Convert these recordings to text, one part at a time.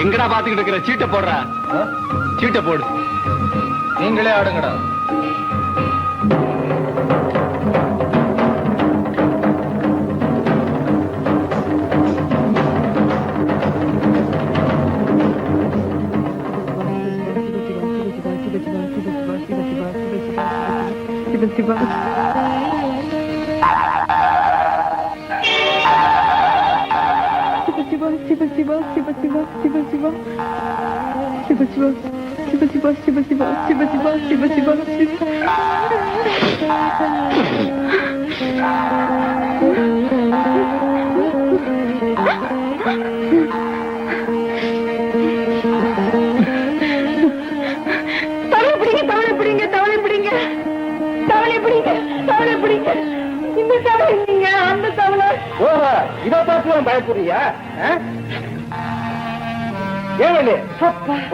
எங்கடா பாத்துக்கிட்டு இருக்கிற? சீட்டை போடுறா, சீட்டை போடு. நீங்களே ஆடுங்கடா. பயப்படுறியா?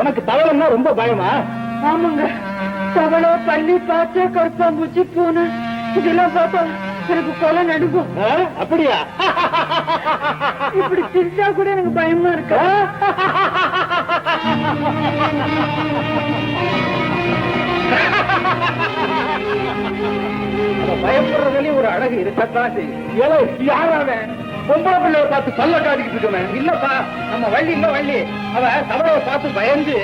உனக்கு தவளைன்னா ரொம்ப பயமா? ஆமாங்க, தவளை, பள்ளி, பாச்சா, கருப்பாம்பூச்சி, பூனை இதெல்லாம் பார்த்தா எனக்கு கொலை நடுக்கும். அப்படியா? இப்படி சிரிச்சா கூட எனக்கு பயமா இருக்கு. பயப்படுறதுலயும் ஒரு அழகு இருக்கத்தான் செய்யும். யாராவ பொம்பளை பிள்ளைய பார்த்து பல்ல காட்டிக்கிட்டு இருக்கவன் இல்லப்பா, நம்ம வள்ளி இல்ல வள்ளி. அவ தவளையை பார்த்து பயந்து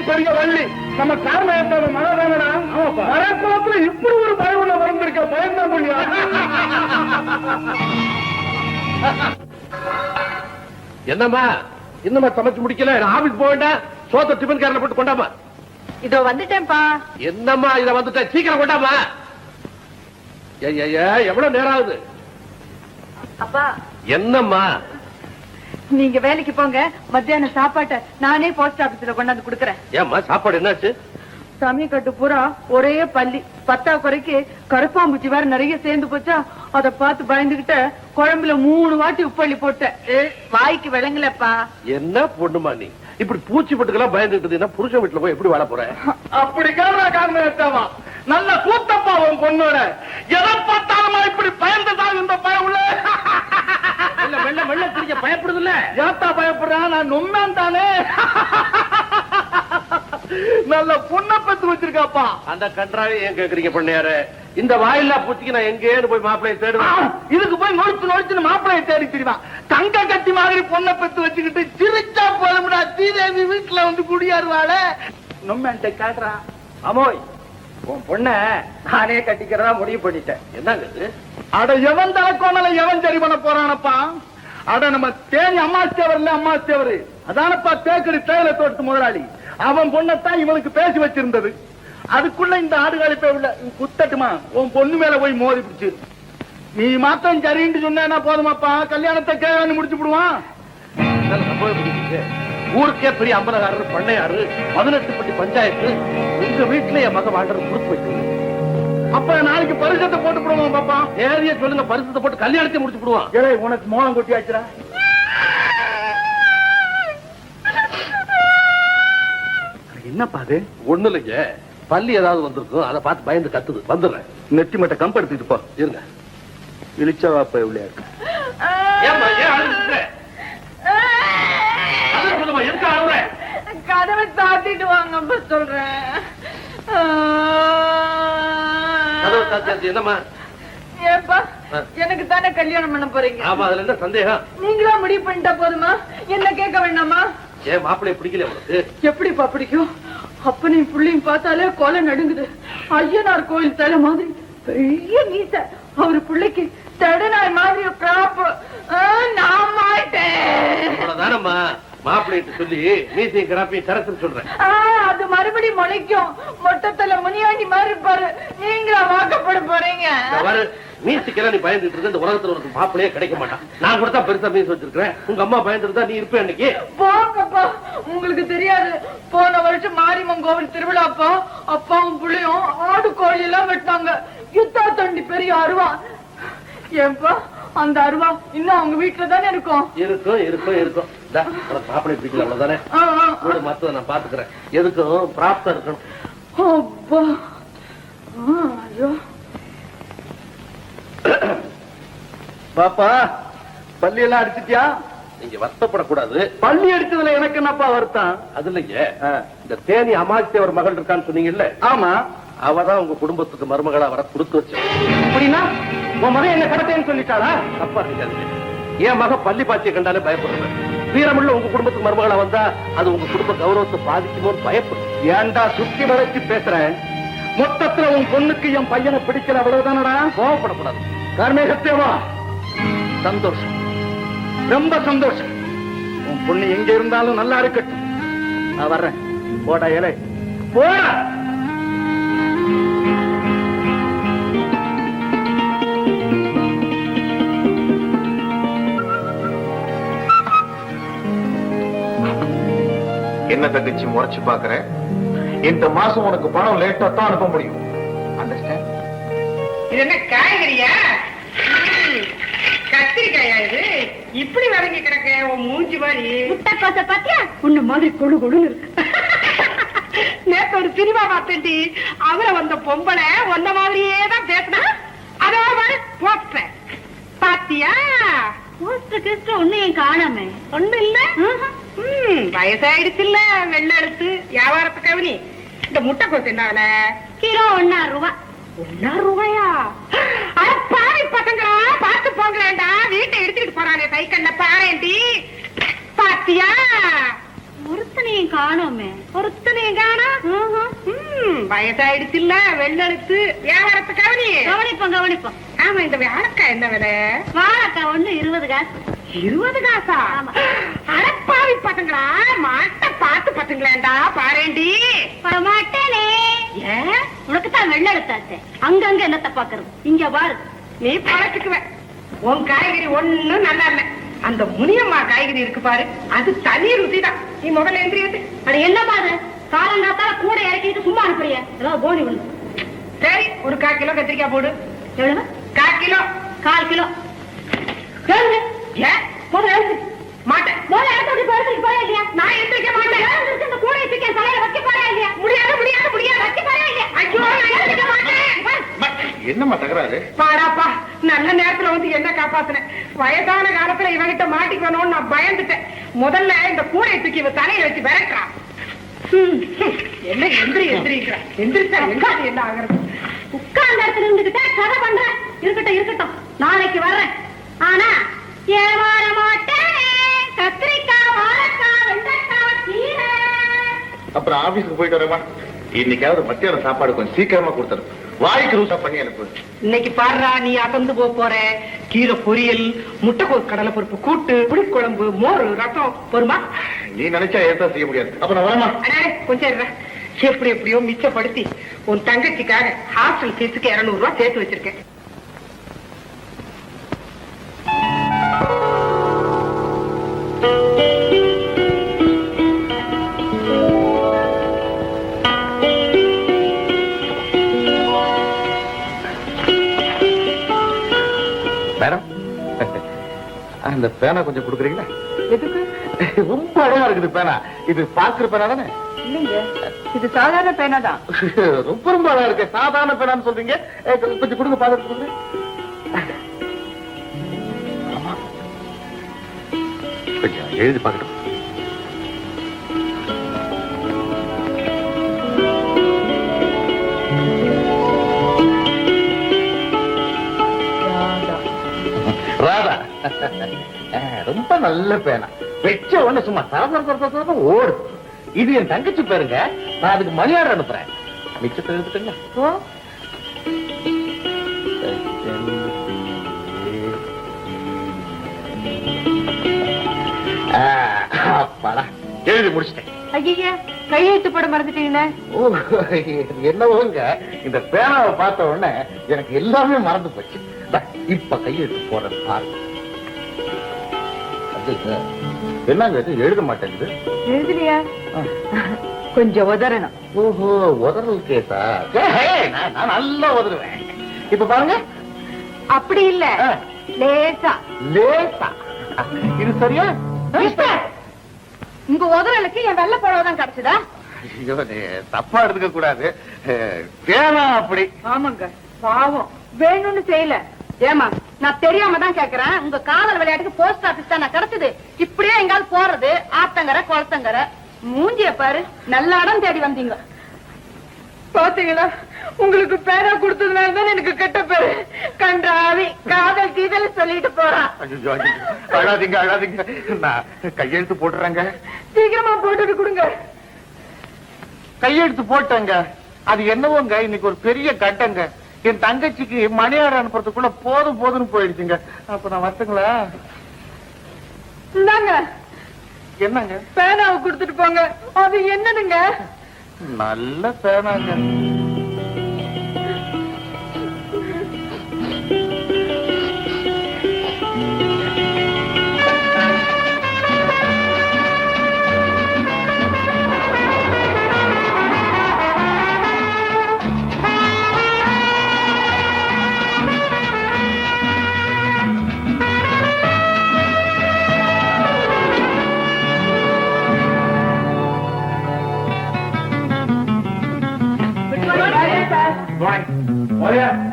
பெரிய வள்ளி. நம்ம காரணம் மனதானடா. மரக்குளத்துல இப்படி ஒரு பயம் உள்ள வந்திருக்க, பயந்தான் முடியும். என்னம்மா இன்னுமா சமைச்சு முடிக்கல? ஆபீஸ் போக வேண்டாம். சோத்த டிபன் காரில் போட்டு கொண்டாமா. இதோ வந்துட்டேன்ப்பா. என்னம்மா இத வந்துட்டேன், சீக்கிரம் கொண்டாமா. எவ்வளவு நேரம் ஆகுது? அப்பா என்னம்மா? நீங்க வேலைக்கு போங்க, மத்தியான சாப்பாட்டை நானே போஸ்ட் ஆபீஸ்ல கொண்டாந்து கொடுக்கறேன். ஏம்மா சாப்பாடு என்னாச்சு? சமயக்கட்டு பூரா ஒரே பள்ளி, 10 குறைக்கு கருப்பாம்பூச்சி வேற நிறைய சேர்ந்து போச்சா, அத பார்த்து பயந்துகிட்ட குழம்புல 3 வாட்டி உப்பள்ளி போட்டேன். வாய்க்கு விளங்கலப்பா. என்ன பொண்ணுமா நீ இப்படி பூச்சி பட்டுக்கெல்லாம் பயந்துட்டு புருஷன் வீட்டுல போய் எப்படி வாழ போற? அப்படி காரணம் நல்ல கூத்தப்பா உன் பொண்ணோட. எதை பார்த்தாலுமா இப்படி பயந்துதான் இந்த பயம் உள்ள. வெள்ள வெள்ள திரிக்க பயப்படுது இல்ல? ஏத்தா பயப்படுறான்? நான் நொம்மான் தானே. நல்ல பொண்ணை பெத்து வச்சிருக்காப்பா. அந்த கன்றாவை ஏன் கேக்குறீங்க பண்ணையாரு? இந்த வாயில்லா பூச்சிக்கு நான் எங்கேன்னு போய் மாப்பிளையை தேடுவேன். இதுக்கு போய் நொழிச்சு மாப்பிளையை தேடி தெரியுமா? தங்க கட்டி மாதிரி பொண்ணை பெத்து வச்சுக்கிட்டு சிரிச்சா போதும்டா. ஸ்ரீதேவி வீட்டுல வந்து குடியாருவாள. நொம்மன்ட்ட காட்டுறான். அமோய் உன் பொண்ண நானே கட்டிக்கிறதா முடிவு பண்ணிட்டேன். என்னங்க? அட எவன் தலைக்கோணல எவன் சரி பண்ண போறானப்பா? அட நம்ம தேனி அம்மாச்சேவர்ல அம்மாச்சேவர் அதானப்பா தேக்கடி தேயிலை தோட்டத்து முதலாளி. அவன் பொண்ணத்தான் இவனுக்கு பேசி வச்சிருந்தது. அதுக்குள்ள இந்த ஆடுகாலி போய் உள்ள குத்தட்டுமா உன் பொண்ணு மேல போய் மோதி பிடிச்சு. நீ மாத்தம் சரின்னு சொன்னா போதுமாப்பா, கல்யாணத்தை கேள்வி முடிச்சு விடுவான். ஊருக்கே பெரிய அம்பலகாரர் பண்ணையாரு 18 பட்டி பஞ்சாயத்து உங்க வீட்டுல என் மக வாழ்றது கொடுத்து வச்சு. அப்ப நாளைக்கு பரிசத்தை போட்டு போடுவோம் பாப்பா. ஏறிய சொல்லுங்க, பரிசத்தை போட்டு கல்யாணத்தை முடிச்சு போடுவான். ஏலே உனக்கு மோளம் கொட்டி ஆச்சுடா. என்னப்பா அது? ஒண்ணு இல்லைங்க, பள்ளி ஏதாவது வந்திருக்கும், அதை பார்த்து பயந்து கத்துது. வந்துடுறேன். நெத்தி மட்ட கம்ப எடுத்துட்டு போ. இருங்க. இழிச்சவாப்ப எவ்வளவு இருக்கு? ஏம்மா, ஏன் அழுதுட்ட? அது சொல்லுமா, எதுக்கு அழுகுற? கதவை சாத்திட்டு வாங்க சொல்றேன். கதவை சாத்தியாச்சு. என்னம்மா? ஏப்பா, எனக்கு தானே கல்யாணம் பண்ண போறீங்க. ஆமா, அதுல என்ன சந்தேகம்? நீங்களா முடிவு பண்ணிட்டா போதுமா? என்ன கேட்க வேண்டாமா? ஏன் மாப்பிள்ளைய பிடிக்கல உனக்கு? எப்படிப்பா பிடிக்கும்? அப்பனையும் புள்ளையும் பார்த்தாலே கொலை நடுங்குது. ஐயனார் கோயில் தலை மாதிரி பெரிய மீச, அவரு பிள்ளைக்கு தடநாய் மாதிரி கிராப். நான் மாட்டேன். தானம்மா மாப்பிள்ளைட்டு சொல்லி மீசையும் கிராப்பையும் தரத்துன்னு சொல்றேன். அது மறுபடியும் முளைக்கும். மொட்டத்துல முனியாண்டி மாதிரி இருப்பாரு. நீங்களா வாக்கப்பட போறீங்க? மீசுக்கெல்லாம் நீ பயந்துட்டு இருக்க, இந்த உலகத்துல உனக்கு மாப்பிள்ளையே கிடைக்க மாட்டான். நான் கூட தான் பெருசா மீசு வச்சிருக்கேன். உங்க அம்மா பயந்துருந்தா நீ இருப்பேன் அன்னைக்கு. போங்கப்பா, உங்களுக்கு தெரியாது. போன வருஷம் மாரியம்மன் கோவில் திருவிழாப்பா அப்பாவும் பிள்ளையும் ஆடு கோழி எல்லாம் வெட்டாங்க. யுத்தா தொண்டி பெரிய அருவா. ஏன்பா, அந்த அருவா இன்னும் அவங்க வீட்டுல தானே இருக்கும். இருக்கும் இருக்கும் இருக்கும். மாப்பிள்ளை பிடிக்கல அவ்வளவுதானே. வீடு மத்தத நான் பாத்துக்கிறேன். எதுக்கும் பிராப்தம் இருக்கணும். ஐயோ பாப்பா, பள்ளி எல்லாம் அடிச்சிட்டியா? நீங்க வருத்தப்படக்கூடாது. பள்ளி அடிச்சதுல எனக்கு என்னப்பா வருத்தம்? அது இல்லைங்க, இந்த தேனி அமாவாசை ஒரு மகள் இருக்கான்னு சொன்னீங்கல்ல. ஆமா, அவதான் உங்க குடும்பத்துக்கு மருமகளா வர கொடுத்து வச்சு. அப்படின்னா உன் மகன் என்ன கடத்தேன்னு சொல்லிட்டாளா? தப்பா இருக்காது. என் மக பள்ளி பாத்தியை கண்டாலே பயப்படுறேன். வீரமுள்ள உங்க குடும்பத்துக்கு மருமகளா வந்தா அது உங்க குடும்ப கௌரவத்தை பாதிக்குமோன்னு பயப்படும். ஏன்டா சுத்தி வளைச்சு பேசுறேன்? மொத்தத்துல உன் பொண்ணுக்கு என் பையனை பிடிக்கல, அவ்வளவுதானடா? கோவப்படக்கூடாது. கார்மேகத்தேவா, சந்தோஷம், ரொம்ப சந்தோஷம். உன் பொண்ணு எங்க இருந்தாலும் நல்லா இருக்கட்டும். நான் வர்றேன். போடா ஏலே, போடா. என்ன தங்கச்சி முறைச்சு பாக்குறேன்? இந்த மாசம் உனக்கு பணம் லேட்டா தான் அனுப்ப முடியும். அண்டர்ஸ்டாண்ட்? இது என்ன காய்கறியா? கத்திரிக்காயா இது? இப்படி வதங்கி கிடக்க உன் மூஞ்சி மாதிரி. முட்டைக்கோச பாத்தியா? உன்ன மாதிரி கொழு கொழுன்னு இருக்கு. நேத்து ஒரு சினிமா பார்த்தேன்டி, அவர வந்த பொம்பளை ஒன்ன மாதிரியே தான் பேசினா. அதோ மாதிரி போஸ்டர் பாத்தியா? போஸ்டர் கிஸ்டர் ஒன்னையும் காணாம. ஒண்ணு இல்ல. வயசாயிடுச்சு இல்ல, வெள்ள எடுத்து வியாபாரத்துக்கு அவனி. இந்த முட்டைக்கோசு என்ன கிலோ 1.5 ரூபாய். 1.5 ரூபாயா? பாவி பசங்களா, பார்த்து போங்களேண்டா. வீட்டை எடுத்துக்கிட்டு போறானே சைக்கிள்ல பாரேண்டி. பாத்தியா? ஒருத்தனையும் காணோமே. ஒருத்தனையும் காணா. வயசாயிடுச்சு இல்ல, வெள்ள எடுத்து வியாபாரத்துக்கு அவனி. கவனிப்போம் கவனிப்போம். ஆமா, இந்த வாழைக்காய் என்ன விலை? வாழைக்காய் ஒண்ணு 20 காசு. 20 காசா? அடப்பாவி பசங்களா, மாட்ட பார்த்து பசங்களேண்டா பாரேண்டி. மாட்டேனே. ஏன்? உனக்கு தான் வெள்ள எடுத்தாச்சு. அங்கங்க என்னத்த பாக்குறது? இங்க பாரு, நீ பழச்சுக்குவ. உன் காய்கறி ஒண்ணும் நல்லா இல்ல. அந்த முனியம்மா காய்கறி இருக்கு பாரு, அது தனி ருசிதான். நீ முதல்ல எந்திரியாது. அது என்ன பாரு, காலங்காத்தால கூட இறக்கிட்டு சும்மா அனுப்புறிய. ஏதாவது போனி ஒண்ணு. சரி, ஒரு 1/4 கிலோ கத்திரிக்காய் போடு. எவ்வளவு? 1/4 கிலோ. 1/4 கிலோ. ஏன் மாட்டேன். நான் எந்திரிக்க மாட்டேன். இந்த கூடை தூக்கி தலையில வைக்க போறேன் இல்லையா? முடியாது முடியாது முடியாது, வைக்க போறேன் இல்லையா? ஐயோ, நான் எந்திரிக்க மாட்டேன். என்னம்மா தகராறு? பாடாப்பா, நல்ல நேரத்துல வந்து என்ன காப்பாத்துனேன். வயசான காலத்துல இவகிட்ட மாட்டிக்கணும்னு நான் பயந்துட்டேன். முதல்ல இந்த கூடை தூக்கி இவ தலையில வச்சு விரட்டுறான். என்ன எந்திரி எந்திரிக்கிறா? எந்திரிச்சா என்ன ஆகுறது? உட்கார்ந்த இடத்துல இருந்துகிட்டே கதை பண்றேன். இருக்கட்டும் இருக்கட்டும், நாளைக்கு வர்றேன். ஆனா ஏமாற மாட்டேன். கத்திரிக்காய், வாழைக்காய், வெண்டைக்காய், கீரை. அப்புறம் ஆபீஸ்க்கு போயிட்டு வரமா? இன்னைக்காவது மத்தியான சாப்பாடு கொஞ்சம் சீக்கிரமா கொடுத்துரு. வாய்க்கு ரூசா பண்ணி அனுப்பு. இன்னைக்கு பாடுறா, நீ அசந்து போற. கீரை பொரியல், முட்டைக்கோஸ் கடலை பருப்பு கூட்டு, புளிக்குழம்பு, மோர், ரசம் பொறுமா? நீ நினைச்சா ஏதா செய்ய முடியாது. அப்ப நான் வரமா? கொஞ்சம் எப்படி எப்படியோ மிச்சப்படுத்தி உன் தங்கச்சிக்காக ஹாஸ்டல் ஃபீஸுக்கு 200 ரூபாய் சேர்த்து வச்சிருக்கேன். அந்த பேனா கொஞ்சம் கொடுக்குறீங்களா? எதுக்கு? ரொம்ப அழகா இருக்குது பேனா. இது பார்க்கிற பேனா தானே? இல்லைங்க, இது சாதாரண பேனா தான். ரொம்ப ரொம்ப அழகா இருக்கு. சாதாரண பேனான்னு சொல்றீங்க. கொஞ்சம் கொடுங்க, பாத்துட்டு. ஆமா, கொஞ்சம் எழுதி பார்க்கட்டும். ராதா, ரொம்ப நல்ல பேனா. வெச்ச ஒண்ணு சும்மா தரதர ஓடு. இது என் தங்கச்சி பேருங்க. நான் அதுக்கு மணி ஆர்டர் அனுப்புறேன். மிச்சத்தை எடுத்துட்டுங்க. ஓ, அப்பாடா, எழுதி முடிச்சிட்டேன். ஐயா, கையெழுத்து போட மறந்துட்டீங்களே. ஓ, என்னவோங்க, இந்த பேனாவை பார்த்த உடனே எனக்கு எல்லாமே மறந்து போச்சு. இப்ப கையெழுத்து போடுறது பாருங்க. என்னங்க இது எழுத மாட்டேங்குது? எழுதலையா? கொஞ்சம் உதறணும். ஓஹோ, உதறல் கேசா? நான் நல்லா உதறுவேன். இப்ப பாருங்க. அப்படி இல்ல, லேசா லேசா. இது சரியா? உங்க உதறலுக்கு என் வெள்ளை புடவைதான் கிடைச்சதா? ஐயோ, தப்பா எடுத்துக்க கூடாது. பேனா அப்படி. ஆமாங்க, பாவம், வேணும்னு செய்யல. ஏமா, நான் தெரியாம தான் கேக்குறேன். உங்க காதல் விளையாட்டுக்கு போஸ்ட் ஆபீஸ் தான் கிடைச்சது. இப்படியே எங்காவது போறது ஆத்தங்கரை குளத்தங்கரை. மூஞ்சிய பாரு, நல்ல இடம் தேடி வந்தீங்க. பாத்தீங்களா, உங்களுக்கு பேரா கொடுத்ததுனால தான் எனக்கு கெட்ட பேரு. கன்றாவி, காதல் கீதல் சொல்லிட்டு போறான். அழாதீங்க அழாதீங்க, நான் கையெழுத்து போட்டுறேங்க. சீக்கிரமா போட்டுட்டு கொடுங்க. கையெழுத்து போட்டேங்க. அது என்னவோங்க, இன்னைக்கு ஒரு பெரிய கட்டங்க. என் தங்கச்சிக்கு மணி ஆர்டர் அனுப்புறதுக்குள்ள போதும் போதும்னு போயிடுச்சுங்க. அப்ப நான் வரட்டுங்களா? இந்தாங்க. என்னங்க? பேனாவை கொடுத்துட்டு போங்க. அது என்னதுங்க? நல்ல பேனாங்க.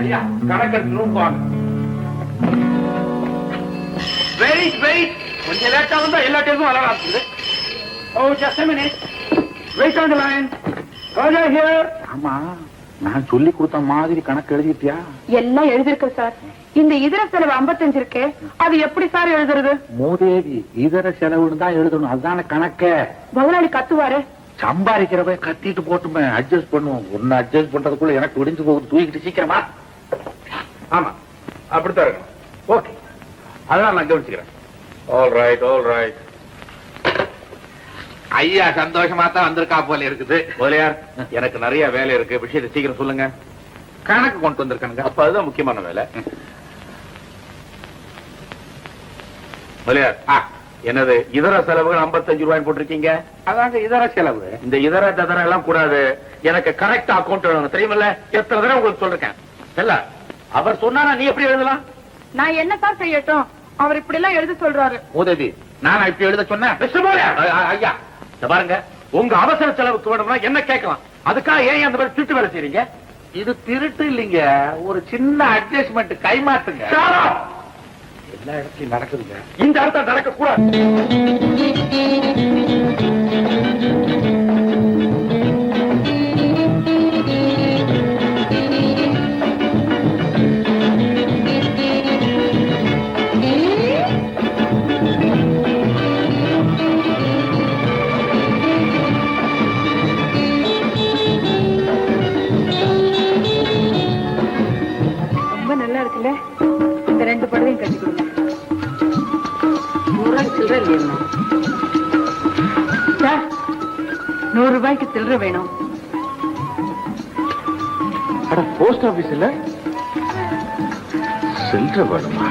ஐயா, கணக்கு ரூம் வாங்க. வெயிட் வெயிட், கொஞ்சம் லேட்டா வந்தா எல்லா டேக்கும் வளர ஆரம்பிக்குது. ஓ, just a minute. Wait on the line. Raja here. ஆமா, நான் சொல்லி கொடுத்த மாதிரி கணக்கு எழுதிட்டியா? எல்லாம் எழுதிருக்கு சார். இந்த இதர செலவு 55 இருக்கு. அது எப்படி சார் எழுதுறது? மூதேவி, இதர செலவுன்னு தான் எழுதணும். அதுதான கணக்கு. முதலாளி கத்துவாரு. சம்பாதிக்கிறவ கத்திட்டு போட்டுமே, அட்ஜஸ்ட் பண்ணுவோம். ஒன்னு அட்ஜஸ்ட் பண்றதுக்குள்ள எனக்கு விடிஞ்சு போகுது. தூக்கிட்டு சீக்கிரமா. ஆமா, அப்படித்தான் இருக்கணும். ஓகே, அதெல்லாம் நான் கவனிச்சுக்கிறேன். All right all right. ஐயா சந்தோஷமா தான் வந்திருக்கா போல இருக்குது. முதலியார், எனக்கு நிறைய வேலை இருக்கு. விஷயத்தை சீக்கிரம் சொல்லுங்க. கணக்கு கொண்டு வந்திருக்கானுங்க. அப்ப அதுதான் முக்கியமான வேலை. முதலியார், என்னது இதர செலவுகள் 55 ரூபாய் போட்டிருக்கீங்க? அதாங்க இதர செலவு. இந்த இதர ததர எல்லாம் கூடாது. எனக்கு கரெக்ட் அக்கௌண்ட் வேணும். தெரியுமில்ல, எத்தனை தடவை உங்களுக்கு சொல்லிருக்கேன். இல்ல, அவர் சொன்னா நீ எப்படி எழுதலாம்? நான் என்ன சார் செய்யட்டும்? அவர் இப்படி எல்லாம் எழுத சொல்றாரு. உதவி நான் இப்படி எழுத சொன்னேன். ஐயா, இத பாருங்க, உங்க அவசர செலவுக்கு வேணும்னா என்ன கேட்கலாம். அதுக்காக ஏன் அந்த மாதிரி திருட்டு வேலை செய்றீங்க? இது திருட்டு இல்லைங்க, ஒரு சின்ன அட்ஜஸ்ட்மெண்ட், கைமாத்துங்க. எல்லா இடத்துலயும் நடக்குதுங்க. இந்த இடத்துல நடக்க கூடாது. ரொம்ப நல்லா இருக்குல்ல? இந்த 2 படவையும் கட்டி கொடுங்க. 100 சில்லறை வேணும் சார். 100 ரூபாய்க்கு சில்லறை வேணும். போஸ்ட் ஆபீஸ்ல சில்லறை வேணுமா?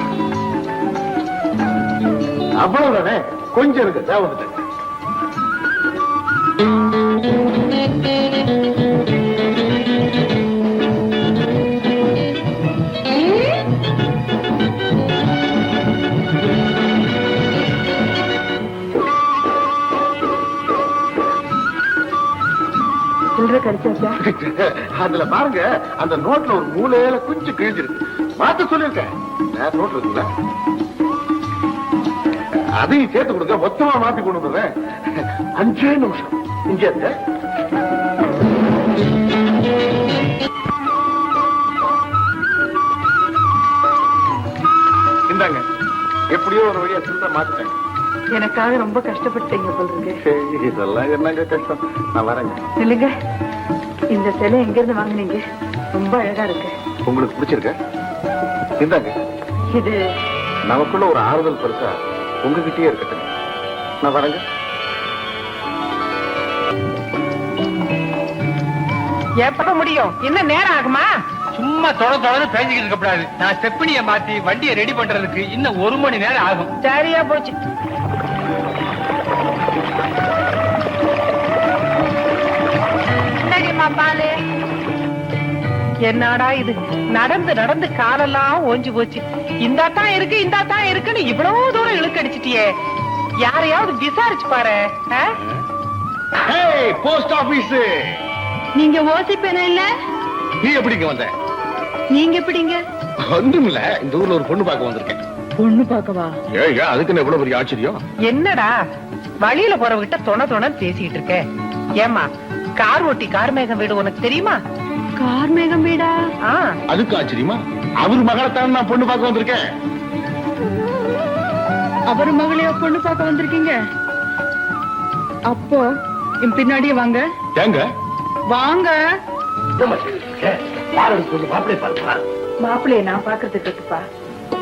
அவ்வளவுதானே, கொஞ்சம் இருக்கு. வந்துட்டேன். கிடைச்சாச்சா? அதுல பாருங்க, அந்த நோட்ல ஒரு மூலையில கொஞ்சம் கிழிஞ்சிருக்கு. மாத்த சொல்லிருக்கேன். நோட் இருக்குல்ல, அதையும் சேர்த்து கொடுங்க, மொத்தமா மாத்தி கொண்டு வந்துடுறேன். 5 நிமிஷம் இங்க இருக்க. இந்தாங்க, எப்படியோ ஒரு வழியா சில்லறை மாத்திட்டேன். எனக்காக ரொம்ப கஷ்டப்பட்டீங்க போல. இதெல்லாம் என்னங்க கஷ்டம். நான் வரேங்க. இல்லைங்க, இந்த சிலை எங்க இருந்து வாங்குனீங்க? ரொம்ப அழகா இருக்கு. உங்களுக்கு பிடிச்சிருக்க? இந்தாங்க. இது நமக்குள்ள ஒரு ஆறுதல் பரிசா உங்ககிட்டயே இருக்கட்டும். நான் வரேங்க. எப்ப முடியும்? இன்னும் நேரம் ஆகுமா? சும்மா தொடர்ந்து பேசிக்கிட்டு இருக்கக்கூடாது. நான் ஸ்டெப்னியை மாத்தி வண்டியை ரெடி பண்றதுக்கு இன்னும் 1 மணி நேரம் ஆகும். சரியா போச்சு. பாலு, என்னடா இது? நடந்து நடந்து காலெல்லாம் ஓஞ்சு போச்சு. இந்தாத்தான் இருக்குன்னு இவ்வளவு தூரம் இழுக்கடிச்சிட்டியே. யாரையாவது விசாரிச்சு பாரு. Post office. நீங்க ஓசிப்பேன இல்ல? நீ எப்படிங்க வந்த? நீங்க எப்படிங்க? ஒன்றும் இல்ல, இந்த ஊர்ல ஒரு பொண்ணு பார்க்க வந்திருக்கேன். பொண்ணு பார்க்கவா? ஏங்க, அதுக்கு எவ்வளவு பெரிய ஆச்சரியம்? என்னடா வழியில போறவகிட்ட தொண பேசிட்டு இருக்க? ஏமா, கார் ஓட்டி கார்மேகம் வீடு உனக்கு தெரியுமா? கார்மேகம் வீடா? அதுக்கு ஆச்சரியமா? அவர் மகளைத்தான் நான் பொண்ணு பார்க்க வந்திருக்கேன். அவர் மகளையோ பொண்ணு பார்க்க வந்திருக்கீங்க? அப்போ என் பின்னாடியே வாங்க. ஏங்க வாங்க. மாப்பிள்ளைய நான் பாக்குறதுக்கு இருக்குப்பா.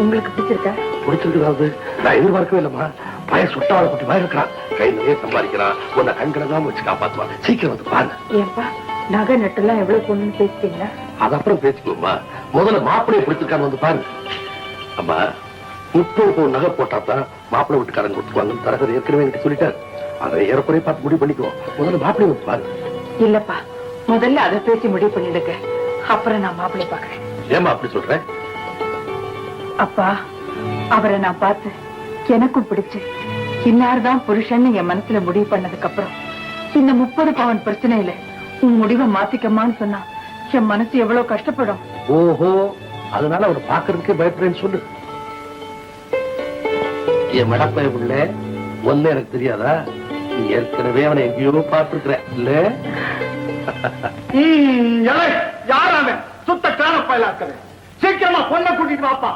உங்களுக்கு பிடிச்சிருக்கா? பிடிச்சிருக்காது. நான் எதிர்பார்க்கவே இல்லம்மா. பையன் சுட்டாள குட்டி மாதிரி இருக்கிறான். கை நிறைய சம்பாதிக்கிறான். உன்னை கண்கணக்காம வச்சு காப்பாத்துவான். சீக்கிரம் வந்து பாருங்க. ஏன்பா, நகை நட்டெல்லாம் எவ்வளவு பொண்ணுன்னு பேசிட்டீங்களா? அது அப்புறம் பேசிக்கோமா. முதல்ல மாப்பிள்ளைய பிடிச்சிருக்கான்னு வந்து பாருங்க. அம்மா, 30 பவுன் நகை போட்டாதான் மாப்பிள்ளை வீட்டுக்காரங்க கொடுத்துருவாங்கன்னு தரகர் ஏற்கனவே எனக்கு சொல்லிட்டாரு. அதை ஏறக்குறைய பார்த்து முடிவு பண்ணிக்குவோம். முதல்ல மாப்பிள்ளைய வந்து பாருங்க. இல்லப்பா, முதல்ல அதை பேசி முடிவு பண்ணிடுங்க. அப்புறம் நான் மாப்பிள்ளை பாக்குறேன். ஏமா அப்படி சொல்றேன்? அப்பா, அவரை நான் பார்த்து எனக்கும் பிடிச்சு இன்னார்தான் புருஷன் என் மனசுல முடிவு பண்ணதுக்கு அப்புறம் இந்த 30 பவுன் பிரச்சனையில உன் முடிவை மாத்திக்கமான்னு சொன்னா என் மனசு எவ்வளவு கஷ்டப்படும். ஓஹோ, அதனால அவர் பாக்குறதுக்கே பயப்படுறேன்னு சொல்லு. என் மடப்பைய உள்ள ஒண்ணு எனக்கு தெரியாதா? நீ ஏற்கனவே அவனை எங்கேயோ பார்த்திருக்கிற இல்ல? யாரான சுத்த காணப்பயலா இருக்கிறேன். சீக்கிரமா பொண்ணை கூட்டிட்டு வாப்பா.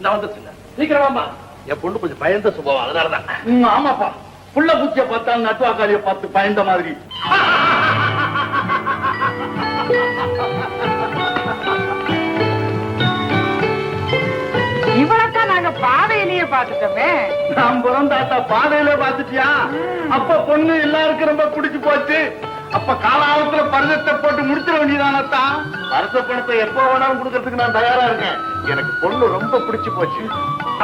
நான் வந்துருச்சுங்க. சீக்கிரமாமா. என் பொண்ணு கொஞ்சம் பயந்த சுபாவம், அதனாலதான். ஆமாப்பா, புள்ள பூச்சிய பார்த்தா நட்டுவாக்காளிய பார்த்து பயந்த மாதிரி. இவளத்தான் நாங்க பாதையிலேயே பாத்துட்டோமே. நான் பிறந்தாத்தா பாதையில பாத்துட்டியா? அப்ப பொண்ணு எல்லாருக்கும் ரொம்ப பிடிச்சு போச்சு. அப்ப காலாவத்துல பரிசத்தை போட்டு முடிச்சிட வேண்டியதானத்தா? பரிச பணத்தை எப்ப வேணாலும் கொடுக்கறதுக்கு நான் தயாரா இருக்கேன். எனக்கு பொண்ணு ரொம்ப பிடிச்சு போச்சு.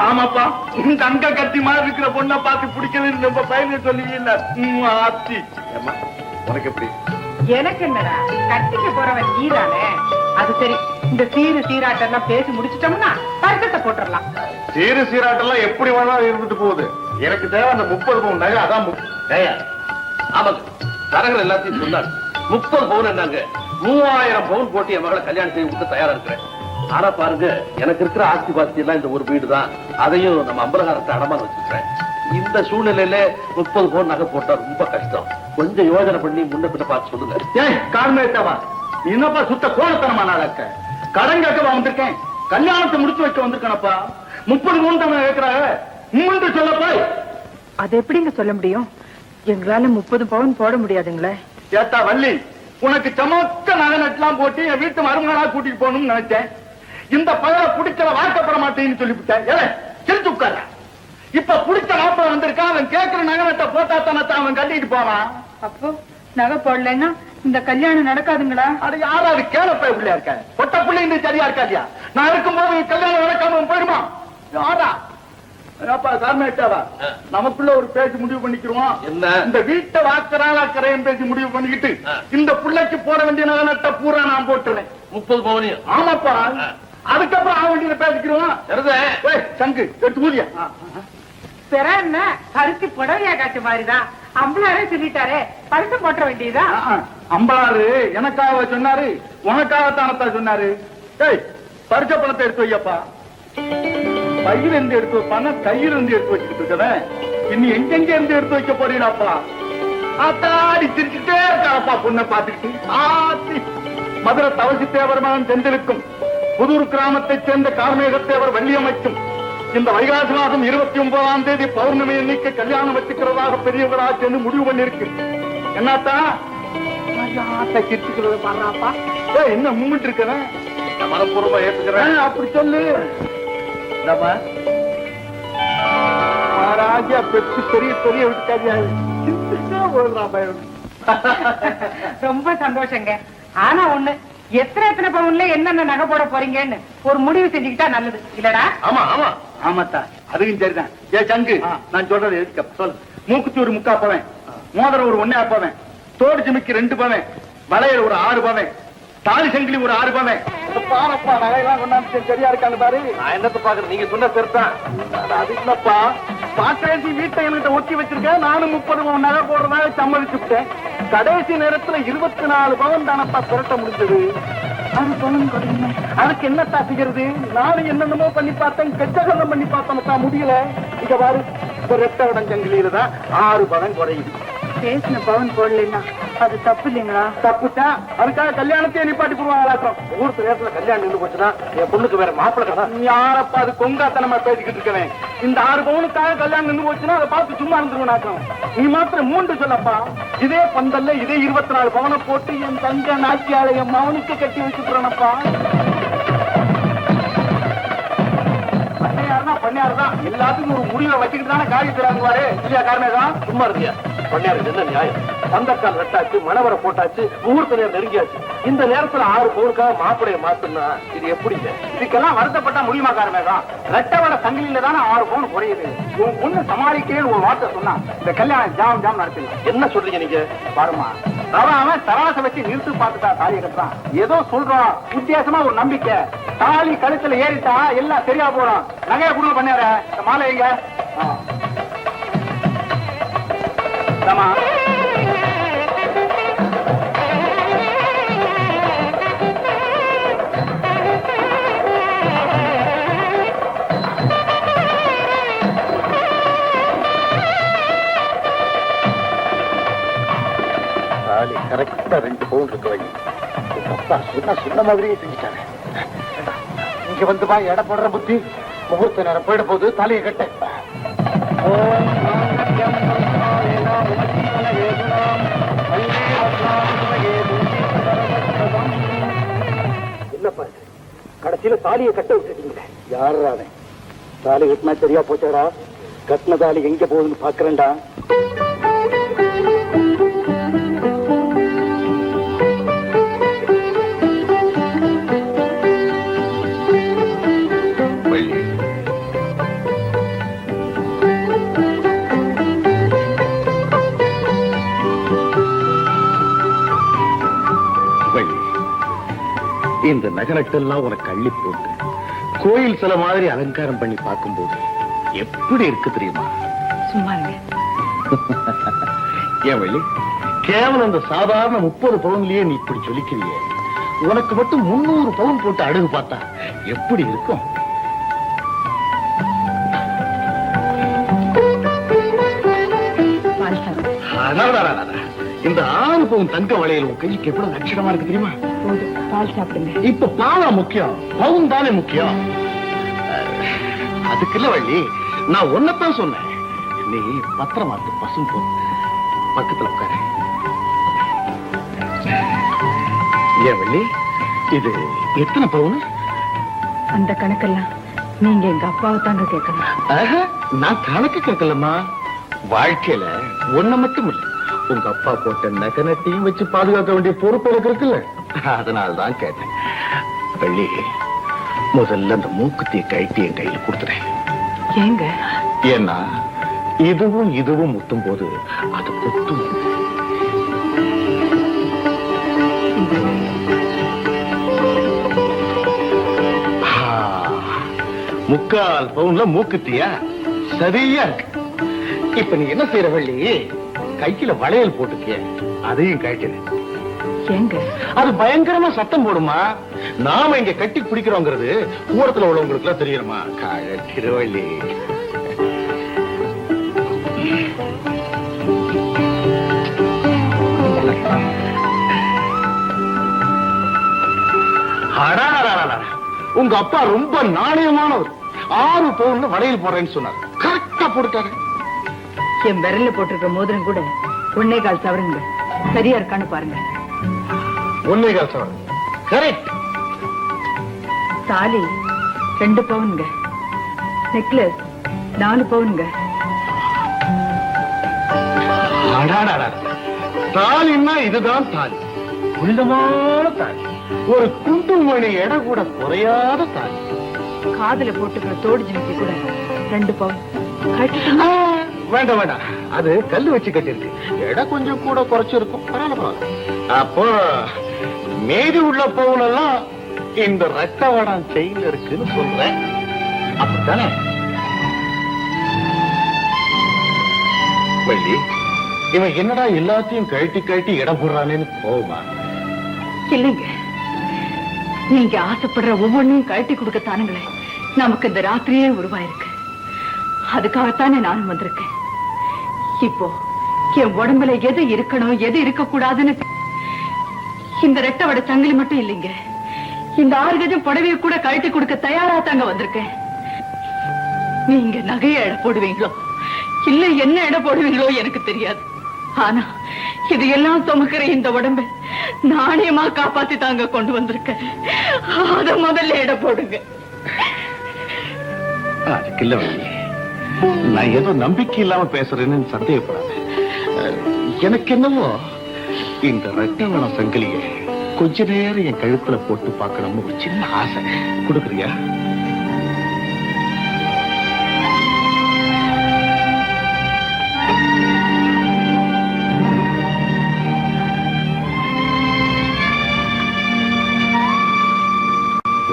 ஆமாப்பா, இந்த அங்க கட்டி மாதிரி இருக்கிற பொண்ணை பார்த்து பிடிக்கவே ரொம்ப பயன் சொல்லுவீங்க. ஆத்தி ஏமா, உனக்கு எப்படி? எனக்கு என்னடா, கட்டிக்க போறவன் நீதானே. அது சரி, இந்த சீராட்டெல்லாம் பேசி முடிச்சிட்டோம்னா பரிசத்தை போட்டுடலாம். சீராட்டெல்லாம் எப்படி வேணாலும் இருந்துட்டு போகுது. எனக்கு தேவை அந்த 30 பவுன் நகை. அதான் ஆமாங்க, தரகர் எல்லாத்தையும் சொன்னாங்க. 30 பவுன் என்னங்க, 3000 பவுன் போட்டு என் மகளை கல்யாணம் செய்து கொடுத்து தயாரா இருக்கிறேன். ஆனா பாருங்க, எனக்கு இருக்கிற ஆஸ்தி பாஸ்தி எல்லாம் இந்த ஒரு வீடு தான். அதையும் நம்ம அம்பலகாரத்தை அடமான வச்சிருக்கிறேன். இந்த சூழ்நிலையில 30 பவுன் நகை போட்டா ரொம்ப கஷ்டம். கொஞ்சம் யோசனை பண்ணி முன்ன பின்ன பார்த்து சொல்லுங்க. ஏன் காரணத்தவா என்னப்பா சுத்த கோலத்தனமா நாளாக்க? கடன் கேட்கவா வந்திருக்கேன்? கல்யாணத்தை முடிச்சு வைக்க வந்திருக்கேனப்பா. 30 பவுன் தான் கேட்கிறாங்க. மூன்று சொல்லப்பா. அது எப்படிங்க சொல்ல முடியும்? எங்களால 30 பவுன் போட முடியாதுங்களே. ஏத்தா வள்ளி, உனக்கு சமக்க நகை நட்டுலாம் போட்டு என் வீட்டு மருமகளா கூட்டிட்டு போகணும்னு நினைச்சேன். இந்த பையனை பிடிக்கிற வாக்கப்பட மாட்டேன்னு சொல்லிவிட்டேன். சிரிச்சு உட்கார. இப்ப பிடிச்ச மாப்பிள வந்திருக்கான். அவன் கேட்கிற நகை நட்டை போட்டா தானே அவன் கட்டிட்டு போவான். அப்போ நகை போடலைன்னா இந்த கல்யாணம் நடக்காதுங்களா? அது யாராவது கேளப்ப பிள்ளையா இருக்க? பொட்ட பிள்ளை இந்த சரியா இருக்காதியா? நான் இருக்கும்போது கல்யாணம் நடக்காம போயிடுமா? யாரா நமக்குள்ள ஒரு பேச்சு முடிவு பண்ணிக்கிறோம். இந்த வீட்டை வாக்கறாள் அக்கறையும் பேசி முடிவு பண்ணிக்கிட்டு இந்த பிள்ளைக்கு போட வேண்டிய நகை நட்டை பூரா நான் போட்டுறேன். 30 பவுனையும். ஆமாப்பா, அதுக்கப்புறம் ஆக வேண்டியதை பேசிக்கிறோம். சங்கு எடுத்து ஊதியா? பிற என்ன பருத்தி புடவையா காட்டு மாதிரிதான் அம்பளாரே சொல்லிட்டாரே பரிசு போட்ட வேண்டியதா. அம்பளாரு எனக்காக சொன்னாரு, உனக்காகத்தானத்தா சொன்னாரு. ஏய், பரிச பணத்தை எடுத்து வையப்பா. பையில இருந்து எடுத்து வைப்பான கையில இருந்து எடுத்து வச்சுக்கிட்டு இருக்கேன். இன்னும் எங்கெங்க இருந்து எடுத்து வைக்க போறீங்களாப்பா? ஆத்தாடி சிரிச்சுட்டே இருக்காப்பா பொண்ணை பாத்துக்கிட்டு. மதுரை தவசி தேவர் மகன் செந்திலுக்கும் புதூர் கிராமத்தைச் சேர்ந்த கார்மேகத்தேவர் வள்ளியமைக்கும் இந்த வைகாசி மாதம் 29ஆம் தேதி பௌர்ணமி எண்ணிக்கை கல்யாணம் வச்சுக்கிறதாக பெரியவர்களா சேர்ந்து முடிவு பண்ணிருக்கு. என்னத்தா கிரிச்சுக்கிறத பாடுறாப்பா? என்ன மூமெண்ட் இருக்கிறேன், மனப்பூர்வமா ஏத்துக்கிறேன். அப்படி சொல்லு. ராஜா பெற்று பெரிய பெரிய விட்டுக்காதியா ரொம்ப சந்தோஷங்க. ஆனா ஒண்ணு, எத்தனை பவுன்ல என்னென்ன நகை போட போறீங்கன்னு ஒரு முடிவு செஞ்சுக்கிட்டா நல்லது இல்லடா? ஆமா ஆமா ஆமாத்தா, அதுவும் சரிதான். ஏ சங்கு, நான் சொல்றது எதுக்கு சொல்லு. மூக்குத்தி ஒரு 3/4 பவன், மோதிரம் ஒரு 1.5 பவன், தோடு ஜிமிக்கு 2 பவன், வளையல் ஒரு 6 பவன், தாலி சங்கிலி ஒரு 6 பவன். பாருப்பா, நகையெல்லாம் கொண்டாந்து சரியா இருக்காங்க பாரு. நான் என்னத்தை பாக்குறேன், நீங்க சொன்ன பெருத்தான். அது இல்லப்பா, பாக்கி வீட்டை என்கிட்ட ஒட்டி வச்சிருக்கேன். நானும் 30 பவன் நகை போடுறதாக சம்மதிச்சுட்டேன். கடைசி நேரத்துல 24 பவன் தானப்பா திரட்ட முடிஞ்சது. அது பணம் கொடுங்க, அதுக்கு என்னத்தா செய்யறது? நானும் என்னென்னமோ பண்ணி பார்த்தேன், கெச்சகலம் பண்ணி பார்த்தோம்தான் முடியல. இங்க பாரு, ரெட்ட இடம் சங்கிலியில தான் 6 பவன் குறையுது. பேசின பவுன் போடலன்னா அது தப்பு இல்லைங்களா? தப்புதான். அதுக்காக கல்யாணத்தையே நிப்பாட்டி போடுவாங்க. ஊருக்கு நேரத்துல கல்யாணம் நின்று போச்சுன்னா என் பொண்ணுக்கு வேற மாப்பிள்ளை கடை. யாரப்பா அது கொங்காத்தனமா பேசிக்கிட்டு இருக்கேன். இந்த 6 பவுனுக்காக கல்யாணம் நின்று போச்சுன்னா அதை பார்த்து சும்மா இருந்துருவேன். நீ மாத்திரம் 3 சொல்லப்பா. இதே பந்தல்ல இதே 24 பவனை போட்டு என் தங்க நாச்சியாளை என் மவனுக்கு கட்டி வச்சுக்கிறேனப்பா. பண்ணியாருதான் எல்லாத்துக்கும் ஒரு முடிவை வச்சுக்கிட்டு தானே காரியத்தில் இறங்குவாரு இல்லையா? காரணம் சும்மா இருக்கியா? பண்ணியாரு என்ன நியாயம்? சந்தக்கால் வெட்டாச்சு, மணவரை போட்டாச்சு, முகூர்த்த நேரம் நெருங்கியாச்சு. இந்த நேரத்துல 6 பவுனுக்காக மாப்பிளைய மாத்துனா இது எப்படிங்க? இதுக்கெல்லாம் வருத்தப்பட்டா முடியுமா? காரணம் ரெட்டவட சங்கிலியில தானே 6 பவுன் குறையுது. உன் பொண்ணு சமாளிக்கேன்னு ஒரு வார்த்தை சொன்னா இந்த கல்யாணம் ஜாம் ஜாம் நடத்திடலாம். என்ன சொல்றீங்க நீங்க? பாருமா, அவன் தராசை வச்சு நிறுத்து பார்த்துட்டா தாலியை கட்டுறான். ஏதோ சொல்றான், வித்தியாசமா ஒரு நம்பிக்கை. தாலி கழுத்துல ஏறிட்டா எல்லாம் சரியா போறோம். நகைய குடும்பம் பண்ணியார மாலை எங்க? தாலி கரெக்டா 2 பவுன் இருக்க வை. அப்பா சொன்ன மாதிரியே செஞ்சுட்டாங்க. இங்க வந்துமா எடை போடுற புத்தி. முகூர்த்த நேரம் போயிட போது தலையை கட்ட. என்னப்பா கடைசியில தாலியை கட்ட விட்டுட்டீங்க. யாரு தாலி கட்டினா சரியா போச்சாடா? கட்டின தாலி எங்க போகுதுன்னு பாக்குறேன்டா. இந்த நகரட்டெல்லாம் உனக்கு அள்ளி போட்டு கோயில் சில மாதிரி அலங்காரம் பண்ணி பார்க்கும்போது எப்படி இருக்கு தெரியுமா? சும்மா ஏன் வள்ளி, கேவலம் அந்த சாதாரண 30 பவுன்லயே நீ இப்படி சொல்லிக்கிறியே, உனக்கு மட்டும் 300 பவுன் போட்டு அழகு பார்த்தா எப்படி இருக்கும்? இந்த 6 பவுன் தங்க வளையல் உன் கைக்கு எவ்வளவு லட்சணமா இருக்கு தெரியுமா? பால் சாப்பிடுங்க. இப்ப பாலா முக்கியம், பவுன் தானே முக்கியம். அதுக்கு இல்ல வள்ளி, நான் ஒன்னதான் சொன்னேன். நீ பத்திரமாத்து பசும் போ பக்கத்துல உட்கார. ஏன் வள்ளி, இது எத்தனை பவுன்? அந்த கணக்கெல்லாம் நீங்க எங்க அப்பாவை தாங்க கேட்கணும். நான் கணக்கு கேட்கலம்மா. வாழ்க்கையில ஒண்ணு மட்டும் இல்ல, உங்க அப்பா போட்ட நகை நட்டையும் வச்சு பாதுகாக்க வேண்டிய பொறுப்பு எனக்கு இருக்குல்ல, அதனால்தான் கேட்டேன். வள்ளி, முதல்ல அந்த மூக்குத்தியை கழட்டி என் கையில கொடுத்துறேன். ஏங்க? ஏன்னா இதுவும் இதுவும் முத்தும் போது அது குத்தும். முக்கால் பவுன்ல மூக்குத்தியா? சரியா இருக்கு. இப்ப நீ என்ன செய்யற வள்ளி, கையில வளையல் போட்டுக்கிய அதையும் கழிக்கிறேன். ஏங்க அது பயங்கரமா சத்தம் போடுமா. நாம இங்க கட்டி பிடிக்கிறோங்கிறது ஊரத்துல உள்ளவங்களுக்கு எல்லாம் தெரியுமா. கழட்டிருவள்ளி. உங்க அப்பா ரொம்ப நாணயமானவர். 6 பவுன்ல வளையல் போடுறேன்னு சொன்னார். கரெக்டா போட்டுட்டாரு. என் விரல்ல போட்டிருக்க மோதிரம் கூட 1.25 சவரங்க. சரியா இருக்கான்னு பாருங்க. 1.25 சவரன் கரெக்ட். தாலி 2 பவுனுங்க. நெக்லஸ் 4 பவுனுங்க. தாலின்னா இதுதான் தாலி. உள்ளமான தாலி. ஒரு குண்டுமணி எடை கூட குறையாத தாலி. காதுல போட்டுக்கிற தோடு ஜிமிக்கி கூட 2 பவுன். வேண்டாம் வேண்டாம், அது கல்லு வச்சு கட்டிருக்கு. எடை கொஞ்சம் கூட குறைச்சிருக்கும். பரவாயில்ல. அப்போ மீதி உள்ள பவுன் எல்லாம் இந்த ரட்டவடம் செயின் இருக்குன்னு சொல்றேன். அப்படித்தானே வள்ளி? இவன் என்னடா எல்லாத்தையும் கழட்டி கழட்டி இடம் போடுறானேன்னு போமா? இல்லைங்க, நீங்க ஆசைப்படுற ஒவ்வொன்னையும் கழட்டி கொடுக்கத்தானுங்களே நமக்கு இந்த ராத்திரியே உருவாயிருக்கு. அதுக்காகத்தானே நானும் வந்திருக்கேன். இப்போ என் உடம்புல எது இருக்கணும் எது இருக்க கூடாதுன்னு இந்த ரெட்டவட சங்கிலி மட்டும் இல்லைங்க, இந்த 6 கஜம் புடவைய கூட கழட்டி கொடுக்க தயாரா தாங்க வந்திருக்கேன். நீங்க நகைய எடை போடுவீங்களோ இல்ல என்ன எடை போடுவீங்களோ எனக்கு தெரியாது. ஆனா இது எல்லாம் சுமக்கிற இந்த உடம்பை நாணயமா காப்பாத்தி தாங்க கொண்டு வந்திருக்கேன். அத முதல்ல எடை போடுங்க. அதுக்கு இல்ல வள்ளி, நான் ஏதோ நம்பிக்கை இல்லாம பேசுறேன்னு சந்தேகப்படாது. எனக்கு என்னவோ இந்த ரட்டவன சங்கிலிய கொஞ்ச நேரம் என் கழுத்துல போட்டு பார்க்கணும்னு ஒரு சின்ன ஆசை. கொடுக்குறியா?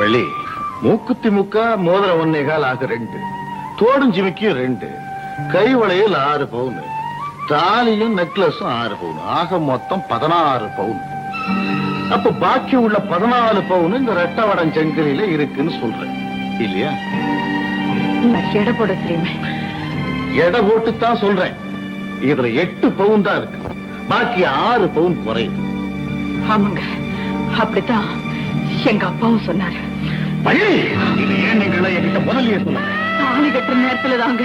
வள்ளி, மூக்குத்தி முக்கா மோதிரம் 1.25 ஆக 2, தோடும் ஜிமிக்கியும் 2, கை வளையல் 6 பவுன், தாலியும் நெக்லஸும் 6 பவுன், ஆக மொத்தம் 16 பவுன். அப்ப பாக்கி உள்ள 14 பவுன் இந்த ரெட்டவடம் செங்கலில இருக்குன்னு சொல்றேன் இல்லையா? எடை போட தெரியுமே. எடை போட்டுத்தான் சொல்றேன். இதுல 8 பவுன் தான் இருக்கு, பாக்கி 6 பவுன் குறையுது. ஆமாங்க, அப்படித்தான் எங்க அப்பாவும் சொன்னாரு. வள்ளி, இது ஏன் நீங்கள என்கிட்ட முதல்லயே சொல்லுங்க. தாலி கட்டுற நேரத்துல தாங்க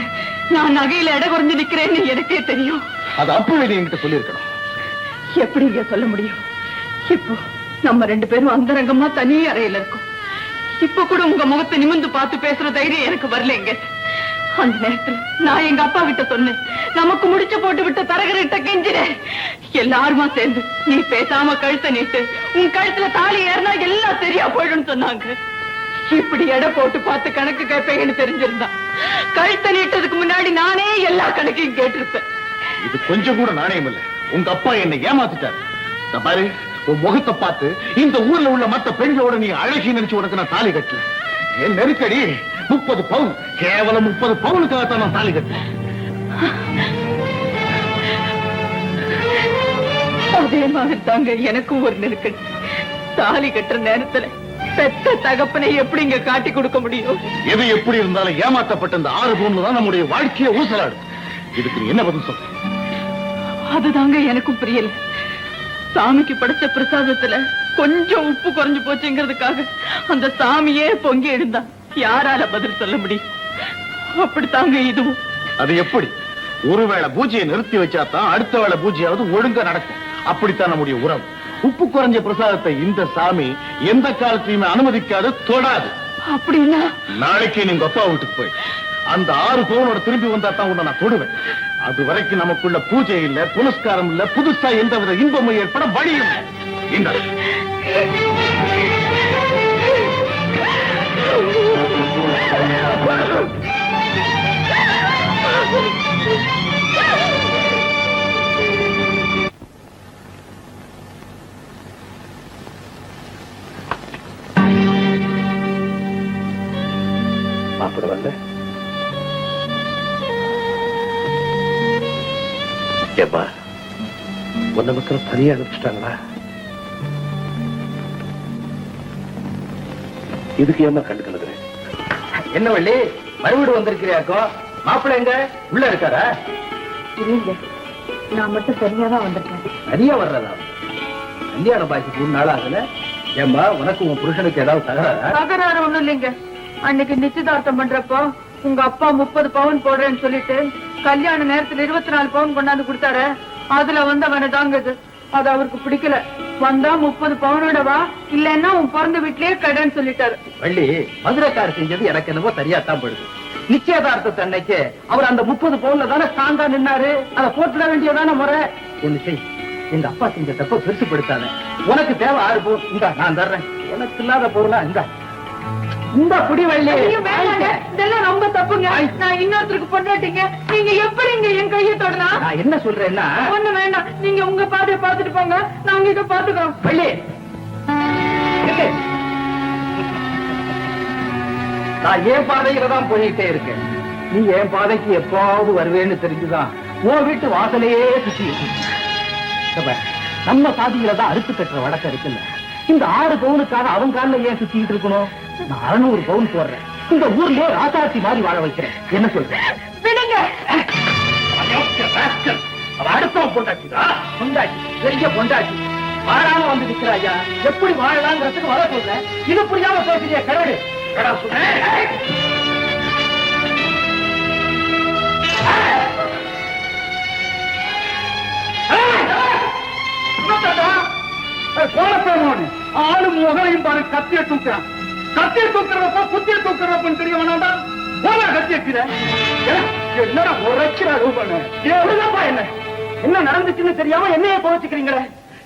நான் நகையில எடை குறைஞ்சு நிக்கிறேன்னு எனக்கே தெரியும். அது அப்பவே என்கிட்ட சொல்லியிருக்கணும். எப்படிங்க சொல்ல முடியும்? இப்போ நம்ம 2 பேரும் அந்தரங்கமா தனி அறையில இருக்கோம். இப்ப கூட உங்க முகத்தை நிமிர்ந்து பார்த்து பேசுற தைரியம் எனக்கு வரலைங்க. அந்த நேரத்துல நான் எங்க அப்பா கிட்ட சொன்னேன், நமக்கு முடிச்சு போட்டு விட்ட தரகர்கிட்ட கெஞ்சினேன். எல்லாருமா சேர்ந்து நீ பேசாம கழுத்தை நீட்டு, உன் கழுத்துல தாலி ஏறினா எல்லாம் சரியா போயிடும் சொன்னாங்க. இப்படி எடை போட்டு பார்த்து கணக்கு கேட்பேன்னு தெரிஞ்சிருந்தா கழுத்தை நீட்டதுக்கு முன்னாடி நானே எல்லா கணக்கையும் கேட்டிருப்பேன். இது கொஞ்சம் கூட நாணயம் இல்ல. உங்க அப்பா என்னை ஏமாத்திட்டாரு. பாரு, உன் முகத்தை பார்த்து இந்த ஊர்ல உள்ள மத்த பெண்களோட நீ அழகி நினைச்சு உனக்கு நான் தாலி கட்டல. என் நெருக்கடி 30 பவுன். கேவலம் 30 பவுனுக்காகத்தான் நான் தாலி கட்டேன். அதே மாதிரி தாங்க எனக்கும் ஒரு நெருக்கடி. தாலி கட்டுற நேரத்துல பெத்த தகப்பனை எப்படிங்க காட்டி கொடுக்க முடியும்? எது எப்படி இருந்தாலும் ஏமாற்றப்பட்ட இந்த 6 பவுன்ல தான் நம்முடைய வாழ்க்கையை ஊசலாடு. இதுக்கு நீ என்ன பதில் சொல்ற? அதுதாங்க எனக்கும் புரியல. சாமிக்கு படைச்ச பிரசாதத்துல கொஞ்சம் உப்பு குறைஞ்சு போச்சுங்கிறதுக்காக அந்த சாமியே பொங்கி எழுந்தா யாரால பதில் சொல்ல முடியும்? அப்படித்தாங்க இதுவும். அது எப்படி? ஒருவேளை பூஜையை நிறுத்தி வச்சாதான் அடுத்த வேளை பூஜையாவது ஒழுங்கா நடக்கும். அப்படித்தான் நம்முடைய உறவு. உப்பு குறைஞ்ச பிரசாதத்தை இந்த சாமி எந்த காலத்தையுமே அனுமதிக்காது, தொடாது. அப்படின்னா நாளைக்கு நீங்க அப்பா வீட்டுக்கு போய் அந்த 6 பவுனோட திரும்பி வந்தா தான் உன்னை நான் தொடுவேன். அது வரைக்கும் நமக்குள்ள பூஜை இல்ல, புனஸ்காரம் இல்ல, புதுசா எந்தவித இன்பமும் ஏற்பட வழியும் இந்த மாப்பிட வரல. ஏப்பா உன்ன மக்கள் தனியா அனுப்பிச்சிட்டாங்களா? இதுக்கு ஏமா கண்டு கலக்குறேன்? என்ன வள்ளி மறுபடியும் வந்திருக்கிறியாக்கோ? மாப்பிள்ளை எங்க உள்ள இருக்காரா? இல்லைங்க, நான் மட்டும் தனியாதான் வந்திருக்கேன். தனியா வர்றதா? கல்யாண பாய்ச்சி 3 நாள் ஆகல. ஏம்பா உனக்கு உன் புருஷனுக்கு ஏதாவது தகராறா? தகராறு ஒண்ணும் இல்லைங்க. அன்னைக்கு நிச்சயதார்த்தம் பண்றப்போ உங்க அப்பா 30 பவுன் போடுறேன்னு சொல்லிட்டு கல்யாண நேரத்துல 24 பவுன் கொண்டாந்து கொடுத்தாரு. அதுல வந்து அவனை தாங்குது. அது அவருக்கு பிடிக்கல. வந்தா 30 பவுனோட வா, இல்லன்னா உன் பிறந்த வீட்லயே கடன் சொல்லிட்டாரு. வள்ளி மதுரைக்கார் செஞ்சது எனக்கு என்னவோ சரியாத்தான் போடுது. நிச்சயதார்த்தத்தை அன்னைக்கு அவர் அந்த 30 பவுன்ல தானே ஸ்ட்ராங்கா நின்னாரு. அதை போட்டுட வேண்டியதான முறை. ஒண்ணு செய், எங்க அப்பா செஞ்ச தப்ப பெருசுப்படுத்தாத. உனக்கு தேவை 6 பவுன், இந்த நான் தர்றேன். உனக்கு இல்லாத பொருளா இந்த குடி வள்ளி. இதெல்லாம் ரொம்ப தப்புங்க. நான் இன்னொருத்தருக்கு பொண்டாட்டிங்க. நீங்க எப்படிங்க என் கையை தொடலாம்? நான் என்ன சொல்றேன்னா, ஒண்ணு வேண்டாம், நீங்க உங்க பாதையை பார்த்துட்டு போங்க, நாங்க இதை பாத்துக்கிறோம். வள்ளி நான் என் பாதையில தான் போயிட்டே இருக்கேன். நீ என் பாதைக்கு எப்பாவது வருவேன்னு தெரிஞ்சுதான் உன் வீட்டு வாசலையே சுத்தி இருக்கு. நம்ம சாதியில தான் அறுத்து கட்டுற வழக்கம் இருக்குல்ல. இந்த 6 பவுனுக்காக அவன் காலில் ஏன் சுத்திட்டு இருக்கணும்? நான் 600 பவுன் போடுறேன். இந்த ஊர்லயே ராசாட்சி மாதிரி வாழ வைக்கிறேன். என்ன சொல்றேன்? விடுங்க. அடுத்தவன் பொண்டாட்டிதா? பொண்டாட்டி, பெரிய பொண்டாட்டி வாழாம வந்து நிக்கிறாயா? எப்படி வாழலாங்கிறதுக்கு வர சொல்றேன். இது புரியாம பேசுறிய கடவுள். ஆளு முகலையும் பாரு, கத்திய தூக்குறான். கத்திய தூக்குறப்ப குத்திய தூக்குறப்பன்னு தெரிய வேணாண்டா. போல கத்திய என்னடா உரைக்கிறா ரூபானு? என்ன என்ன நடந்துச்சுன்னு தெரியாம என்னையே குறைச்சுக்கிறீங்களே.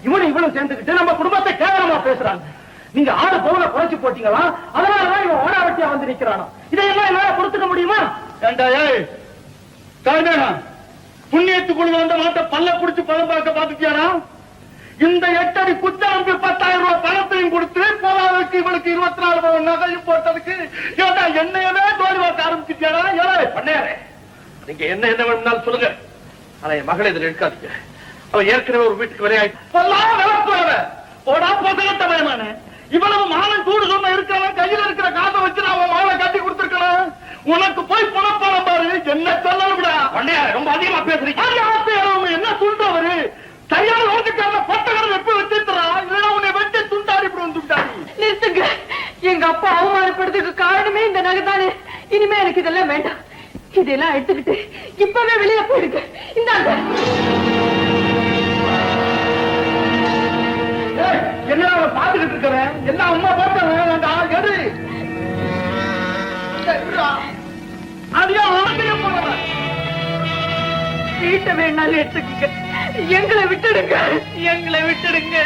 இவனும் சேர்ந்துக்கிட்டு நம்ம குடும்பத்தை கேவலமா பேசுறாங்க. நீங்க 6 பவுனை குறைச்சு போட்டீங்களா? அதனாலதான் இவன் ஓடாவட்டியா வந்து நிக்கிறானோ. இதையெல்லாம் என்னால கொடுத்துக்க முடியுமா? புண்ணியத்துக்குள்ள வந்த மாட்ட பல்ல குடிச்சு பழம் பார்க்க பாத்துட்டியானா? இந்த 8 அடி குச்சாம்பு 10,000 ரூபாய் பணத்தையும் கொடுத்து போதாதற்கு இவனுக்கு 24 பவுன் நகையும் போட்டதுக்கு என்னையவே தோல்வி பார்க்க ஆரம்பிச்சுட்டியானா? பண்ணையாரே, நீங்க என்ன வேணும்னாலும் சொல்லுங்க. ஆனா என் மகளை இதில் எடுக்காதீங்க. அவன் ஏற்கனவே ஒரு வீட்டுக்கு வரையா போடா போகட்ட பயமான. இவ்வளவு மானம் சூடு சொன்ன இருக்கிறவன் கையில இருக்கிற காசை வச்சு அவன் மகளை கட்டி கொடுத்துருக்கணும். உனக்கு போய் புனப்பணம் பாரு. என்ன சொல்லணும்டா? பண்ணையாரே, ரொம்ப அதிகமா பேசுறீங்க. என்ன சொல்றவரு? சரியான ஓட்டுக்கார பட்டகரம் எப்ப வச்சிருக்கிறான்? இல்லைன்னா உன்னை வெட்டி துண்டாடி இப்படி வந்துட்டாடி. நிறுத்துங்க. எங்க அப்பா அவமானப்படுறதுக்கு காரணமே இந்த நகை தானே. இனிமே எனக்கு இதெல்லாம் வேண்டாம். இதெல்லாம் எடுத்துக்கிட்டு இப்பவே வெளியே போயிடுங்க. இந்தாங்க. என்ன பாத்துக்கிட்டு இருக்கிறேன்? எல்லாம் அம்மா போட்டவன் எடு. வீட்டை வேணாலும் எடுத்துக்கங்க. எங்களை விட்டுடுங்க. எங்களை விட்டுடுங்க.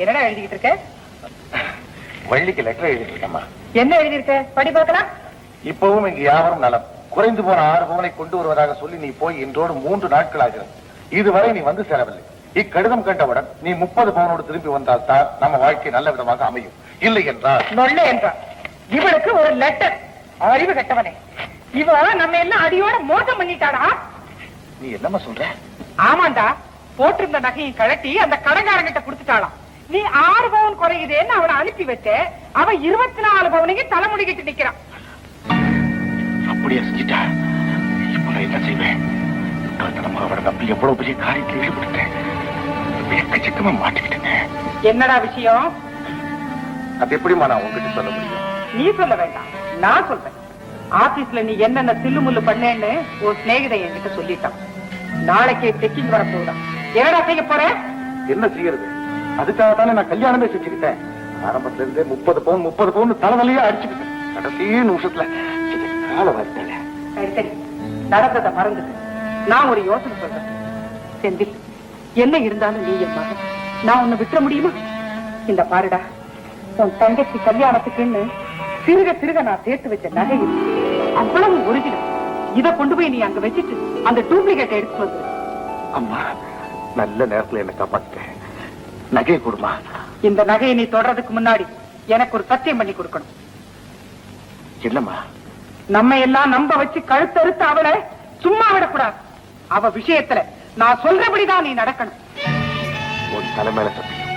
என்னடா எழுதிக்கிட்டு இருக்க? வள்ளிக்கு லெட்டர் எழுதிட்டு இருக்கேம்மா. என்ன எழுதியிருக்க? படி பார்க்கலாம். இப்பவும் இங்கு யாவரும் நலம். குறைந்து போன 6 பவுனை கொண்டு வருவதாக சொல்லி நீ போய் இன்றோடு 3 நாட்கள் ஆகிறது. இதுவரை நீ வந்து சேரவில்லை. இக்கடிதம் கண்டவுடன் நீ 30 பவுனோடு திரும்பி வந்தால் தான் நம்ம வாழ்க்கை நல்ல விதமாக அமையும். இல்லை என்றால் நொல்ல என்றான். இவளுக்கு ஒரு லெட்டர். அறிவு கட்டவனே, இவ நம்ம எல்லாம் அடியோட மோசம் பண்ணிட்டாடா. நீ என்னம்மா சொல்ற? ஆமாண்டா, போட்டிருந்த நகையை கழட்டி அந்த கடங்காரங்கிட்ட கொடுத்துட்டாளாம். நீ 6 பவுன் குறையுதேன்னு அவனை அனுப்பி வச்ச. அவன் 24 பவுனுக்கு தலைமுடிக்கிட்டு நிக்கிறான். நல்லபடியா செஞ்சுட்டா இப்ப நான் என்ன செய்வேன்? நம்ம அவரை நம்பி எவ்வளவு பெரிய காரியத்தில் ஈடுபடுத்தேன், எக்கச்சக்கமா மாட்டிக்கிட்டேங்க. என்னடா விஷயம்? அது எப்படிமா நான் உங்ககிட்ட சொல்ல முடியும்? நீ சொல்ல வேண்டாம், நான் சொல்றேன். ஆபீஸ்ல நீ என்னென்ன தில்லுமுள்ளு பண்ணேன்னு ஒரு சிநேகிதை என்கிட்ட சொல்லிட்டான். நாளைக்கே செக்கிங் வரப்போதான். என்னடா செய்ய போற? என்ன செய்யறது? அதுக்காக தானே நான் கல்யாணமே செஞ்சுக்கிட்டேன். ஆரம்பத்துல இருந்தே 30 பவுன் தலைவலியா அடிச்சுக்கிட்டேன். கடைசி நிமிஷத்துல காலை வருத்தல. சரி சரி, நடந்ததை மறந்துட்டு நான் ஒரு யோசனை சொல்றேன். செந்தில், என்ன இருந்தாலும் நீ என் மகன், நான் உன்னை விட்டுற முடியுமா? இந்த பாருடா, உன் தங்கச்சி கல்யாணத்துக்குன்னு சிறுக சிறுக நான் சேர்த்து வச்ச நகை இருக்கு. அவ்வளவு ஒரிஜினல். இத கொண்டு போய் நீ அங்க வச்சுட்டு அந்த டூப்ளிகேட் எடுத்து வந்து. அம்மா, நல்ல நேரத்துல என்ன காப்பாத்தேன். நகையை கொடுமா. இந்த நகையை நீ தொடறதுக்கு முன்னாடி எனக்கு ஒரு சத்தியம் பண்ணி கொடுக்கணும். என்னம்மா? நம்ம எல்லாம் நம்ப வச்சு கழுத்தறுத்து அவளை சும்மா விடக்கூடாது. அவ விஷயத்துல நான் சொல்றபடிதான் நீ நடக்கணும். ஒரு தலைமையில சத்தியம்,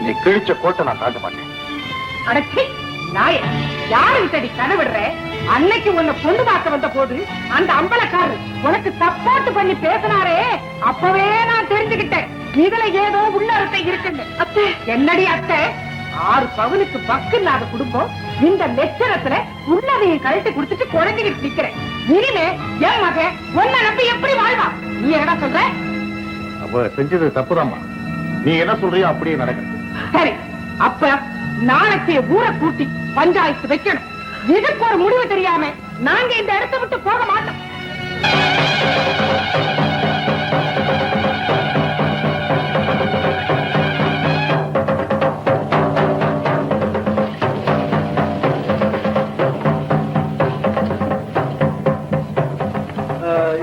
நீ கிழிச்ச கோட்டை நான் தாண்ட மாட்டேன். அடச்சி நாய, யாரு விட்டடி கனவிடுற? அன்னைக்கு உன்னை பொண்ணு பார்க்க வந்த போது அந்த அம்பலக்காரர் உனக்கு சப்போர்ட் பண்ணி பேசினாரே, அப்பவே நான் தெரிஞ்சுக்கிட்டேன் இதுல ஏதோ உள்ளர்த்தம் இருக்குன்னு. அத்தை, என்னடி அத்தை? 6 பவுனுக்கு பக்கு இல்லாத குடும்பம் இந்த லட்சணத்துல உள்ளதையும் கழட்டி குடுத்துட்டு குழந்தைகிட்டு நிக்கிறேன். இனிமே என் மகன் உன்னை நம்பி எப்படி வாழ்வா? நீ என்ன சொல்ற? அவ செஞ்சது தப்புதாம்மா. நீ என்ன சொல்றியோ அப்படியே நடக்கும். சரி, அப்ப நாளைக்கு ஊரை கூட்டி பஞ்சாயத்து வைக்கணும். இதுக்கு ஒரு முடிவு தெரியாம நாங்க இந்த இடத்தை விட்டு போக மாட்டோம்.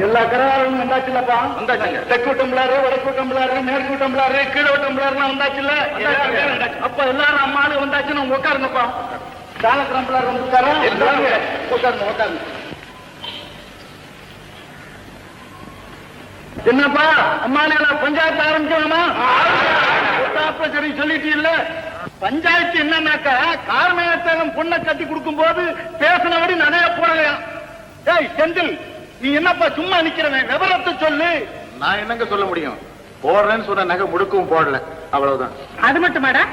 எல்லா கராரும் வந்தாச்சுல்லப்பா? வந்தாச்சுங்க. தெற்கு டம்ளாரு, வடக்கு டம்ளாரு, மேற்கு டம்ளாரு, கீழே டம்ளாருலாம் வந்தாச்சுல்ல? அப்ப எல்லாரும் அம்மாளு வந்தாச்சுன்னு உட்காருங்கப்பா. சால டம்ளார் வந்து உட்காருங்க. உட்காருங்க. என்னப்பா அம்மாளு பஞ்சாயத்து ஆரம்பிச்சோமா? சரி சொல்லிட்டீல்ல. பஞ்சாயத்து என்னன்னாக்கா, கார்மேகத்தேவன் பொண்ணை கட்டி கொடுக்கும் போது பேசினபடி நிறைய போடலையா? ஏய் செந்தில், நீ என்னப்பா சும்மா நிக்கிறவன்? விவரத்தை சொல்லு. நான் என்னங்க சொல்ல முடியும்? போடுறேன்னு சொன்ன நகை முடுக்கவும் போடல, அவ்வளவுதான். அது மட்டுமாடா,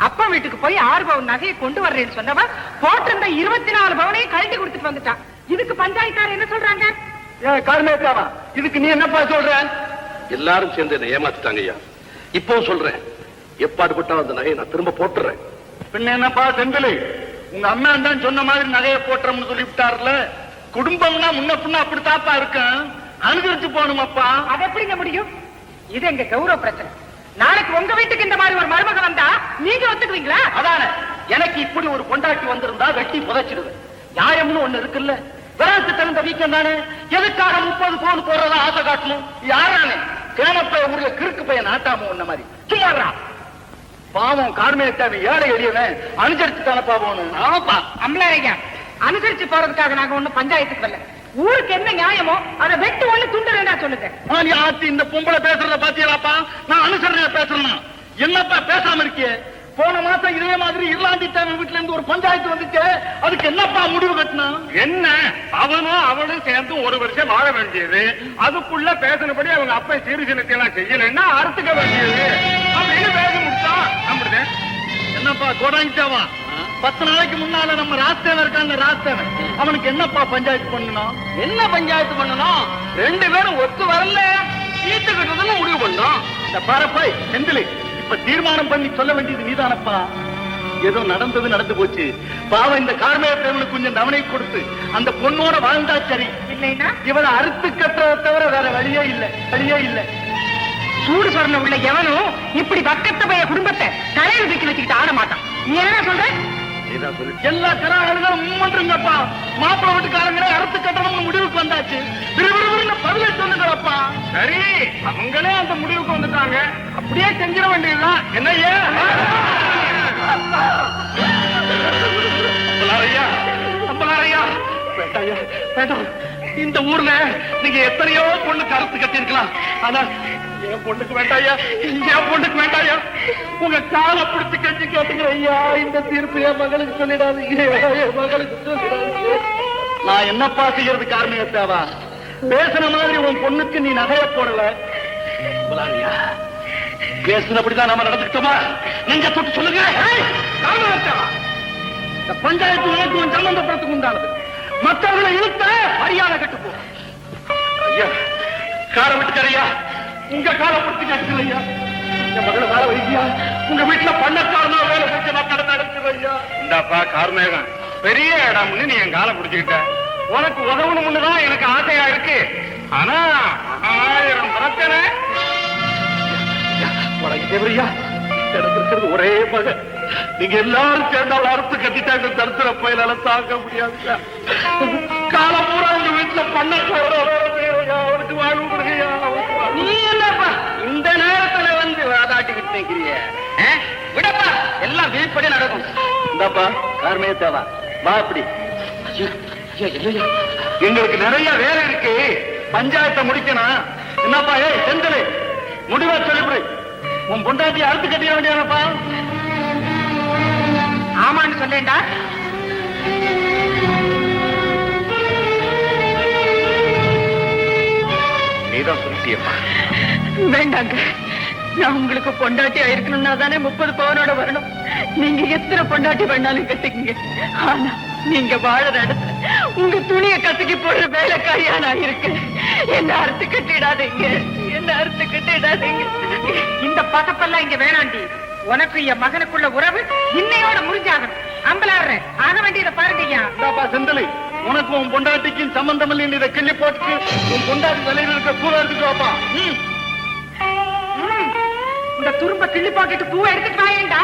அப்பா வீட்டுக்கு போய் 6 பவுன் நகையை கொண்டு வர்றேன்னு சொன்னவா போட்டிருந்த 24 பவுனையும் கழட்டி கொடுத்துட்டு வந்துட்டான். இதுக்கு பஞ்சாயத்தார் என்ன சொல்றாங்க? கார்மேகத்தேவா, இதுக்கு நீ என்னப்பா சொல்ற? எல்லாரும் சேர்ந்து என்ன ஏமாத்திட்டாங்க ஐயா. இப்போ சொல்றேன், எப்பாடு பட்டாலும் அந்த நகையை நான் திரும்ப போட்டுறேன். பின்ன என்னப்பா செந்தில், உங்க அம்மா தான் சொன்ன மாதிரி நகையை போட்டுறோம்னு சொல்லிவிட்டார்ல. குடும்பம்னா முன்ன பின்ன அப்படித்தாப்பா இருக்கும், அனுசரிச்சு போகணுமாப்பா. அது எப்படிங்க முடியும்? இது எங்க கௌரவ பிரச்சனை. நாளைக்கு உங்க வீட்டுக்கு இந்த மாதிரி ஒரு மருமக வந்தா நீங்க ஒத்துக்குவீங்களா? அதானே, எனக்கு இப்படி ஒரு கொண்டாட்டி வந்திருந்தா வெட்டி புதைச்சிடுது. நியாயம்னு ஒண்ணு இருக்குல்ல. விராசு தகுந்த வீக்கம் தானே. எதுக்காக 30 பவுன் போடுறதா ஆசை காட்டணும்? யாரானே கேனப்ப ஊர்ல கிறுக்கு பையன் நாட்டாம உன்ன மாதிரி சும்மாறா. பாவம் கார்மேகத்தேவ ஏழை எளியவன், அனுசரிச்சு தானப்பா போகணும். ஆமாப்பா அம்பளையா, அனுசரிச்சு போறதுக்காக நாங்க ஒண்ணு பஞ்சாயத்துக்கு வரல. ஊருக்கு என்ன நியாயமோ அதை வெட்டு ஒண்ணு துண்டு வேண்டா சொல்லுங்க. நீ ஆத்தி இந்த பொம்பளை பேசுறத பாத்தியலாப்பா? நான் அனுசரணையா பேசுறேன்னா என்னப்பா பேசாம இருக்கியே? போன மாசம் இதே மாதிரி இருளாண்டி தேவை வீட்டுல இருந்து ஒரு பஞ்சாயத்து வந்துச்சு. அதுக்கு என்னப்பா முடிவு கட்டணும்? என்ன, அவனும் அவளும் சேர்ந்து 1 வருஷம் வாழ வேண்டியது. அதுக்குள்ள பேசினபடி அவங்க அப்பா சீர்திருத்தம் எல்லாம் செய்யலைன்னா அறுத்துக்க வேண்டியது அப்படின்னு பேச முடிச்சான். அப்படிதான். என்னப்பா தொடங்கிட்டாவா? 10 நாளைக்கு முன்னால நம்ம ராஸ்தேவன் இருக்காங்க, ராஸ்தேவன். அவனுக்கு என்னப்பா பஞ்சாயத்து பண்ணணும்? என்ன பஞ்சாயத்து பண்ணணும்? 2 பேரும் ஒத்து வரல, சீட்டு கட்டுறதுன்னு முடிவு பண்ணோம். இந்த பாரப்பாய் செந்தில், இப்ப தீர்மானம் பண்ணி சொல்ல வேண்டியது நீதானப்பா. ஏதோ நடந்தது நடந்து போச்சு. பாவம் இந்த கார்மேகத்தேவனுக்கு கொஞ்சம் தவணை கொடுத்து அந்த பொண்ணோட வாழ்ந்தா சரி. இல்லைன்னா இவனை அறுத்து கட்டுறதை தவிர வேற வழியே இல்லை. சூடு சொரண உள்ள எவனும் இப்படி பக்கத்து பைய குடும்பத்தை தலையில தூக்கி வச்சுக்கிட்டு ஆட மாட்டான். நீ என்ன சொல்ற? எல்லா கராகளும் முன்வந்துருங்கப்பா. மாப்பிள்ளை வீட்டுக்காரங்களே அறுத்து கட்டணும்னு முடிவுக்கு வந்தாச்சு. விறுவிறுன்னு பதிலை சொல்லுங்களப்பா. சரி, அவங்களே அந்த முடிவுக்கு வந்துட்டாங்க, அப்படியே செஞ்சிட வேண்டியதுதான். என்னையா வேண்டாம். இந்த ஊர்ல நீங்க எத்தனையோ பொண்ணுக்கு அறுத்து கட்டிருக்கலாம். ஆனா என் பொண்ணுக்கு வேண்டாயா, என் பொண்ணுக்கு வேண்டாயா. உங்க காலை பிடிச்சு கட்டி கேட்டுக்கிற ஐயா. இந்த தீர்ப்பு என் மகளுக்கு சொல்லிடாதீங்க, என் மகளுக்கு சொல்லிடாதீங்க. நான் என்னப்பா செய்யறது காரணம் தேவா பேசுன மாதிரி உன் பொண்ணுக்கு நீ நகைய போடல முதலாளியா பேசுனபடிதான் நாம நடந்துக்கிட்டோமா நீங்க தொட்டு சொல்லுங்க இந்த பஞ்சாயத்து உனக்கு சம்பந்தப்படுறதுக்கு உண்டானது மற்றவர்களை இழுத்த மரியாதை கட்டுப்போம் ஐயா காரை விட்டுக்காரையா உங்க காலை பிடிச்சு கட்டுக்கல ஐயா என் மகளை கால வைத்தியா உங்க வீட்டுல பண்ணக்காரனா வேலை செஞ்சு நான் கடை நடக்குது ஐயா இந்தாப்பா கார்மேகம் பெரிய இடம்னு நீ என் காலை பிடிச்சுக்கிட்ட உனக்கு உதவணும்னுதான் எனக்கு ஆசையா இருக்கு ஆனா 1000 பிரச்சனை. தேவரையா எனக்கு இருக்கிறது ஒரே மகன் நீங்க எல்லாரும் சேர்ந்து அவளை அறுத்து கட்டிட்டாங்க தடுத்துற பயிலால தாங்க முடியாது காலம் பூரா இந்த வீட்டுல அவனுக்கு வாழ்வு கொடுங்கய்யா நீ என்னப்பா இந்த நேரத்துல வந்து வாதாட்டிக்கிட்டு நிக்கிறிய விடப்பா எல்லாம் வீழ்படி நடக்கும் இந்தாப்பா காரணமே தேவா வா அப்படி எங்களுக்கு நிறைய வேலை இருக்கு பஞ்சாயத்தை முடிக்கணும் என்னப்பா செந்தலே முடிவா சொல்லிவிடு உன் பொண்டாட்டி அறுத்து கட்டிய வேண்டியானப்பா ஆமான்னு சொல்லேண்டா. நீதான் சொல்லிட்டியம்மா. வேண்டாங்க, நான் உங்களுக்கு பொண்டாட்டி ஆயிருக்கணும்னா தானே 30 பவனோட வரணும். நீங்க எத்தனை பொண்டாட்டி வேணாலும் கட்டிக்கங்க. ஆனா நீங்க வாழற இடத்துல உங்க துணியை கசக்கி போடுற வேலைக்காரியா நான் இருக்கேன். என்ன அறுத்து கட்டிடாதீங்க, என்ன அறுத்து கட்டிடாதீங்க. இந்த பகப்பெல்லாம் இங்க வேணாண்டி. உனக்கு என் மகனுக்குள்ள உறவு இன்னையோட முடிஞ்சாகணும். அம்பலாடுற ஆக வேண்டியதை பாருங்க ஐயா. செந்தலை உனக்கு உன் பொண்டாட்டிக்கும் சம்பந்தம் இல்லை. இதை கிள்ளி போட்டு உன் பொண்டாட்டி தலையில இருக்க பூவை எடுத்துட்டு வாப்பா. இந்த துரும்ப கிள்ளி போட்டுட்டு பூவை எடுத்துட்டு வாயேண்டா.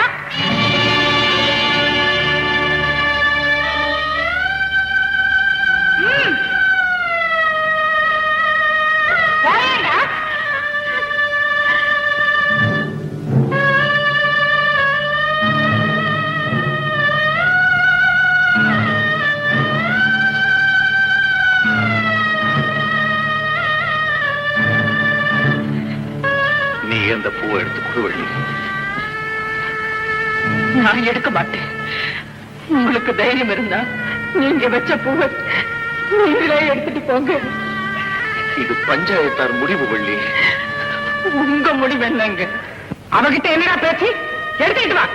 நீ அந்த பூவை எடுத்து குழுவள்ளி. நான் எடுக்க மாட்டேன். உங்களுக்கு தைரியம் இருந்தா நீங்க வச்ச பூவை நீங்களே எடுத்துட்டு போங்க. இது பஞ்சாயத்தார் முடிவு வள்ளி. உங்க முடிவு என்னங்க? அவகிட்ட என்னடா பேச்சு? எடுத்துட்டு வா.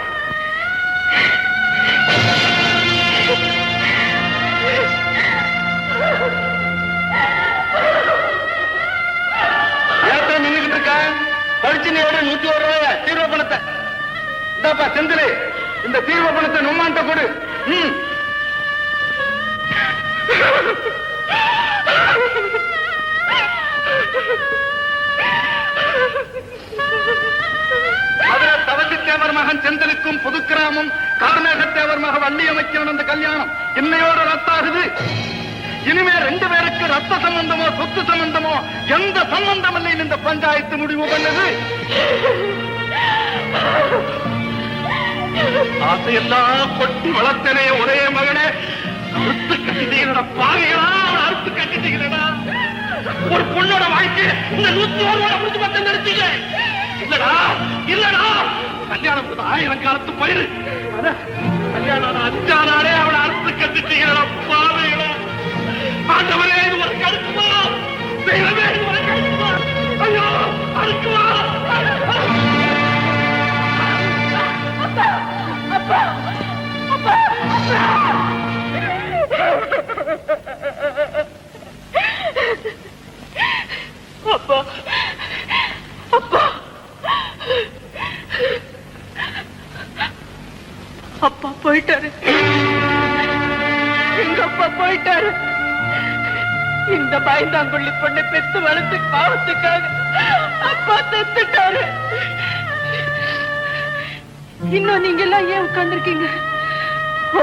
ஏத்த நின்றுகிட்டு இருக்க படிச்சு நீ 101 ரூபாய தீர்வு பணத்தை இந்தாப்பா செந்திலே, இந்த தீர்வு பணத்தை நும்மான்ட்ட கொடு. அதுல தவசித்தேவர் மகன் செந்தலுக்கும் புதுக்கிராமம் கார்மேகத்தேவர் மக வள்ளி அமைக்கணும் அந்த கல்யாணம் இன்னையோட ரத்தாகுது. இனிமே 2 பேருக்கு ரத்த சம்பந்தமோ சொத்து சம்பந்தமோ எந்த சம்பந்தம் இல்லை. இந்த பஞ்சாயத்து முடிவு பண்ணது. ஆசையெல்லாம் கொட்டி வளர்த்தனே ஒரே மகனே, அறுத்து கட்டிட்டீங்களா பாகைகளா? அறுத்து கட்டிட்டீங்களா? ஒரு பொண்ணோட வாழ்க்கை இந்த 101 ரூபாய் முடிச்சு பத்த நிறுத்தீங்க. இல்லடா இல்லடா, கல்யாணம் 1000 காலத்து பயிர். கல்யாணம் 5 நாளே அவளை அறுத்து கட்டிட்டீங்களா பாவைகளா? ஆண்டவரே, இது ஒரு கடுப்புமா? தெய்வமே, இது ஒரு கடுப்புமா? ஐயோ, அறுக்குமா? அப்பா, அப்பா, அப்பா போயிட்டாரு. எங்க அப்பா போயிட்டாரு. இந்த பயந்தாங்குள்ளி பொண்ணை பெத்து வளர்த்து பாவத்துக்காக அப்பா செத்துட்டாரு. இன்னும் நீங்க எல்லாம் ஏன் உட்கார்ந்துருக்கீங்க? ஓ,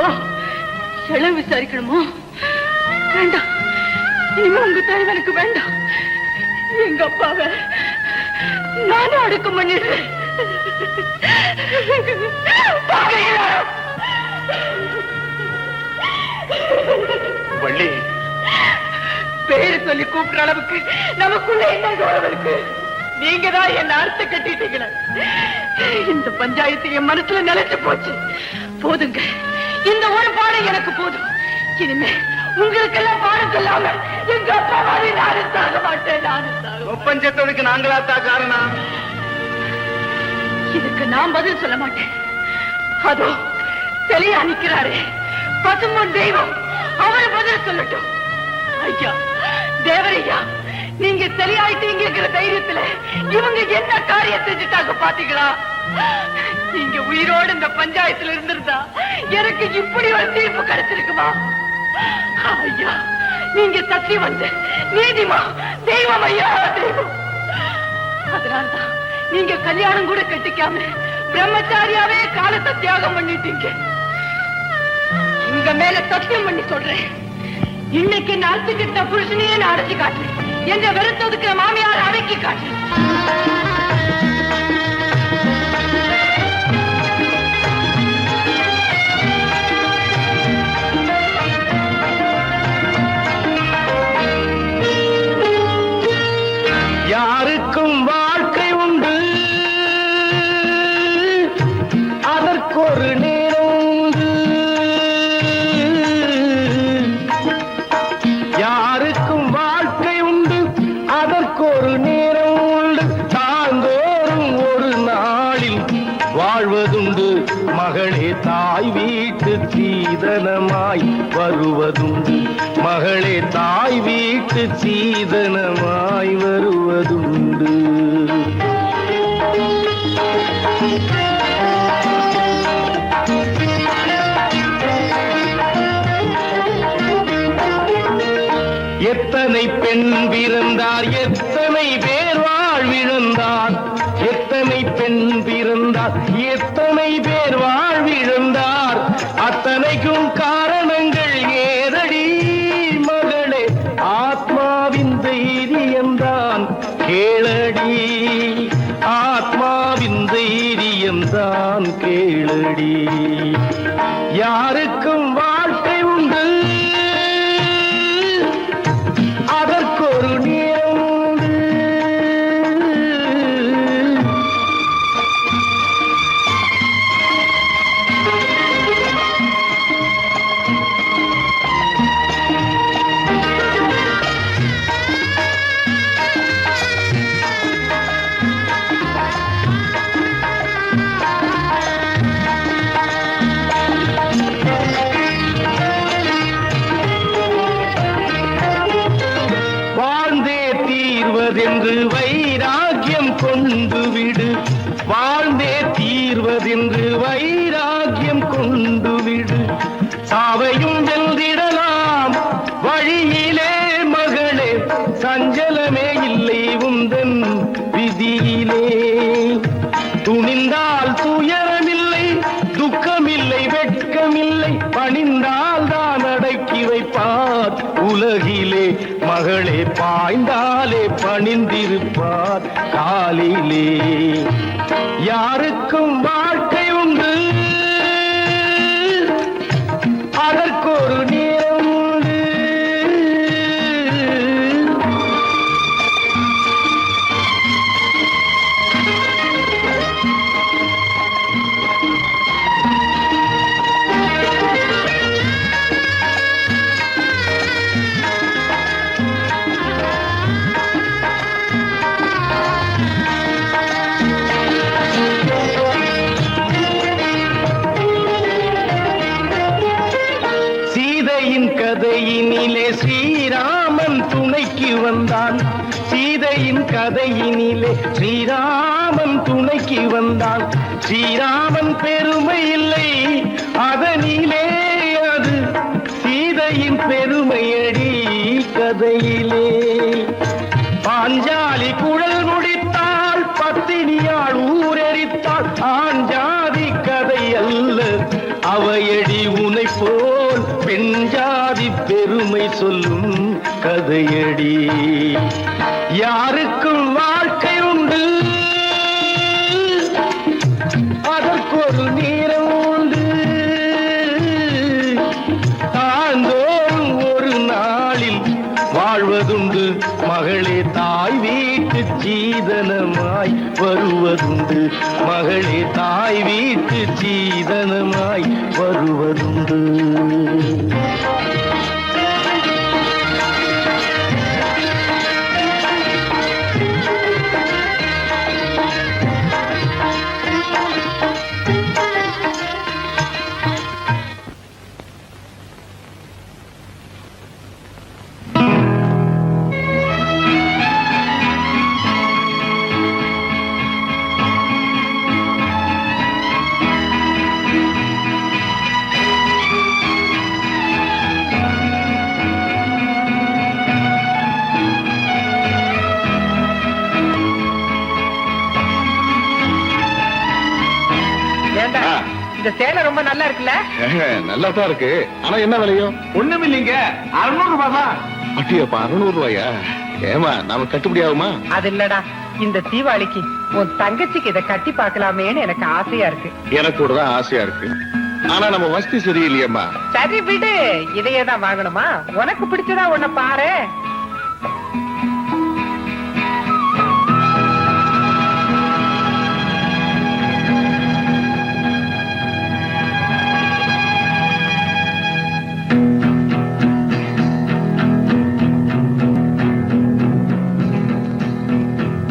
செலவு விசாரிக்கணுமோ? வேண்டாம், இனிமே உங்க தாய் எனக்கு வேண்டாம். எங்க அப்பாவை நானும் அடக்கம் பண்ணிடுறேன். வள்ளி, பேரு சொல்லி கூப்பிடுற அளவுக்கு நமக்குள்ள என்ன கௌரவம் இருக்கு? நீங்க தான் என்ன அறுத்து கட்டிட்டீங்களே. இந்த பஞ்சாயத்து என் மனசுல நிலைச்சு போச்சு. போதுங்க, இந்த ஒரு பாடம் எனக்கு போதும். இனிமே உங்களுக்கெல்லாம் பாடம் சொல்லாம எங்க அப்பா மாதிரி நானும் சாக மாட்டேன். நானும் சாக ஒப்பஞ்சத்தோடுக்கு நாங்களாத்தா காரணம். இதுக்கு நான் பதில் சொல்ல மாட்டேன். அதோ தெளியா நிக்கிறாரு பசும்பொன் தெய்வம், அவர் பதில் சொல்லட்டும். ஐயா தேவரையா, நீங்க தெளியாயிட்டீங்கிற தைரியத்துல இவங்க என்ன காரியம் செஞ்சுட்டாங்க பாத்தீங்களா? நீங்க உயிரோடு இந்த பஞ்சாயத்துல இருந்திருந்தா எனக்கு இப்படி ஒரு தீர்ப்பு கிடைச்சிருக்குமா? ஐயா நீங்க சத்தியம் நீதிமா தெய்வம் ஐயா, தெய்வம். அதனால்தான் நீங்க கல்யாணம் கூட கட்டிக்காம பிரம்மச்சாரியாவே காலத்தை தியாகம் பண்ணிட்டீங்க. உங்க மேல சத்தியம் பண்ணி சொல்றேன், இன்னைக்கு நாட்டுக்கிட்ட புருஷனையே நான் அடைச்சு காட்டுறேன். என்ற வெறுத்ததுக்கு மாமியார் அடக்கி காட்டுறேன். யாருக்கும் வாழ்க்கை உண்டு, அதற்கொரு நேரம் உண்டு. யாருக்கும் வாழ்க்கை உண்டு, அதற்கொரு நேரம் உண்டு. தாந்தோறும் ஒரு நாளில் வாழ்வதுண்டு. மகளே தாய் வீட்டு சீதனமாய் வருவதுண்டு. மகளே தாய் வீட்டு சீதனமாய் வருவதுண்டு. எத்தனை பெண் பிறந்தார், எத்தனை பேர் வாழ்விழந்தார். எத்தனை பெண் பிறந்தார், எத்தனை பேர் வாழ்விழந்தார். அத்தனைக்கும் காரணங்கள் ஏதடி மகளே, ஆத்மாவின் தைரியம்தான் கேளடி. ஆத்மாவின் தைரியம்தான் கேளடி. யாருக்கும் வாழ்க்கை உண்டு, அதற்கொரு நேரம் உண்டு. தீர்வதென்று வைராக்கியம் கொண்டு விடு. வாழ்ந்தே தீர்வதென்று வைராக்கியம் கொண்டு விடு. சாவையும் வென்றிடலாம் வழியிலே மகளே, சஞ்சலமே இல்லை உந்தன் விதியிலே. துணிந்தால் துயரமில்லை, துக்கமில்லை, வெட்கமில்லை. பணிந்தால் தான் அடக்கி வைப்பார் உலகிலே. மகளே பாய்ந்தாலே பணிந்திருப்பார் காலிலே. யாருக்கும் வாழ்க்கை உண்டு, அதற்கொரு நேரம் உண்டு. கதையினிலே ஸ்ரீராமன் துணைக்கு வந்தான். சீதையின் கதையினிலே ஸ்ரீராமன் துணைக்கு வந்தான். ஸ்ரீராமன் பெருமை இல்லை அதனிலே, அது சீதையின் பெருமையடி கதையிலே. பாஞ்சாலி குழல் முடித்தாள், பத்தினியாள் ஊரெரித்தாள். ஆஞ்சாதி கதை அல்ல அவையடி, உனை போல் பெண்ஜாதி பெருமை சொல்லும் கதையடி. யாருக்கும் வாழ்க்கை உண்டு, அதற்கொரு நேரம் உண்டு. தாழ்ந்தோறும் ஒரு நாளில் வாழ்வதுண்டு. மகளே தாய் வீட்டு சீதனமாய் வருவதுண்டு. மகளே தாய் வீட்டு சீதனமாய் வருவதுண்டு. இந்த சேலை ரொம்ப நல்லா இருக்குல்ல? நல்லா தான் இருக்கு. ஆனா என்ன விலையும்? ஒண்ணும் இல்லைங்க, 600 ரூபாய் தான். அட்டியப்பா 600 ரூபாயா? ஏமா நாம கட்டுப்படி ஆகுமா? அது இல்லடா, இந்த தீபாவளிக்கு உன் தங்கச்சிக்கு இதை கட்டி பார்க்கலாமேன்னு எனக்கு ஆசையா இருக்கு. எனக்கு கூட தான் ஆசையா இருக்கு. ஆனா நம்ம வசதி சரியில்லையம்மா. சரி விடு, இதையே தான் வாங்கணுமா? உனக்கு பிடிச்சதா உன்னை பாரு.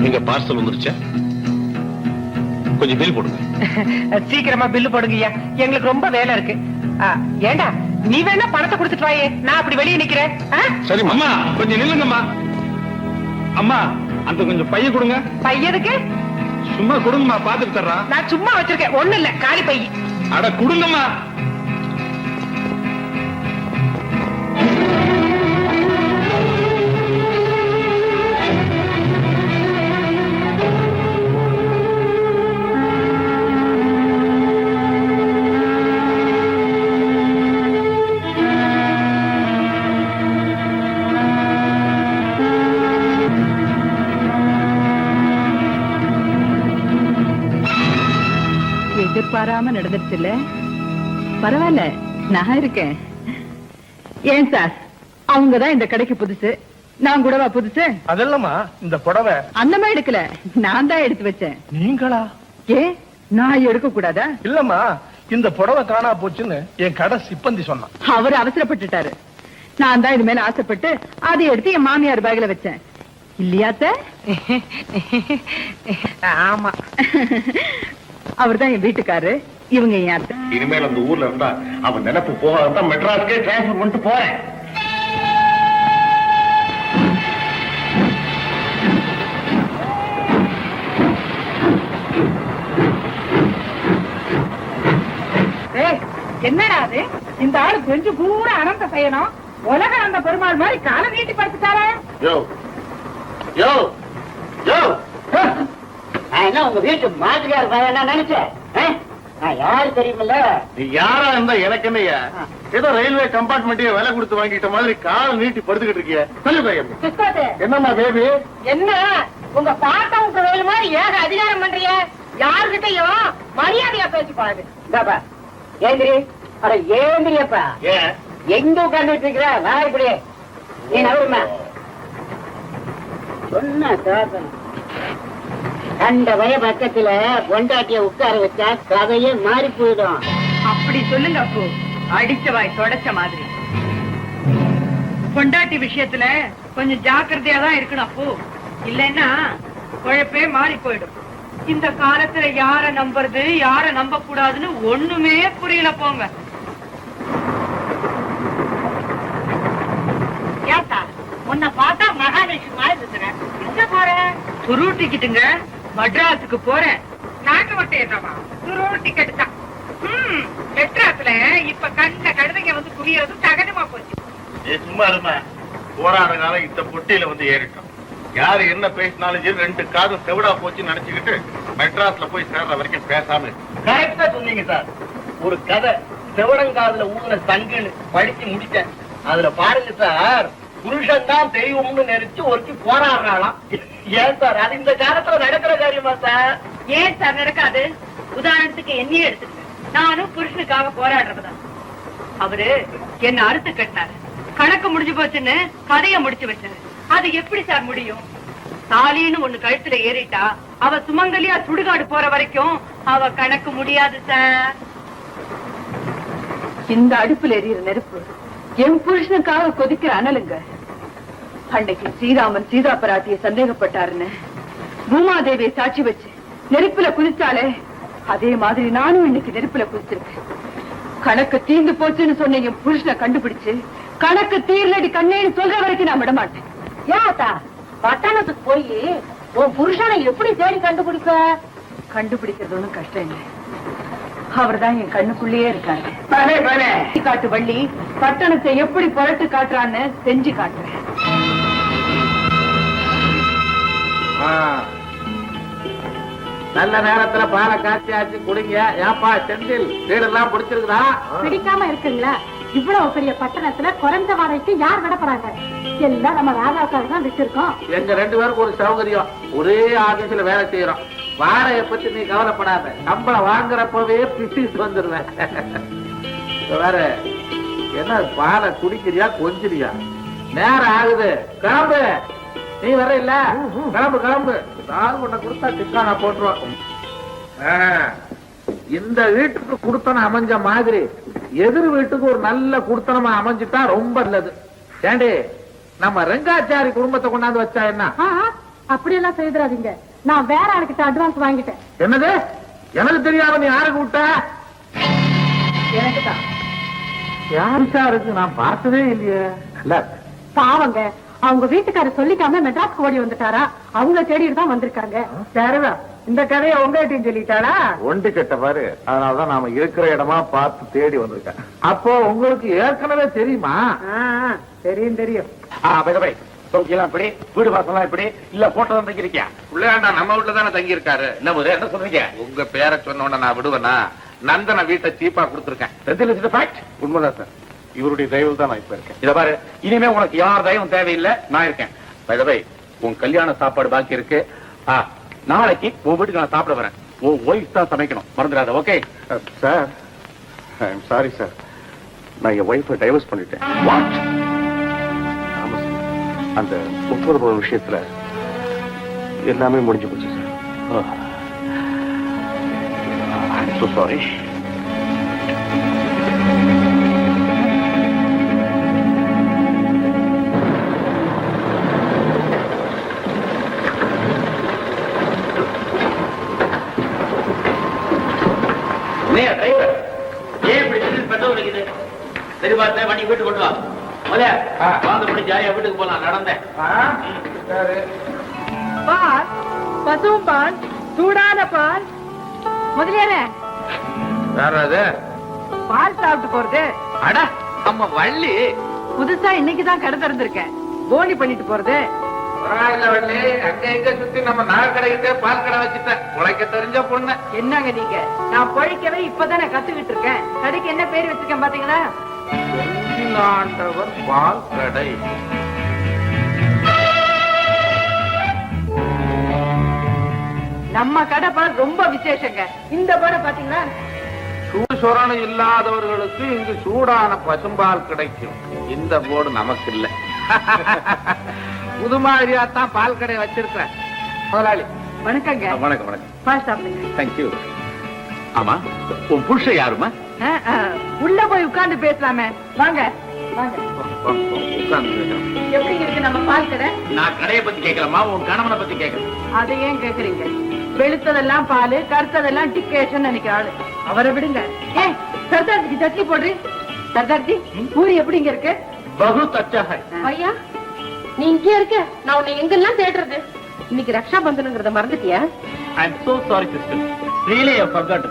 நீங்க பார்சல் வந்துருச்சா? கொஞ்சம் பில் போடுங்க. சீக்கிரமா பில்லு போடுங்கய்யா, எங்களுக்கு ரொம்ப வேலை இருக்கு. ஏண்டா நீ வேணா பணத்தை கொடுத்துட்டு வாயே, நான் அப்படி வெளியே நிக்கிறேன். சரிம்மா. அம்மா கொஞ்சம் நில்லுங்கம்மா. அம்மா அந்த கொஞ்சம் பைய கொடுங்க. பையனுக்கு சும்மா கொடுங்கம்மா, பாத்துட்டு தர்றான். நான் சும்மா வச்சிருக்கேன், ஒண்ணு இல்ல, காலி பை. அட கொடுங்கம்மா. எதிர்பாராம நடந்துருச்சுல்ல? பரவாயில்ல, நான் இருக்கேன். ஏன் சார், அவங்கதான் இந்த கடைக்கு புதுசு, நான் கூடவா புதுசு? அதெல்லாமா இந்த புடவை அந்த மாதிரி எடுக்கல, நான் தான் எடுத்து வச்சேன். நீங்களா? ஏ, நான் எடுக்க கூடாதா? இல்லம்மா, இந்த புடவை காணா போச்சுன்னு என் கடை சிப்பந்தி சொன்னான். அவர் அவசரப்பட்டுட்டாரு. நான் தான் இது மேல ஆசைப்பட்டு அதை எடுத்து என் மாமியார் பேக்ல வச்சேன். இல்லையா சார்? ஆமா. அவர்தான் என் வீட்டுக்காரு, இவங்க என் அத்தை. இனிமேல் அந்த ஊர்ல இருந்தா அவன் நினைப்பு போகாதான் மெட்ராஸ்க்கே டிரான்ஸ்பர் பண்ணிட்டு போறேன். என்னடா அது, இந்த ஆளு கொஞ்சம் கூட அனந்த செய்யணும். உலக அந்த பெருமாள் மாதிரி காலை நீட்டி படுத்துட்டாரா? யோ யோ யோ, என்ன உங்க வீட்டு மாதிரியார் பையனா நினைச்சேன்? நான் யாரு தெரியுமில்ல? நீ யாரா இருந்தா எனக்கு என்னையா? ஏதோ ரயில்வே கம்பார்ட்மெண்ட்டே விலை கொடுத்து வாங்கிட்ட மாதிரி கால் நீட்டி படுத்துக்கிட்டு இருக்கிய. சொல்லு பையன். என்னம்மா பேபி? என்ன உங்க பாட்டம் உங்க வேலை மாதிரி ஏக அதிகாரம் பண்றீங்க? யாருகிட்டயும் மரியாதையா பேசி பாருங்க. இந்தாப்பா, ஏந்திரி. அட ஏந்திரியப்பா, ஏன் எங்க உட்கார்ந்துட்டு இருக்கிற? நான் இப்படி நீ நவருமா சொன்ன கேட்கணும். அந்த வய பக்கத்துல பொண்டாட்டிய உட்கார வச்சா கதையே மாறி போயிடும். அப்படி சொல்லுங்க அப்போ, அடிச்ச வாய் தொடச்ச மாதிரி. பொண்டாட்டி விஷயத்துல கொஞ்சம் ஜாக்கிரதையா தான் இருக்கணும் அப்போ, இல்லைன்னா குழப்பே மாறி போயிடும். இந்த காலத்துல யார நம்புறது யார நம்ப கூடாதுன்னு ஒண்ணுமே புரியல போங்க. ஏத்தா, உன்னை பார்த்தா மகாலட்சுமி மாதிரி இருக்கிறேன். எங்க போற? சுருட்டிக்கிட்டுங்க, மட்ராஸுக்கு போறேன். நாங்க மட்டும் என்னவா சுருள் டிக்கெட் தான். மெட்ராஸ்ல இப்ப கண்ட கழுதைங்க வந்து குவியறது சகஜமா போச்சு. சும்மா இருமா. போராட காலம் இந்த பொட்டியில வந்து ஏறிட்டோம். யாரு என்ன பேசினாலும் சரி, ரெண்டு காதும் செவிடா போச்சுன்னு நினைச்சுக்கிட்டு மெட்ராஸ்ல போய் சேர்ற வரைக்கும் பேசாம. கரெக்டா சொன்னீங்க சார். ஒரு கதை செவடங்காதுல ஊர்ல தங்குன்னு படிச்சு முடிச்சேன். அதுல பாருங்க சார், புருஷன் தான் தெய்வம்னு நினைச்சு ஒருத்தி போராடுறாளாம். ஏன் சார், அது இந்த காலத்துல நடக்கிற காரியமா சார்? ஏன் சார் நடக்காது? உதாரணத்துக்கு என்னையே எடுத்துக்க, நானும் புருஷனுக்காக போராடுறதுதான். அவரு என்ன அறுத்து கட்டினாரு, கணக்கு முடிஞ்சு போச்சுன்னு கதைய முடிச்சு வச்சாரு. அது எப்படி சார் முடியும்? தாலின்னு ஒண்ணு கழுத்துல ஏறிட்டா அவ சுமங்கலியா சுடுகாடு போற வரைக்கும் அவ கணக்கு முடியாது சார். இந்த அடுப்புல எரியிற நெருப்பு என் புருஷனுக்காக கொதிக்கிற அனலுங்க. அன்னைக்கு ஸ்ரீராமன் சீதா பிராட்டிய சந்தேகப்பட்டாருன்னு பூமாதேவியை சாட்சி வச்சு நெருப்புல குதிச்சாலே, அதே மாதிரி நானும் இன்னைக்கு நெருப்புல குதிச்சிருக்கேன். கணக்கு தீர்ந்து போச்சுன்னு சொன்ன என் புருஷனை கண்டுபிடிச்சு கணக்கு தீர்லடி கண்ணேன்னு சொல்ற வரைக்கும் நான் விட மாட்டேன். ஏத்தா, பட்டணத்துக்கு போய் உன் புருஷனை எப்படி தேடி கண்டுபிடிக்க? கண்டுபிடிக்கிறது ஒண்ணும் கஷ்டம் இல்லை. அவர்தான் என் கண்ணுக்குள்ளேயே இருக்காரு. காட்டு வள்ளி பட்டணத்தை எப்படி புரட்டு காட்டுறான்னு செஞ்சு காட்டுறேன். நல்ல நேரத்துல பாலை காய்ச்சியாச்சு குடிங்க. ஏப்பா செந்தில், வீடெல்லாம் பிடிச்சிருக்குதா? பிடிக்காம இருக்குங்களா? இவ்வளவு பெரிய பட்டணத்துல குறைஞ்ச வாடகைக்கு யார் விட போறாங்க? எல்லாம் நம்ம ராதாக்காக தான் வச்சிருக்கோம். எங்க 2 பேருக்கு ஒரு சௌகரியம், ஒரே ஆபீஸ்ல வேலை செய்யறோம். வாடகை பத்தி நீ கவலைப்படாத, சம்பளம் வாங்குறப்பவே பிசிஸ் வந்துருவேன். வேற என்ன, பாலை குடிக்கிறியா கொஞ்சிரியா? நேரம் ஆகுது, கிளம்பு. நீ வர இல்ல, கிளம்பு கிளம்பு. யாரும் உன்னை கொடுத்தா டிக்கானா போட்டுருவோம். இந்த வீட்டுக்கு குடுத்தனம் அமைஞ்ச மாதிரி எதிர் வீட்டுக்கு ஒரு நல்ல குடுத்தனமா அமைஞ்சுட்டா ரொம்ப நல்லது. ஏண்டி, நம்ம ரெங்காச்சாரி குடும்பத்தை கொண்டாந்து வச்சா என்ன? அப்படியெல்லாம் செய்திடாதீங்க. நான் வேற ஆளுக்கிட்ட அட்வான்ஸ் வாங்கிட்டேன். என்னது? எனக்கு தெரியாம நீ யாருக்கு விட்ட? எனக்கு தான். யாருக்கா இருக்கு? நான் பார்த்ததே இல்லையே. பாவங்க, அவங்க வீட்டுக்காரர் சொல்லிக்காம மெட்ராஸ்க்கு ஓடி வந்துட்டாரா? அவங்க தேடிட்டு தான் வந்திருக்காங்க. சரிதா, இந்த கதையை உங்ககிட்டயும் சொல்லிட்டாளா? ஒண்டி கட்ட பாரு, அதனாலதான் நாம இருக்கிற இடமா பார்த்து தேடி வந்திருக்கேன். அப்போ உங்களுக்கு ஏற்கனவே தெரியுமா? தெரியும் தெரியும். இப்படி வீடு வாசலாம் இப்படி இல்ல போட்டோ தான் தங்கிருக்கியா? பிள்ளையாண்டா நம்ம வீட்டுல தானே தங்கி இருக்காரு. என்ன சொல்றீங்க? உங்க பேரை சொன்ன உடனே நான் விடுவேனா? நந்தன வீட்டை சீப்பா கொடுத்துருக்கேன். உண்மைதான் சார், இவருடைய தயவு தான் நான் இப்ப இருக்கேன். இத பாரு, இனிமே உனக்கு யார் தயவும் தேவையில்லை, நான் இருக்கேன். பை உன் கல்யாண சாப்பாடு பாக்கி இருக்கு. நாளைக்கு உன் வீட்டுக்கு நான் சாப்பிட வரேன். உன் ஒய்ஃப் தான் சமைக்கணும், மறந்துடாத. Okay sir? I am sorry sir, நான் என் ஒய்ஃபை டைவர்ஸ் பண்ணிட்டேன். வாட்? அந்த 30 விஷயத்துல எல்லாமே முடிஞ்சு போச்சு sir. I am so sorry. வண்டி வீட்டு கொண்டு வா. வாங்க, ஜாலியா வீட்டுக்கு போலாம். நடந்தேன். பால், பசும் பால், சூடான பால். முதலியாரே, யாராவது பால் சாப்பிட்டு போறது? அட நம்ம வள்ளி, புதுசா இன்னைக்குதான் கடை திறந்திருக்கேன். போனி பண்ணிட்டு போறது. வள்ளி அங்க எங்க சுத்தி நம்ம நகை கடைக்கிட்டே பால் கடை வச்சுட்டேன். உழைக்க தெரிஞ்ச பொண்ணு. என்னங்க நீங்க? நான் பொழைக்கவே இப்பதானே கத்துக்கிட்டு இருக்கேன். கடைக்கு என்ன பேர் வச்சிருக்கேன் பாத்தீங்களா? ஆண்டவர் பால் கடை. நம்ம கடை பால் ரொம்ப விசேஷங்க. இந்த போர்டை பாத்தீங்களா? சூடு சொரணம் இல்லாதவர்களுக்கு இங்கு சூடான பசும்பால் கிடைக்கும். இந்த போர்டு நமக்கு இல்ல. புது மாதிரியா தான் பால் கடை வச்சிருக்கிறேன். முதலாளி வணக்கங்க. வணக்கம். வணக்கம். பால் சாப்பிடுங்க. தேங்க்யூ. ஆமா, உன் புருஷன் யாருமா? உள்ள போய் உட்கார்ந்து பேசலாமே. வாங்க வாங்க. எப்படி இருக்கு நம்ம பால் கடை? நான் கடையை பத்தி கேட்கலாமா, உன் கணவனை பத்தி கேட்கலாம்? அதை ஏன் கேக்குறீங்க? வெளுத்ததெல்லாம் பால், கருத்ததெல்லாம் டிக்கேஷன் நினைக்கிற ஆளு. அவரை விடுங்க. ஏன் சர்தார்ஜிக்கு சட்னி போடுறீ? சர்தார்ஜி, பூரி எப்படிங்க இருக்கு? பகுத் அச்சா ஹை. ஐயா, நீ இங்கே இருக்க, நான் உன்னை எங்கெல்லாம் தேடுறது? இன்னைக்கு ரக்ஷா பந்தனுங்கிறத மறந்துட்டியா? I am so sorry sister, really I forgot.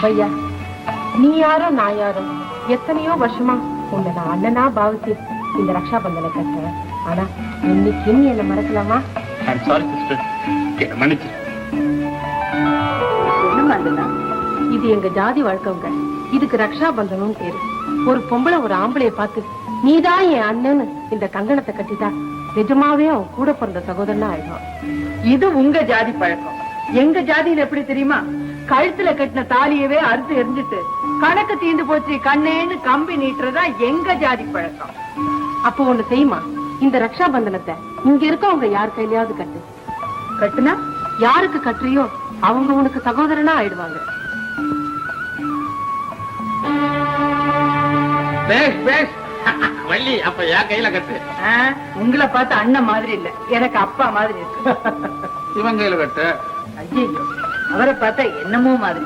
ஐயா, நீ யாரோ நான் யாரோ, எத்தனையோ வருஷமா உன்னை நான் அண்ணனா பாவிச்சு இந்த ரக்ஷா பந்தனை கட்டேன். ஆனா இன்னைக்கு நீ என்ன மறக்கலாமா? ஐ அம் சாரி சிஸ்டர், என்ன மன்னிச்சு. இது எங்க ஜாதி வழக்கங்க. இதுக்கு ரக்ஷா பந்தனும் பேரு. ஒரு பொம்பளை ஒரு ஆம்பளைய பார்த்து நீதான் என் அண்ணன்னு இந்த கங்கணத்தை கட்டிட்டா நிஜமாவே அவன் கூட பிறந்த சகோதரனா ஆயிடும். இது உங்க ஜாதி பழக்கம். எங்க ஜாதியில எப்படி தெரியுமா? கழுத்துல கட்டின தாலியவே அறுத்து எரிஞ்சிட்டு கணக்கு தீந்து போச்சு கண்ணேன்னு கம்பி நீட்டுறதா எங்க ஜாதி பழக்கம். அப்போ ஒண்ணு செய்யுமா, இந்த ரக்ஷா பந்தனத்தை இங்க இருக்கவங்க யார் கையிலயாவது கட்டு. கட்டுனா யாருக்கு கட்டுறியோ அவங்க உனக்கு சகோதரனா ஆயிடுவாங்க. வள்ளி, அப்ப என் கையில கட்டு. உங்களை பார்த்து அண்ணன் மாதிரி இல்ல, எனக்கு அப்பா மாதிரி இருக்கு. இவன் கையில கட்டு. ஐயோ, அவரை பார்த்தா என்னமோ மாதிரி.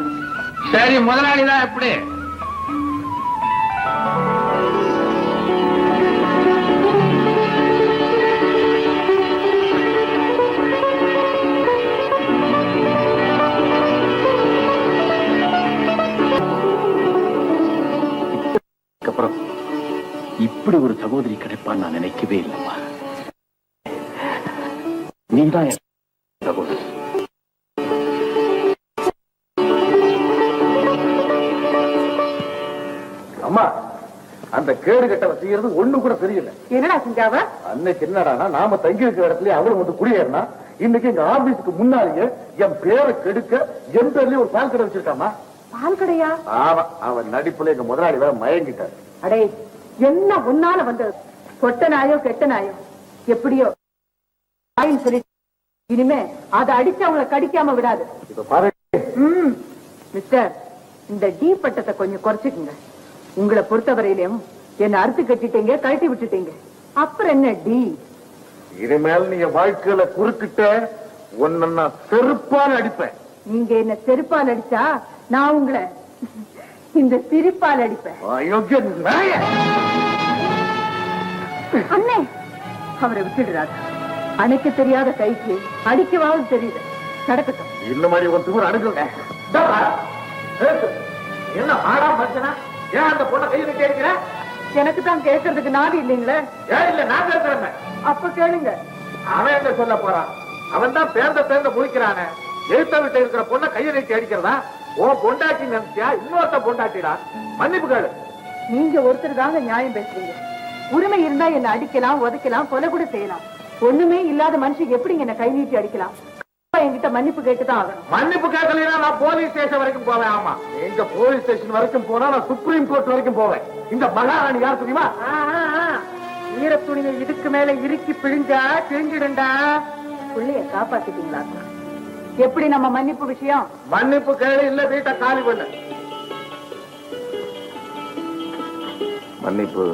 சரி, முதலாளிதான் எப்படி? அப்புறம் இப்படி ஒரு சகோதரி கிடைப்பான்னு நான் நினைக்கவே இல்லைம்மா. நீதான் சகோதரி. அம்மா அந்த கேடு கட்டவ செய்யறது ஒண்ணு கூட தெரியல. என்னடா செஞ்சாவ? அன்னைக்கு என்னடானா நாம தங்கி இருக்கிற இடத்துல அவளும் வந்து குடியேறினா, இன்னைக்கு எங்க ஆபீஸ்க்கு முன்னாலேயே என் பேரை கெடுக்க என் பேர்லயே ஒரு பால் கடை வச்சிருக்காமா. பால் கடையா? ஆமா, அவன் நடிப்புல எங்க முதலாளி வேற மயங்கிட்டார். அடே, என்ன ஒன்னால வந்தது? கொட்ட நாயோ கெட்ட நாயோ எப்படியோ சொல்லி இனிமே அதை அடிச்சு அவங்களை கடிக்காம விடாது. இப்ப பாரு மிஸ்டர், இந்த டி பட்டத்தை கொஞ்சம் குறைச்சுக்குங்க. உங்களை பொறுத்தவரையிலும் என்ன அறுத்து கட்டிட்டீங்க, கழட்டி விட்டுட்டீங்க, அப்புறம் என்ன டி? இனிமேல் நீ வாழ்க்கையில குறுக்கிட்ட உன்னை நான் செருப்பால் அடிப்பேன். நீங்க என்ன செருப்பால் அடிச்சா நான் உங்களை இந்த சிரிப்பால் அடிப்பேன். அயோக்கிய நாய! அண்ணே, அவரை விட்டுடுறாரு. அணைக்க தெரியாத கைக்கு அடிக்கவாவது தெரியுது. நடக்கட்டும். இந்த மாதிரி ஒரு திமிர் அணுகுங்க. என்ன ஆடா மனுஷனா? ஏன் அந்த பொண்ணை கையை விட்டு அடிக்கிற? எனக்கு தான் கேட்கறதுக்கு நாதி இல்லைங்களே. ஏன் இல்ல, நான் கேட்கிறேன். அப்ப கேளுங்க. அவன் என்ன சொல்ல போறான்? அவன் தான் பேர்ந்த முடிக்கிறானே. எழுத்த விட்டு இருக்கிற பொண்ணை கையை நீட்டி அடிக்கிறதா? உன் பொண்டாட்டி நினைச்சியா? இன்னொருத்த பொண்டாட்டிடா. மன்னிப்பு கேளு. நீங்க ஒருத்தர் தாங்க நியாயம் பேசுறீங்க. உரிமை இருந்தா என்ன அடிக்கலாம், உதைக்கலாம், கொலை கூட செய்யலாம். ஒண்ணுமே இல்லாத மனுஷன் எப்படி என்ன கை நீட்டி அடிக்கலாம்? என்கிட்ட மன்னிப்பு கேட்டுதான் ஆகணும். மன்னிப்பு கேட்கலாம், நான் போலீஸ் ஸ்டேஷன் வரைக்கும் போவேன். ஆமா, எங்க போலீஸ் ஸ்டேஷன் வரைக்கும் போனா நான் சுப்ரீம் கோர்ட் வரைக்கும் போவேன். இந்த மகாராணி யார் தெரியுமா? ஈரத்துணியை இதுக்கு மேல இறுக்கி பிழிஞ்சா கிழிஞ்சிடுண்டா. புள்ளைய காப்பாத்திட்டீங்களா? எப்படி நம்ம மன்னிப்பு விஷயம்? மன்னிப்பு கேளு, இல்ல வீட்டை காலி பண்ணு. மன்னிப்பு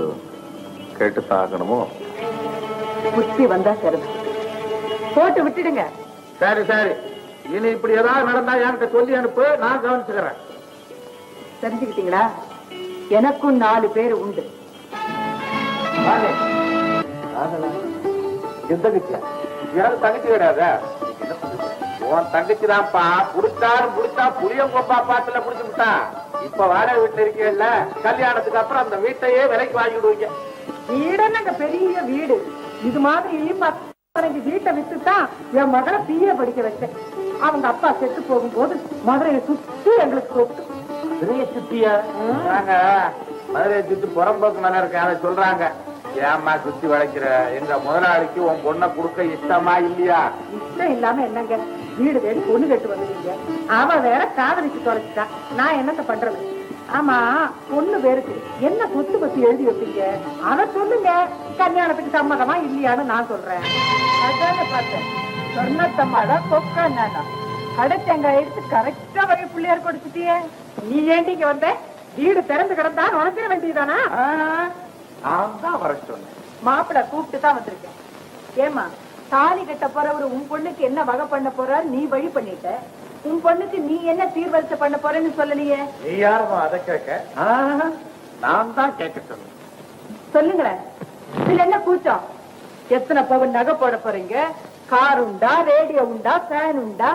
கேட்டுத்தான் ஆகணுமோ? புத்தி வந்தா சரி, போட்டு விட்டுடுங்க. சரி சரி, இனி இப்படி ஏதாவது நடந்தா என்கிட்ட சொல்லி அனுப்பு, நான் கவனிச்சுக்கிறேன். தெரிஞ்சுக்கிட்டீங்களா? எனக்கும் 4 பேர் உண்டு. யாரும் தங்கச்சி கிடையாத? உன் தங்கச்சி தான்ப்பா. புடிச்சாலும் புடிச்சா புளியங்கொப்பா பாட்டுல புடிச்சு விட்டான். இப்ப வாடகை வீட்டுல இருக்கீங்கல்ல, கல்யாணத்துக்கு அப்புறம் அந்த வீட்டையே விலைக்கு வாங்கிடுவீங்க. வீடுன்னு பெரிய வீடு. இது மாதிரி 15 வீட்டை வித்துதான் என் மகளை பிஏ படிக்க வச்சேன். அவங்க அப்பா செத்து போகும்போது மதுரையை சுத்தி எங்களுக்கு கொடுத்து. மதுரையை சுத்தியா? மதுரையை சுத்தி புறம்போக்கு நல்லா இருக்கேன் அதை சொல்றாங்க. ஏம்மா சுத்தி வளைக்கிற? எங்க முதலாளிக்கு உன் பொண்ணை கொடுக்க இஷ்டமா இல்லையா? இஷ்டம் இல்லாம என்னங்க, வீடு வேறு பொண்ணு கட்டு வந்துட்டீங்க. அவ வேற காதலிச்சு தொலைச்சிட்டா. நான் என்னத்த பண்றது? ஆமா, பொண்ணு பேருக்கு என்ன சொத்து பத்தி எழுதி வைப்பீங்க? அத சொல்லுங்க. கல்யாணத்துக்கு சம்மதமா இல்லையான்னு நான் சொல்றேன். அதான பார்த்தேன். சொன்னத்தம்மாடா கொக்கா நானா கடைத்தேங்காய் எடுத்து கரெக்டா வகை பிள்ளையார் கொடுத்துட்டியே. நீ ஏண்டிங்க வந்த? வீடு திறந்து கிடந்தா நுழைஞ்சிட வேண்டியதானா? நான் தான் வர சொன்னேன். மாப்பிள்ள கூப்பிட்டு தான் வந்திருக்கேன். ஏமா, தாலி கட்ட போறவரு உன் பொண்ணுக்கு என்ன வகை பண்ண போறாரு நீ வழி பண்ணிட்ட. உன் பொண்ணுக்கு நீ என்ன தீர்வரிசை பண்ண போறேன்னு சொல்லலையே. நீ யாரும் அதை கேட்க? நான் தான் கேட்க சொன்னேன். சொல்லுங்களேன், இதுல என்ன கூச்சம்? எத்தனை பவன் நகை போட போறீங்க? கார் உண்டா, ரேடியோ உண்டா, ஃபேன் உண்டா,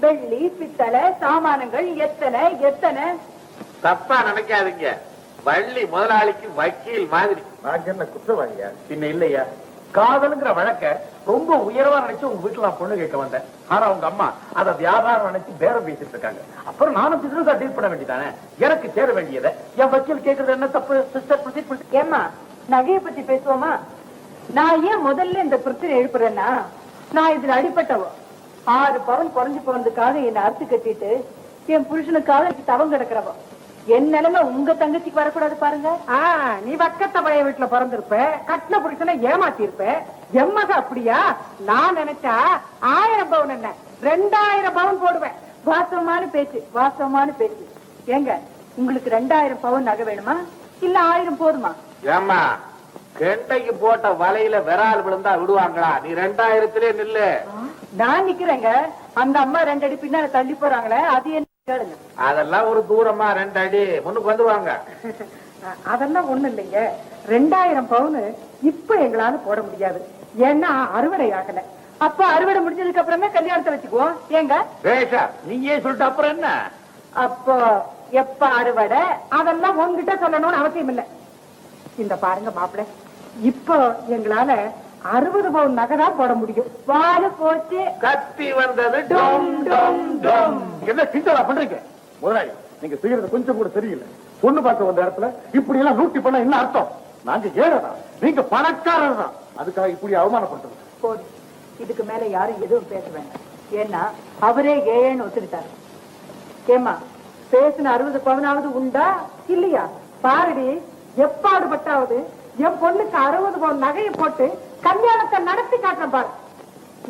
வெள்ளி பித்தளை சாமானங்கள் எத்தனை எத்தனை? தப்பா நினைக்காதீங்க. வள்ளி முதலாளிக்கு வக்கீல் மாதிரி. நான் என்ன குற்றவாளியா? பின்ன இல்லையா? காதலுங்கிற வழக்க ரொம்ப உயர்வா நினைச்சு உங்க வீட்டுல நான் பொண்ணு கேட்க வந்தேன். ஆனா உங்க அம்மா அதை வியாபாரம் நினைச்சு பேரம் பேசிட்டு இருக்காங்க. அப்புறம் நானும் பிசினஸா டீல் பண்ண வேண்டியதானே. எனக்கு சேர வேண்டியதை என் வக்கீல் கேட்கறது என்ன தப்பு? சிஸ்டர், ஏமா, நகையை பத்தி பேசுவோமா? நான் ஏன் முதல்ல இந்த பிரச்சனை எழுப்புறேன்னா, நான் இதுல அடிப்பட்டவோ 6 பவன் குறைஞ்சு போனதுக்காக என்ன அறுத்து கட்டிட்டு என் புருஷனுக்காக தவம் கிடக்கிறவோ. என் நிலைமை உங்க தங்கச்சிக்கு வரக்கூடாது பாருங்க. நீ வக்கத்த பழைய வீட்டுல பிறந்திருப்ப, கட்டின புருஷனை ஏமாத்தி இருப்ப. எம்மக அப்படியா? நான் நினைச்சா 1000 பவுன் என்ன 2000 பவுன் போடுவேன். வாசவமான பேச்சு, வாசவமான பேச்சு. ஏங்க, உங்களுக்கு 2000 பவுன் நகை வேணுமா இல்ல 1000 போதுமா? ஏமா, கெண்டைக்கு போட்ட வலையில விரால் விழுந்தா விடுவாங்களா? நீ 2000லே நில்லு. நான் நிக்கிறேங்க. அந்த அம்மா 2 அடி பின்னால தள்ளி போறாங்களே, அது என்ன கேளுங்க. அதெல்லாம் ஒரு தூரமா 2 அடி முன்னுக்கு வந்துவாங்க. அதெல்லாம் ஒண்ணு இல்லைங்க. 2000 பவுன் இப்ப எங்களால போட முடியாது. ஏன்னா அறுவடை ஆகல. அப்ப அறுவடை முடிஞ்சதுக்கு அப்புறமே கல்யாணத்தை வச்சுக்குவோம். ஏங்க நீயே சொல்லிட்டு அப்புறம் என்ன? அப்போ எப்ப அறுவடை அதெல்லாம் உங்ககிட்ட சொல்லணும்னு அவசியம் இல்லை. இந்த பாருங்க மாப்பிள்ள, இப்போ எங்களால 60 பவுன் நகைதான் போட முடியும். வாழ போச்சு, கத்தி வந்தது டொம் டொம் டொம். என்ன கிண்டலா பண்றீங்க? முதலாளி, நீங்க செய்யறது கொஞ்சம் கூட தெரியல. பொண்ணு பார்க்க வந்த இடத்துல இப்படி எல்லாம் லூட்டி பண்ண என்ன அர்த்தம்? நாங்க ஏழைதான், நீங்க பணக்காரர் தான், அதுக்காக இப்படி அவமானப்படுத்துறது போதும். இதுக்கு மேல யாரும் எதுவும் பேச வேண்டாம். ஏன்னா அவரே ஏன்னு ஒத்துக்கிட்டாரு. ஏமா பேசின 60 பவனாவது உண்டா இல்லையா? பாருடி, எப்பாடுபட்டாவது என் பொண்ணுக்கு 60 பவுன் நகையை போட்டு கல்யாணத்தை நடத்தி காட்டுறேன் பாரு.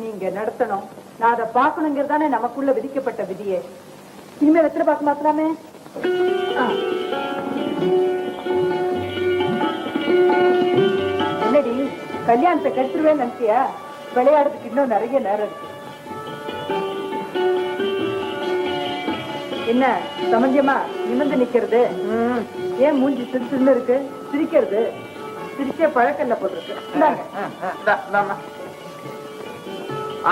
நீங்க நடத்தணும், நான் அதை பாக்கணுங்கிறதானே நமக்குள்ள விதிக்கப்பட்ட விதியே. இனிமே வெத்திர பார்க்க மாத்தலாமே. என்னடி கல்யாணத்தை கட்டுருவேன்னு நினைச்சியா? விளையாடுறதுக்கு இன்னும் நிறைய நேரம் இருக்கு. என்ன சம்பந்தியமா நிமிர்ந்து நிக்கிறது? ஏன் மூஞ்சி சிரிச்சுன்னு இருக்கு? சிரிக்கிறது சிரிச்சே பழக்கல்ல போட்டிருக்கு.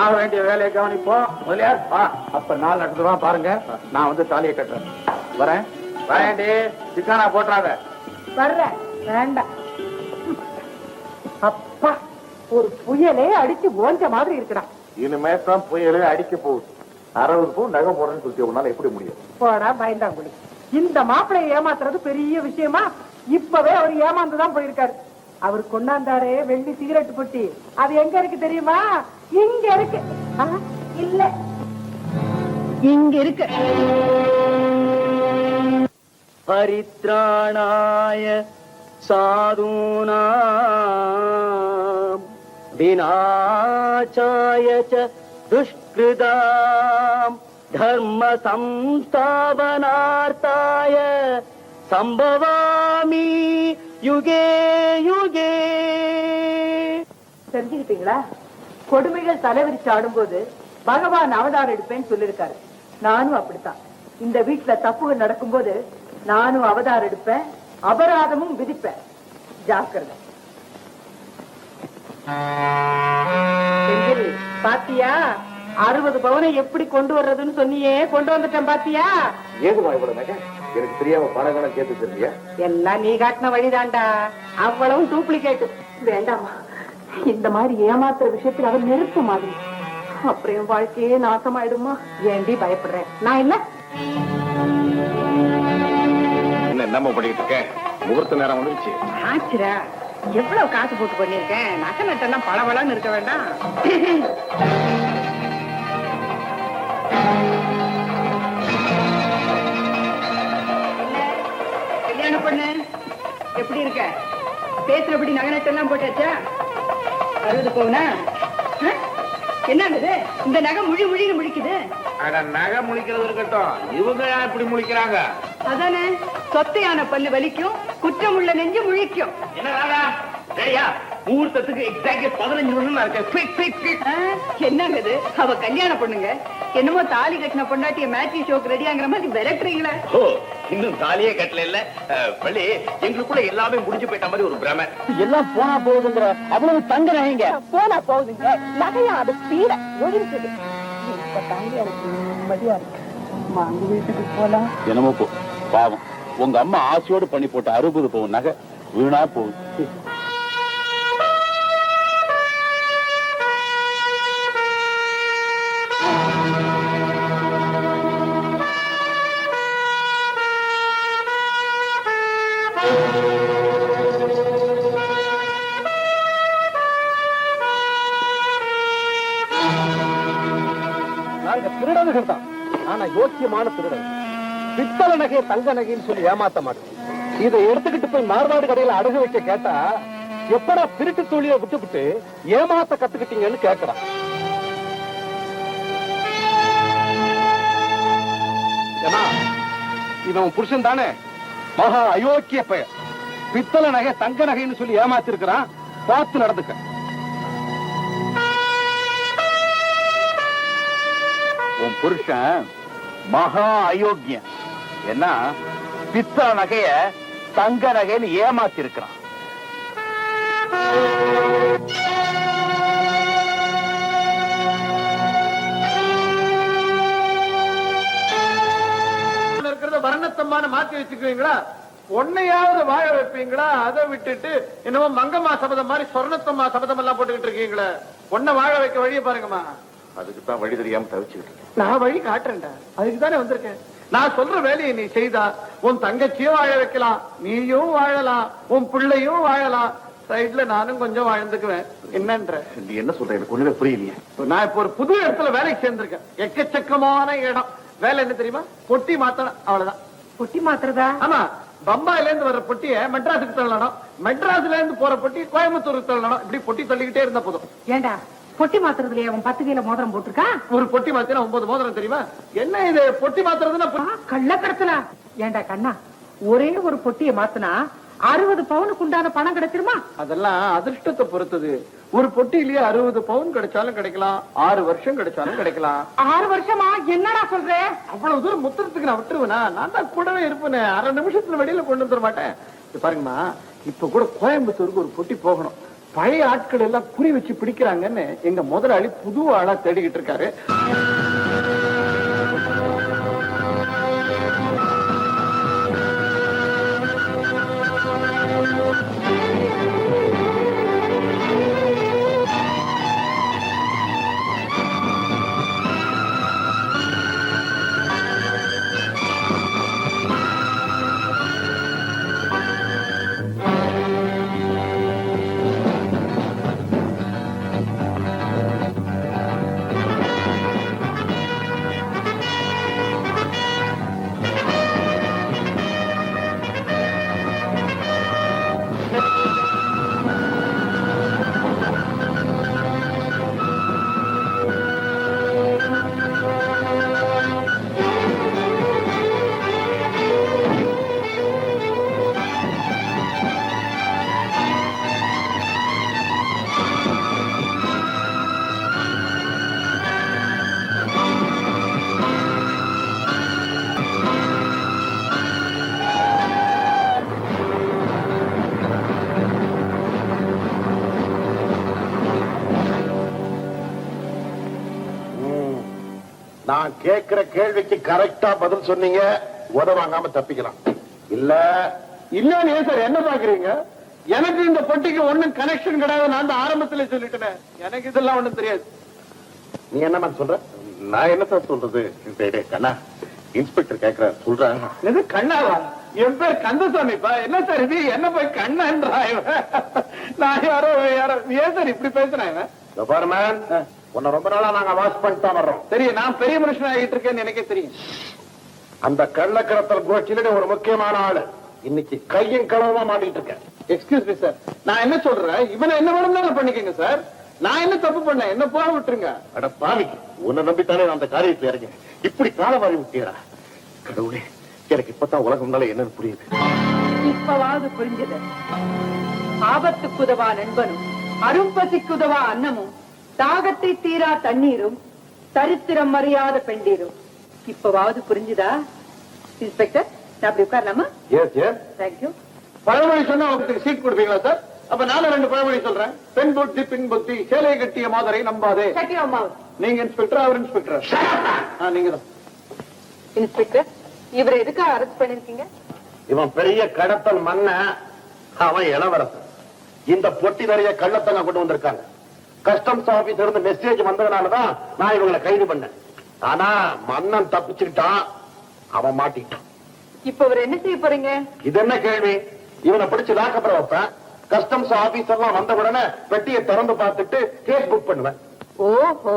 ஆக வேண்டிய வேலையை கவனிப்போம். முதலியார் அப்ப 4 லட்சம் ரூபாய் பாருங்க, நான் வந்து தாலியை கட்டுறேன். வரேன் வரேன்டி, சிக்கானா போட்டுறாத. வர்றேன், வேண்டாம். அப்பா, ஒரு புயலே அடிச்சு ஓஞ்ச மாதிரி இருக்கிறான். இனிமே தான் புயலே அடிக்க போகுது. 60 பவுன் நகை போடுறேன்னு சொல்லி உன்னால எப்படி முடியும்? போடா பயந்தாங்குடி. இந்த மாப்பிளையை ஏமாத்துறது பெரிய விஷயமா? இப்பவே அவர் ஏமாந்துதான் போயிருக்காரு. அவர் கொண்டாந்தாரே வெள்ளி சிகரெட் பொட்டி, அது எங்க இருக்கு தெரியுமா? இங்க இருக்கு. இல்ல, இங்க இருக்கு. பரித்ராணாய சாதுனாம் விநாசாய ச துஷ்கிருதாம் தர்ம சம்ஸ்தாபனார்த்தாய சம்பவாமி யுகே யுகே. தெரிஞ்சுக்கிட்டீங்களா? கொடுமைகள் தலைவிரிச்சு ஆடும்போது பகவான் அவதாரம் எடுப்பேன்னு சொல்லிருக்காரு. நானும் அப்படித்தான். இந்த வீட்டுல தப்புகள் நடக்கும்போது நானும் அவதாரம் எடுப்பேன், அபராதமும் விதிப்பேன். ஜாக்கிரதை. பாத்தியா, 60 பவுனை எப்படி கொண்டு வர்றதுன்னு சொன்னியே, கொண்டு வந்துட்டேன். பாத்தியா? ஏதுமா இவ்வளவு நகை? எனக்கு தெரியாம பணங்களும் கேட்டு தெரியா? எல்லாம் நீ காட்டின வழிதான்டா. அவ்வளவும் டூப்ளிகேட். வேண்டாமா, இந்த மாதிரி ஏமாத்துற விஷயத்துல அவர் நெருப்பு மாதிரி. அப்புறம் வாழ்க்கையே நாசமாயிடுமா? ஏண்டி பயப்படுறேன்? நான் இல்ல. என்னமோ பண்ணிட்டு இருக்கேன். முகூர்த்த நேரம் வந்துருச்சு. ஆச்சுரா, எவ்வளவு காசு போட்டு பண்ணிருக்கேன். நகை நட்டெல்லாம் பளபளன்னு இருக்க வேண்டாம். கல்யாணம் பண்ணு. எப்படி இருக்க? பேசுறபடி நகை நட்டெல்லாம் போட்டாச்சா? 60 பவுனா? என்னது இந்த நகை முழின்னு முழிக்குது? நகை முழிக்கிறது இருக்கட்டும், இவங்க இப்படி முழிக்கிறாங்க. அதானே, சொத்தையான பல்லு வலிக்கும், குற்றம் உள்ள நெஞ்சு முழிக்கும். என்ன ராதா, சரியா? முகூர்த்தத்துக்கு எக்ஸாக்ட் 15 நிமிஷம் இருக்கு. என்னங்குது அவ கல்யாணம் பண்ணுங்க, என்னமோ தாலி கட்டின பொண்டாட்டிய மேட்சி ஷோக்கு ரெடியாங்கிற மாதிரி விரட்டுறீங்களே. ஓ, இன்னும் தாலியே கட்டல இல்ல பள்ளி. எங்களுக்குள்ள எல்லாமே முடிஞ்சு போயிட்ட மாதிரி ஒரு பிரமை. எல்லாம் போனா போகுதுங்கிற அவ்வளவு தங்க நகைங்க. போனா போகுதுங்க, நகையா அது பீட ஒழிஞ்சது. இப்ப தாங்க எனக்கு நிம்மதியா இருக்கு. வாங்க வீட்டுக்கு போலாம். என்னமோ பாவம், உங்க அம்மா ஆசையோடு பண்ணி போட்ட 60 பவுன் நகை வீணா போகுது. நாங்க திருடர்கள் தான், ஆனா யோக்கியமான திருடன். பித்தளை நகை தங்க நகைன்னு சொல்லி ஏமாத்த மாட்டோம். இதை எடுத்துக்கிட்டு போய் மார்வாடு கடையில அடகு வைக்க கேட்டா, எப்படா திருட்டு தொழிலை விட்டுவிட்டு ஏமாத்த கத்துக்கிட்டீங்கன்னு கேட்கறான். இவன் புருஷன் தானே, மகா அயோக்கிய பெயர். பித்தளை நகை தங்க நகைன்னு சொல்லி ஏமாத்திருக்கிறான். பார்த்து நடந்துக்க. உன் புருஷன் மகா அயோக்கியன். என்ன, பித்தளை நகைய தங்க நகைன்னு ஏமாத்தி இருக்கிறான். இருக்கிறத வர்ணத்தம்மான மாத்தி வச்சுக்குவீங்களா? ஒன்னையாவது வாழ வைப்பீங்களா? அதை விட்டுட்டு என்னமோ மங்கம்மா சபதம் மாதிரி சொர்ணத்தம்மா சபதம் எல்லாம் போட்டுக்கிட்டு இருக்கீங்களா? ஒன்ன வாழ வைக்க வழியை பாருங்கம்மா. அதுக்கு தான் வழி தெரியாம தவிச்சுக்கிட்டு. நான் வழி காட்டுறேன்டா, அதுக்கு தானே வந்திருக்கேன். நான் சொல்ற வேலையை நீ செய்தா உன் தங்கச்சியும் வாழ வைக்கலாம், நீயும் வாழலாம், உன் பிள்ளையும் வாழலாம், சைட்ல நானும் கொஞ்சம் வாழ்ந்துக்குவேன். என்னன்ற நீ என்ன சொல்ற எனக்கு ஒண்ணுமே புரியலையே. நான் இப்ப ஒரு புது இடத்துல வேலைக்கு சேர்ந்திருக்கேன். எக்கச்சக்கமான இடம். வேலை என்ன தெரியுமா? பொட்டி மாத்தணும், அவ்வளவுதான். பொட்டி மாத்துறதா? ஆமா, பம்பாயில இருந்து வர்ற பொட்டிய மெட்ராஸுக்கு தள்ளணும், மெட்ராஸ்ல இருந்து போற பொட்டி கோயம்புத்தூருக்கு தள்ளணும். இப்படி பொட்டி தள்ளிக்கிட்டே இருந்தா போதும். ஏண்டா பொட்டி மாத்துறதுலயே அவன் 10 கையில மோதிரம் போட்டிருக்கா? ஒரு பொட்டி மாத்தினா 9 மோதிரம் தெரியுமா? என்ன இது பொட்டி மாத்துறதுன்னா? கள்ளக்கடத்தலா? ஏண்டா கண்ணா, ஒரே ஒரு பொட்டியை மாத்தினா 60 பவுனுக்கு உண்டான பணம் கிடைச்சிருமா? அதெல்லாம் அதிர்ஷ்டத்தை பொறுத்தது. ஒரு பொட்டியிலேயே 60 பவுன் கிடைச்சாலும் கிடைக்கலாம், 6 வருஷம் கிடைச்சாலும் கிடைக்கலாம். 6 வருஷமா? என்னடா சொல்ற? அவ்வளவு தூரம் முத்திரத்துக்கு நான் விட்டுருவேனா? நான் தான் கூடவே இருப்பேனே, அரை நிமிஷத்துல வெளியில கொண்டு வந்துட மாட்டேன். பாருங்கம்மா, இப்ப கூட கோயம்புத்தூருக்கு ஒரு பொட்டி போகணும். பழைய ஆட்கள் எல்லாம் குறி வச்சு பிடிக்கிறாங்கன்னு எங்க முதலாளி புது ஆளா தேடிக்கிட்டு இருக்காரு. நான் கேட்கிற கேள்விக்கு கரெக்டா பதில் சொன்னீங்க, உதவாங்காம தப்பிக்கலாம். இல்ல இன்னொன்னு ஏன் சார் என்ன பாக்குறீங்க? எனக்கு இந்த பொட்டிக்கு ஒண்ணும் கனெக்ஷன் கிடையாது. நான் தான் ஆரம்பத்திலே சொல்லிட்டேன், எனக்கு இதெல்லாம் ஒண்ணும் தெரியாது. நீ என்னமா சொல்ற? நான் என்ன சார் சொல்றது? கண்ணா, இன்ஸ்பெக்டர் கேக்குற சொல்றேன். இது கண்ணாவா? என் பேர் கந்தசாமிப்பா. என்ன சார் இது? என்ன போய் கண்ணன்றா? நான் யாரோ ஏன் சார் இப்படி பேசுறேன்? உன்னை ரொம்ப நாளா நாங்க வாஷ் பண்ணிட்டு தான் வர்றோம். தெரியும், நான் பெரிய மனுஷன் ஆகிட்டு இருக்கேன்னு எனக்கே தெரியும். அந்த கள்ளக்கடத்தல் கோஷ்டியில ஒரு முக்கியமான ஆளு இன்னைக்கு கையும் களவுமா மாட்டிட்டு இருக்கேன். எக்ஸ்கியூஸ் மீ சார், நான் என்ன சொல்றேன், இவனை என்ன வேணும்னாலும் பண்ணிக்கங்க சார். நான் என்ன தப்பு பண்ணேன்? என்ன போக விட்டுருங்க. அட பாவிக்கு, உன்னை நம்பித்தானே நான் அந்த காரியத்தை இறங்கேன். இப்படி காலவாரி விட்டியடா. கடவுளே, எனக்கு இப்பதான் உலகம்னால என்னன்னு புரியுது. இப்பவாவது புரிஞ்சது. ஆபத்துக்குதவா நண்பனும், அரும்பசிக்குதவா அன்னமும், தாகத்தை தீரா தண்ணீரும், சரித்திரம் அறியாத பெண்டீரும். இப்பவாவது புரிஞ்சுதா? இன்ஸ்பெக்டர், நான் அப்படி உட்காரலாமா? S S. தேங்க்யூ. பழமொழி சொன்னா உங்களுக்கு சீட் கொடுப்பீங்களா சார்? அப்ப நானும் 2 பழமொழி சொல்றேன். பெண் புத்தி பின் புத்தி, சேலை கட்டிய மாதரை நம்பாதே. நீங்க இன்ஸ்பெக்டர், அவர் இன்ஸ்பெக்டர். நீங்க தான் இன்ஸ்பெக்டர். இவரை எதுக்காக அரெஸ்ட் பண்ணிருக்கீங்க? இவன் பெரிய கடத்தல் மன்ன, அவன் இளவரசன். இந்த பொட்டி நிறைய கள்ளத்தங்க கொண்டு வந்திருக்காங்க. கஸ்டம்ஸ் ஆபீஸ்ல இருந்து மெசேஜ் வந்ததுனாலதான் நான் இவங்களை கைது பண்ணேன். ஆனா மன்னன் தப்பிச்சுக்கிட்டான், அவன் மாட்டிக்கிட்டான். இப்ப அவர் என்ன செய்ய போறீங்க? இது என்ன கேள்வி? இவனை பிடிச்சு லாக்கப்புற வைப்பேன். கஸ்டம்ஸ் ஆபீசர் வந்த உடனே பெட்டியை திறந்து பார்த்துட்டு கேஸ் புக் பண்ணுவேன். ஓஹோ,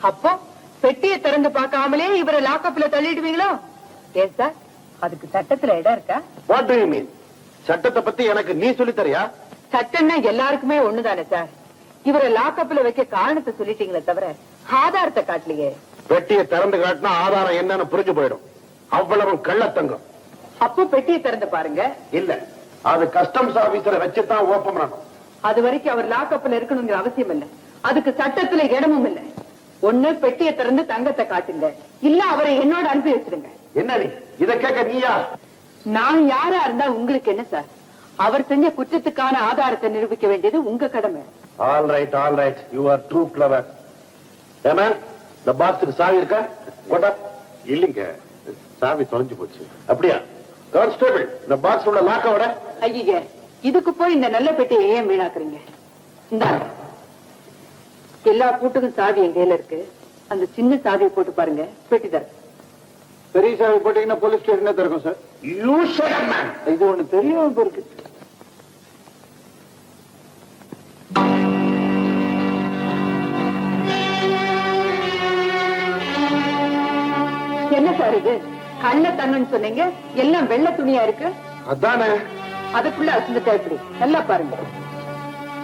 அப்போ பெட்டியை திறந்து பார்க்காமலே இவரை லாக்கப்ல தள்ளிடுவீங்களோ? ஏன் சார், அதுக்கு சட்டத்துல இடம் இருக்கா? What to you mean? சட்டத்தை பத்தி எனக்கு நீ சொல்லி தரியா? சட்டம்னா எல்லாருக்குமே ஒண்ணுதானே சார். இவரை லாக்கப்ல வைக்க காரணத்தை சொல்லிட்டீங்களே தவிர ஆதாரத்தை காட்டலையே. பெட்டியை திறந்து காட்டினா ஆதாரம் என்னன்னு புரிஞ்சு போயிடும். அவ்வளவு கள்ளத்தங்கம். அப்போ பெட்டியை திறந்து பாருங்க. இல்ல, அது கஸ்டம்ஸ் ஆபீசரை வச்சுதான் ஓபன் பண்ணணும். அது வரைக்கும் அவர் லாக்கப்ல இருக்கணுங்கிற அவசியம் இல்ல. அதுக்கு சட்டத்துல இடமும் இல்ல. ஒண்ணு பெட்டியை திறந்து தங்கத்தை காட்டுங்க, இல்ல அவரை என்னோட அனுப்பி வச்சிருங்க. என்ன நீ இத கேட்க நீயா? நான் யாரா இருந்தா உங்களுக்கு என்ன சார்? அவர் செஞ்ச குற்றத்துக்கான ஆதாரத்தை நிரூபிக்க வேண்டியது உங்க கடமை. All right, all right, you are true clever. ஏமா, இந்த பாக்ஸுக்கு சாவி இருக்கா? கொண்டா. இல்லைங்க, சாவி தொலைஞ்சு போச்சு. அப்படியா? கான்ஸ்டபிள், இந்த பாக்ஸ் உள்ள லாக்க விட. ஐயா, இதுக்கு போய் இந்த நல்ல பெட்டியை ஏன் வீணாக்குறீங்க? இந்தாங்க, எல்லா பூட்டுக்கும் சாவி என் கையில இருக்கு. அந்த சின்ன சாவியை போட்டு பாருங்க, பெட்டி தர. பெரிய சாவி போட்டீங்கன்னா போலீஸ் ஸ்டேஷனே திறக்கும் sir. You shut up man. இது ஒண்ணு தெரியாம இருக்கு. என்ன சார் இது? கண்ண தங்கன்னு சொன்னீங்க, எல்லாம் வெள்ளை துணியா இருக்கு. அதானே. அதுக்குள்ள அசுந்துட்டா எப்படி? நல்லா பாருங்க.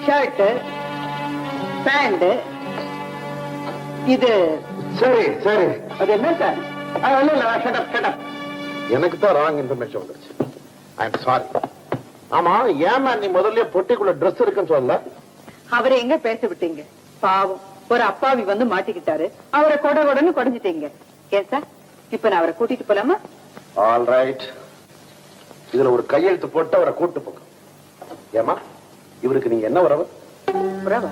ஷர்ட், பேண்ட், இது சரி சரி. அது என்ன சார்? எனக்கு தான் ராங் இன்ஃபர்மேஷன் வந்துருச்சு. I am sorry. ஆமா, ஏமா நீ முதல்ல பொட்டிக்குள்ள ட்ரெஸ் இருக்குன்னு சொல்லல? அவரை எங்க பேச விட்டீங்க? பாவம், ஒரு அப்பாவி வந்து மாட்டிக்கிட்டாரு. அவரை கொடன்னு கொடைஞ்சிட்டீங்க. ஏன் சார், இப்ப நான் அவரை கூட்டிட்டு போலாமா? All right. இதுல ஒரு கையெழுத்து போட்டு அவரை கூட்டு போங்க. ஏமா, இவருக்கு நீங்க என்ன உறவு? உறவா?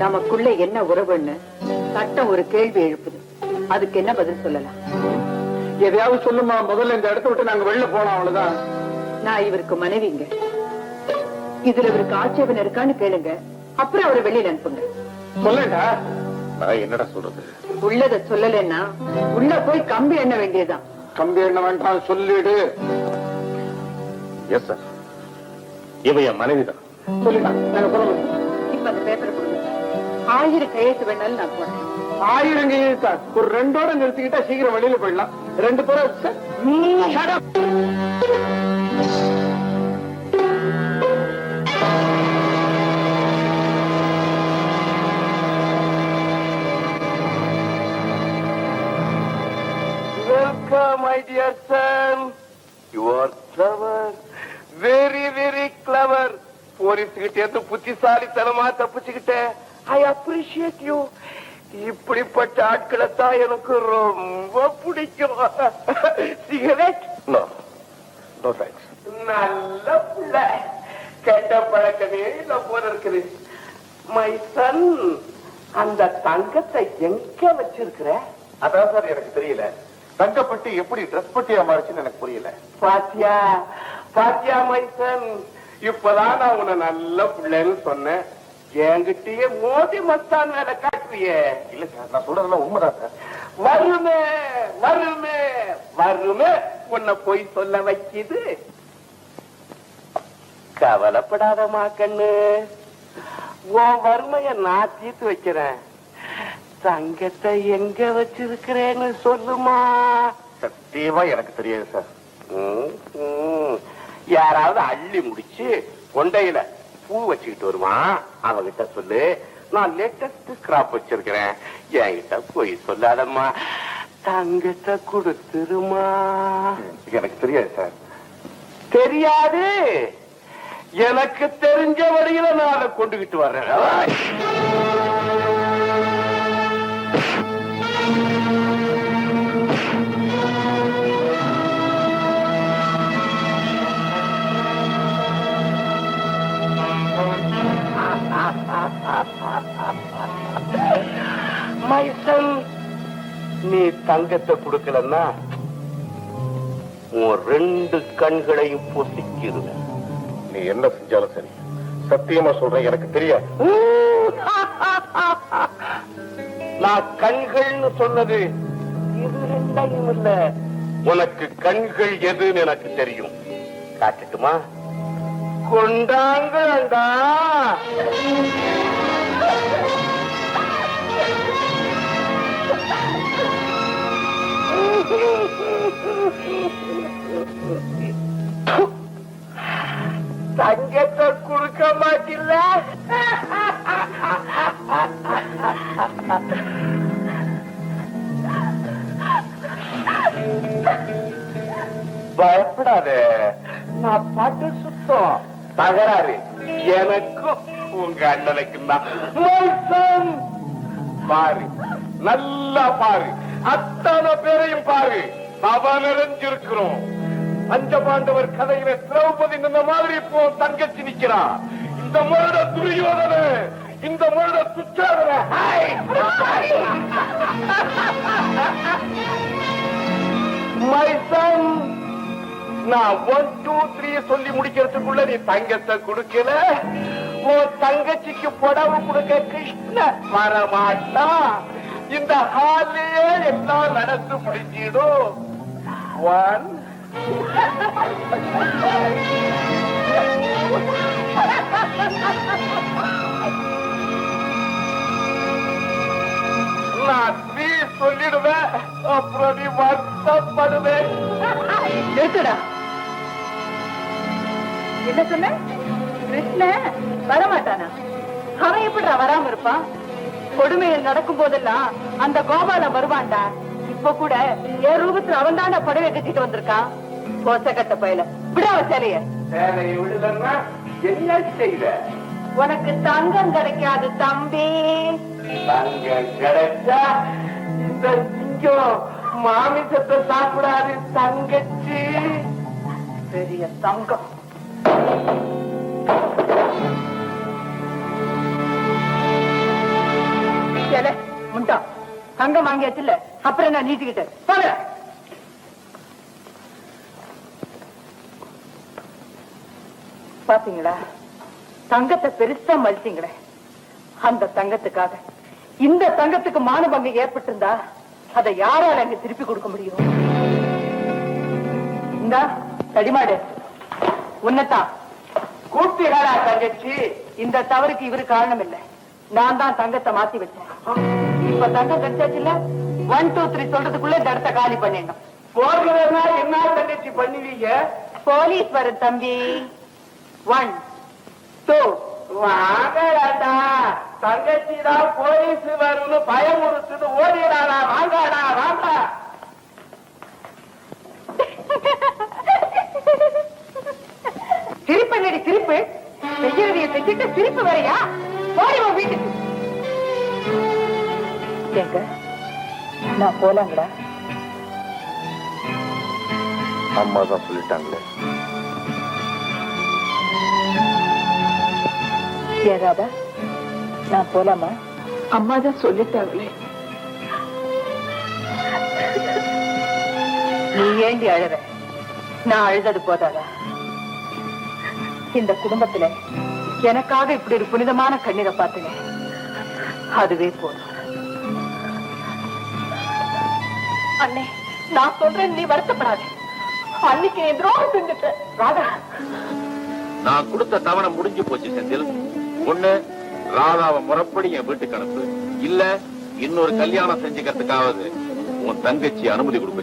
நமக்குள்ள என்ன உறவுன்னு சட்டம் ஒரு கேள்வி எழுப்புது. அதுக்கு என்ன பதில் சொல்லலாம்? எதையாவது சொல்லுமா. முதல்ல இந்த இடத்த விட்டு நாங்க வெளில போனோம், அவ்வளவுதான். நான் இவருக்கு மனைவிங்க. இதுல இவருக்கு ஆட்சேபம் இருக்கான்னு கேளுங்க, அப்புறம் அவரை வெளியில அனுப்புங்க. சொல்லடா. நான் என்னடா சொல்றது? உள்ளத சொல்லலன்னா உள்ள போய் கம்பி எண்ண வேண்டியதுதான். கம்பி என்ன வேண்டாம் சொல்லிடு. எஸ் சார், இவ என் மனைவிதான். சொல்லிடா, நாங்க போறோம். இப்ப அந்த பேப்பரை கொடுங்க. 1000 கையெழுத்து வேணாலும் நான் போறேன். 1000 கையெழுத்தா? ஒரு 2ஓட நிறுத்திக்கிட்டா சீக்கிரம் வெளியில போயிடலாம். 2 பேரும் sir. Shut up. Welcome, my dear son. You are clever. Very, very clever. Police கிட்ட இருந்து புத்திசாலித்தனமா தப்பிச்சுக்கிட்ட. I appreciate you. இப்படிப்பட்ட ஆட்களை தான் எனக்கு ரொம்ப பிடிக்கும். சிகரெட்? No. No thanks. நல்ல பிள்ளை. கெட்ட பழக்கமே இல்ல போல இருக்குது. மை சன், அந்த தங்கத்தை எங்க வச்சிருக்கிற? அதான் சார் எனக்கு தெரியல. தங்கப்பட்டி எப்படி ட்ரெஸ் பட்டியா மாறுச்சுன்னு எனக்கு புரியல. பாத்தியா பாத்தியா மை சன், இப்பதான் நான் உன்னை நல்ல பிள்ளைன்னு சொன்னேன். என்கிட்டயே மோதி மஸ்தான் வேலை காட்டுறியே. இல்ல சார், நான் சொல்றதெல்லாம் உண்மைதான் சார். வருமே வருமே வருமே உன்னை போய் சொல்ல வைக்கிது. கவலைப்படாதமா கண்ணு, உன் வறுமைய நான் தீர்த்து வைக்கிறேன். தங்கத்தை எங்க வச்சிருக்கிறேன்னு சொல்லுமா. சத்தியமா எனக்கு தெரியாது சார். யாராவது அள்ளி முடிச்சு கொண்டையில பூ வச்சுக்கிட்டு வருவான், அவகிட்ட சொல்லு நான் லேட்டஸ்ட் கிராப் வச்சிருக்கிறேன், என்கிட்ட போய் சொல்லாதம்மா, தங்கத்தை கொடுத்துருமா. எனக்கு தெரியாது சார். தெரியாது? எனக்கு தெரிஞ்ச வழியில நான் அதை கொண்டுகிட்டு வர்றேன். மைசன், நீ தங்கத்தை கொடுக்கலன்னா உன் 2 கண்களையும் பொசிக்கிருவேன். நீ என்ன செஞ்சாலும் சரி, சத்தியமா சொல்றேன் எனக்கு தெரியாது. நான் கண்கள்னு சொன்னது இது 2ஐயும் இல்ல, உனக்கு கண்கள் எதுன்னு எனக்கு தெரியும். காட்டுட்டுமா? கொண்டாங்கடா. தங்கத்தை கொடுக்க மாட்டில்ல? பயப்படாத, நான் பாட்டு சுத்தம். தகராறு எனக்கும் உங்க அண்ணனுக்கும் தான். பாரு, நல்லா பாரு, அத்தனை பேரையும் பாரு, சபை நிறைஞ்சிருக்கிறோம். பஞ்சபாண்டவர் கதையில திரௌபதி நின்ன மாதிரி இப்போ தங்கச்சி நிக்கிறான். இந்த முருட துரியோதன, இந்த முருட துச்சாதன. மை சன், நான் 1 2 3 சொல்லி முடிக்கிறதுக்குள்ள நீ தங்கத்தை கொடுக்கல, உன் தங்கச்சிக்கு புடவை கொடுக்க கிருஷ்ண வரமாட்டா. இந்த ஹாலியே எல்லாம் நடந்து முடிஞ்சிடும். ஒன் நான் நீ சொல்லிடுவேன், அப்புறம் நீ வருத்தப்படுவேன். நிறுத்துடா. என்ன சொன்ன? கிருஷ்ண வரமாட்டானா? அவன் எப்படிடா வராம இருப்பான்? கொடுமையில் நடக்கும் போதெல்லாம் அந்த கோபாலம் வருவான்டா. இப்ப கூட என் ரூபத்துல அவன் தாண்டா புடவை கட்டிட்டு வந்திருக்கான். கோசக்கட்ட பயில விடாவ சேலைய. சேலையை விடுதன்னா என்ன செய்த? உனக்கு தங்கம் கிடைக்காது தம்பி. தங்கம் கிடைச்சா இந்த சிங்கம் மாமிசத்தை சாப்பிடாது தங்கச்சி. பெரிய தங்கம். முண்டா தங்கம் வாங்கியாச்சுல்ல, அப்புறம் நான் நீட்டிக்கிட்டேன். போங்க. பாத்தீங்களா, தங்கத்தை பெருசா மதிச்சீங்களே. அந்த தங்கத்துக்காக இந்த தங்கத்துக்கு மானபங்கம் ஏற்பட்டிருந்தா அதை யாரால அங்க திருப்பி கொடுக்க முடியும்? இந்த தடிமாடு உன்னதான் கூப்பிடாடா தங்கச்சி. இந்த தவறுக்கு இவரு காரணம் இல்லை, நான் தான் தங்கத்தை மாத்தி வச்சேன். இப்ப தங்கம் கிடைச்சாச்சுல்ல, 1 2 3 சொல்றதுக்குள்ள இந்த இடத்த காலி பண்ணிடணும். போகிறதுனா என்ன தங்கச்சி பண்ணுவீங்க? போலீஸ் வரும் தம்பி. 1 2 வாங்கடா. தங்கச்சி தான் போலீஸ் வரும்னு பயமுறுத்துது. ஓடிடாடா. வாங்கடா வாங்க. சிரிப்பு நடி சிரிப்பு. செய்யறதைய செஞ்சுட்டு சிரிப்பு வரையா? போடி உன் வீட்டுக்கு. எங்க நான் போலாங்கடா. அம்மா தான் சொல்லிட்டாங்களே. ஏதாதா நான் போலாமா? அம்மா தான் சொல்லிட்டாங்களே. நீ ஏண்டி அழுற? நான் அழுதது போதாதா? இந்த குடும்பத்துல எனக்காக இப்படி ஒரு புனிதமான கண்ணீரை பார்த்தேன், அதுவே போதும். அண்ணே, நான் சொல்றேன், நீ வருத்தப்படாத. அன்னைக்கு நீ துரோகம் செஞ்சுட்ட. ராதா, நான் கொடுத்த தவணை முடிஞ்சு போச்சு செந்தில். ஒண்ணு, ராதாவை முறைப்படி என் வீட்டுக்கு அனுப்பு. இல்ல இன்னொரு கல்யாணம் செஞ்சுக்கிறதுக்காவது உன் தங்கச்சி அனுமதி கொடுக்க.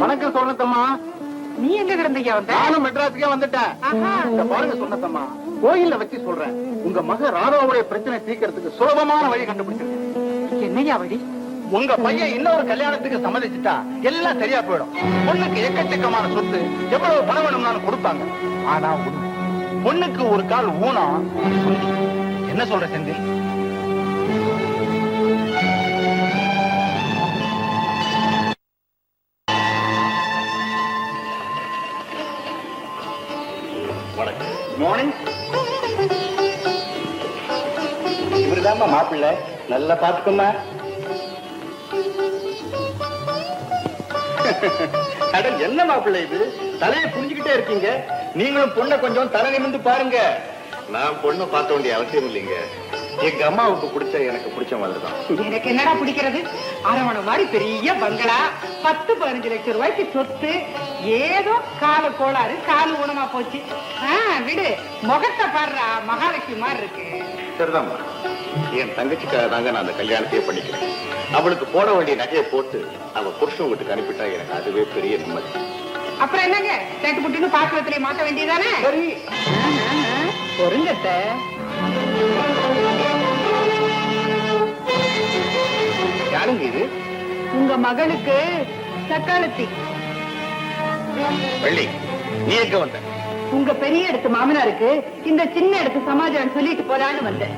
வணக்கம் சொன்னத்தம்மா. நீ எங்க கிடந்தீங்க? வந்த நானும் மெட்ராஸுக்கே வந்துட்டேன். இந்த பாருங்க சொன்னத்தம்மா, கோயில்ல வச்சு சொல்றேன், உங்க மக ராதாவுடைய பிரச்சனை தீர்க்கறதுக்கு சுலபமான வழி கண்டுபிடிச்சிருக்கேன். என்னையா வழி? உங்க பையன் இன்னொரு கல்யாணத்துக்கு சம்மதிச்சுட்டா எல்லாம் சரியா போயிடும். பொண்ணுக்கு எக்கச்சக்கமான சொத்து, எவ்வளவு பணம் வேணும்னாலும் கொடுப்பாங்க. ஆனா பொண்ணுக்கு ஒரு கால் ஊனம். என்ன சொல்ற செந்தில்? மார்னிங். இவருதாம்மா மாப்பிள்ளை. நல்லா பாத்துக்கோமா. கடல் என்ன மாப்பிள்ளை இது? தலையை புரிஞ்சுக்கிட்டே இருக்கீங்க. நீங்களும் பொண்ணை கொஞ்சம் தலை நிமிர்ந்து பாருங்க. நான் பொண்ணை பார்த்த வேண்டிய அவசியம் இல்லைங்க. எங்க அம்மாவுக்கு பிடிச்ச எனக்கு பிடிச்ச மாதிரிதான். எனக்கு என்னடா பிடிக்கிறது? அரவணை மாதிரி பெரிய பங்களா, 10-15 லட்சம் ரூபாய்க்கு சொத்து. ஏதோ கால கோளாறு, காலு ஊனமா போச்சு. விடு, முகத்தை பாடுறா, மகாலட்சுமி மாதிரி இருக்கு. சரிதாம்மா, என் தங்கச்சிக்காக தாங்க நான் அந்த கல்யாணத்தையே பண்ணிக்கிறேன். அவளுக்கு போட வேண்டிய நகையை போட்டு அவ புருஷன் வீட்டுக்கு அனுப்பிட்டா எனக்கு அதுவே பெரிய நிம்மதி. அப்புறம் என்னங்க, சேட்டு புட்டுன்னு பாத்திரத்திலே மாட்ட வேண்டியதானே? சரி, பொருங்கட்ட. யாருங்க இது? உங்க மகளுக்கு சக்காலத்தி. வெள்ளி, நீ எங்க வந்த? உங்க பெரிய இடத்து மாமனாருக்கு இந்த சின்ன இடத்து சமாஜம் சொல்லிட்டு போலான்னு வந்தேன்.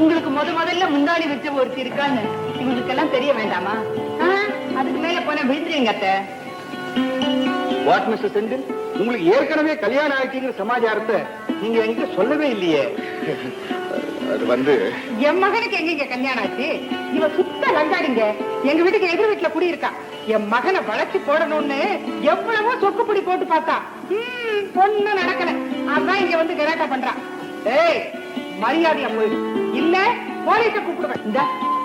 உங்களுக்கு முதல்ல முந்தாடி வச்ச ஒருத்தி இருக்கான்னு உங்களுக்கு எல்லாம் தெரிய வேண்டாமா? அதுக்கு மேல போன விழுந்துறீங்க அத்தை. வாட் மிஸ்டர் செந்தில், உங்களுக்கு ஏற்கனவே கல்யாணம் ஆயிட்டீங்கிற சமாச்சாரத்தை நீங்க என்கிட்ட சொல்லவே இல்லையே. அது வந்து என் மகனுக்கு எங்க கல்யாணம் ஆச்சு? இவ சுத்த லங்காடிங்க. எங்க வீட்டுக்கு எதிர் வீட்டுல குடியிருக்கா. என் மகனை வளைச்சு போடணும்னு எவ்வளவோ சொக்குப்பொடி போட்டு பார்த்தா பொண்ணு நடக்கல. அதான் இங்க வந்து கராட்டா பண்றான். ஏய், மரியாதையா போயிடு, இல்ல போலீஸ கூப்பிடுவேன். இந்த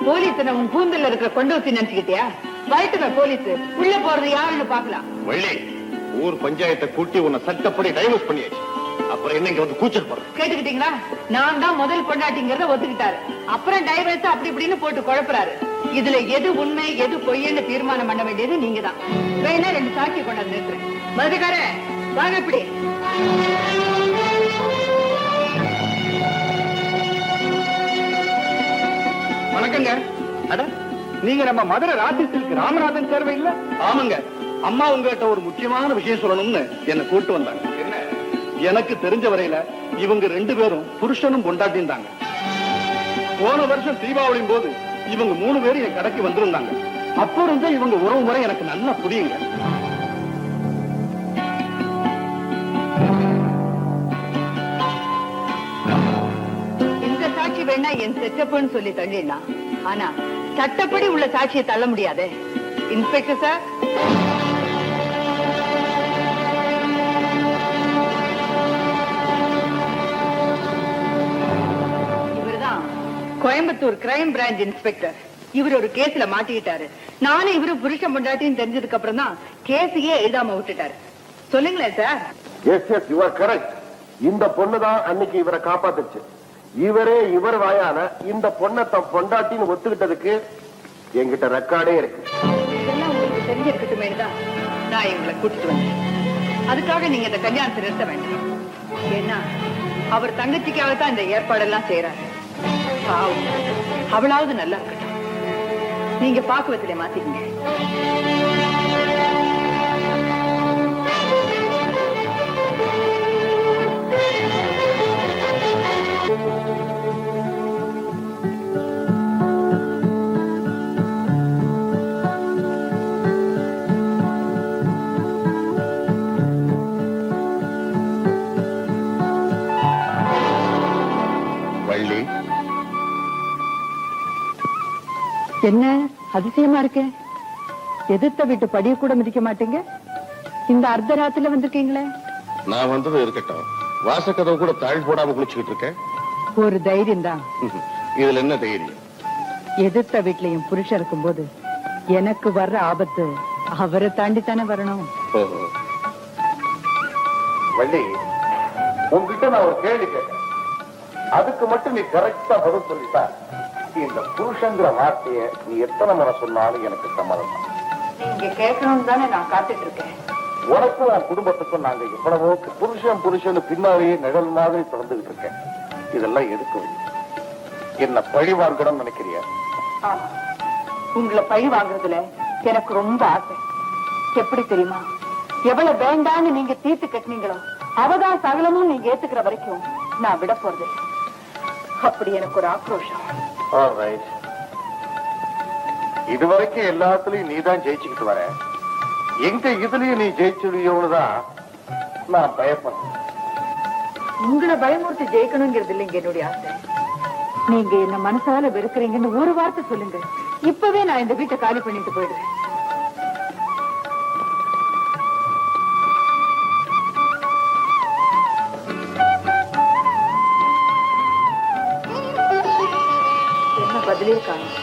போலீஸ் உன் கூந்தல்ல இருக்கிற கொண்டு வச்சு நினைச்சுக்கிட்டியா? வயிற்றுல போலீஸ் உள்ள போறது யாருன்னு பாக்கலாம். வள்ளி, ஊர் பஞ்சாயத்தை கூட்டி உன்னை சட்டப்படி டைவர்ஸ் பண்ணியாச்சு. அப்புறம் என்ன இங்க வந்து கூச்சல் போடுற? கேட்டுக்கிட்டீங்களா? நான் தான் முதல் பொண்டாட்டிங்கிறத ஒத்துக்கிட்டாரு. அப்புறம் டைவர்ஸ் அப்படி இப்படின்னு போட்டு குழப்பறாரு. இதுல எது உண்மை எது பொய்ன்னு தீர்மானம் பண்ண வேண்டியது நீங்க தான். வேணா 2 சாட்சி கொண்டாந்து நிறுத்துறேன். மதுக்கார வாங்க இப்படி. வணக்கங்க. அட, நீங்க நம்ம மதுரை ராசி சில்க் ராமநாதன் சேர்வை இல்ல? ஆமாங்க. அம்மா உங்ககிட்ட ஒரு முக்கியமான விஷயம் சொல்லணும்னு என்ன கூட்டு வந்தாங்க. என்ன? எனக்கு தெரிஞ்ச வரையில இவங்க 2 பேரும் புருஷனும் பொண்டாட்டியும் தாங்க. போன வருஷம் தீபாவளியின் போது இவங்க 3 பேரும் என் கடைக்கு வந்திருந்தாங்க. அப்போ இருந்தே இவங்க உறவு முறை எனக்கு நல்லா புரியுங்க. இந்த சாட்சி வேணா என் செட்டப்புன்னு சொல்லி தள்ளிடலாம். ஆனா சட்டப்படி உள்ள சாட்சியை தள்ள முடியாது. இன்ஸ்பெக்டர் சார், இவர்தான் கோயம்புத்தூர் கிரைம் பிரான்ச் இன்ஸ்பெக்டர். இவர் ஒரு கேஸ்ல மாட்டிக்கிட்டாரு. நானும் இவரு புருஷன் பொண்டாட்டின்னு தெரிஞ்சதுக்கு அப்புறம் தான் கேஸையே எழுதாம விட்டுட்டாரு. சொல்லுங்களேன் sir. Yes yes, you are correct. இந்த பொண்ணுதான் அன்னைக்கு இவரை காப்பாத்துச்சு. இவரே இவர் வாயால இந்த பொண்ணை தன் பொண்டாட்டின்னு ஒத்துக்கிட்டதுக்கு என்கிட்ட ரெக்கார்டே இருக்கு. இதெல்லாம் உங்களுக்கு தெரிஞ்சிருக்கட்டுமே தான் நான் இவங்களை கூட்டிட்டு வந்தேன். அதுக்காக நீங்க இந்த கல்யாணத்தை நிறுத்த வேண்டாம். ஏன்னா அவர் தங்கச்சிக்காகத்தான் இந்த ஏற்பாடெல்லாம் செய்யறாரு. பாவம், அவளாவது நல்லா இருக்கட்டும். நீங்க பாக்குவத்திலே மாத்திக்கங்க. என்ன அதிசயமா இருக்கு? எதிர்த்த வீட்டு படிய கூட மிதிக்க மாட்டீங்க. இந்த அர்த்தராத்திரில வந்திருக்கீங்களே. நான் வந்தது இருக்கட்டும், வாசக்கதவு கூட தாழ் போடாம குளிச்சுக்கிட்டு இருக்கேன். ஒரு தைரியம் தான். இதுல என்ன தைரியம்? எதிர்த்த வீட்லயும் புருஷன் இருக்கும் போது எனக்கு வர்ற ஆபத்து அவரை தாண்டி தானே வரணும். ஓஹோ. வள்ளி, உங்ககிட்ட நான் ஒரு கேள்வி கேட்டேன். அதுக்கு மட்டும் நீ கரெக்டா பதில் சொல்லிட்டா இந்த புருஷங்கிற வார்த்தையை நீ எத்தனை முறை சொன்னாலும் எனக்கு சம்மதம் தான். நீங்க கேட்கணும் தானே நான் காத்துட்டு இருக்கேன். உனக்கும் உன் குடும்பத்துக்கும் நாங்க எவ்வளவோ புருஷன் பின்னாலேயே நிழல் மாதிரி தொடர்ந்துகிட்டு இருக்கேன். இதெல்லாம் எதுக்கு? என்ன பழி வாங்கணும்னு நினைக்கிறியா? உங்களை பழி வாங்குறதுல எனக்கு ரொம்ப ஆசை. எப்படி தெரியுமா? எவ்வளவு வேண்டான்னு நீங்க தீர்த்து கட்டினீங்களோ அவதான் சகலமும் நீங்க ஏத்துக்கிற வரைக்கும் நான் விட போறது. அப்படி எனக்கு ஒரு ஆக்ரோஷம். இதுவரைக்கும் எல்லாத்துலயும் நீதான் ஜெயிச்சுக்கிட்டு வர. எங்க இதுலயும் நீ ஜெயிச்சுடுவோம்னுதான் நான் பயப்படுறேன். உங்களை பயமுறுத்தி ஜெயிக்கணுங்கிறது இல்லைங்க என்னுடைய ஆசை. நீங்க என்ன மனசால வெறுக்கிறீங்கன்னு ஒரு வார்த்தை சொல்லுங்க. இப்பவே நான் இந்த வீட்டை காலி பண்ணிட்டு போயிடுறேன். பதிலே காணும்.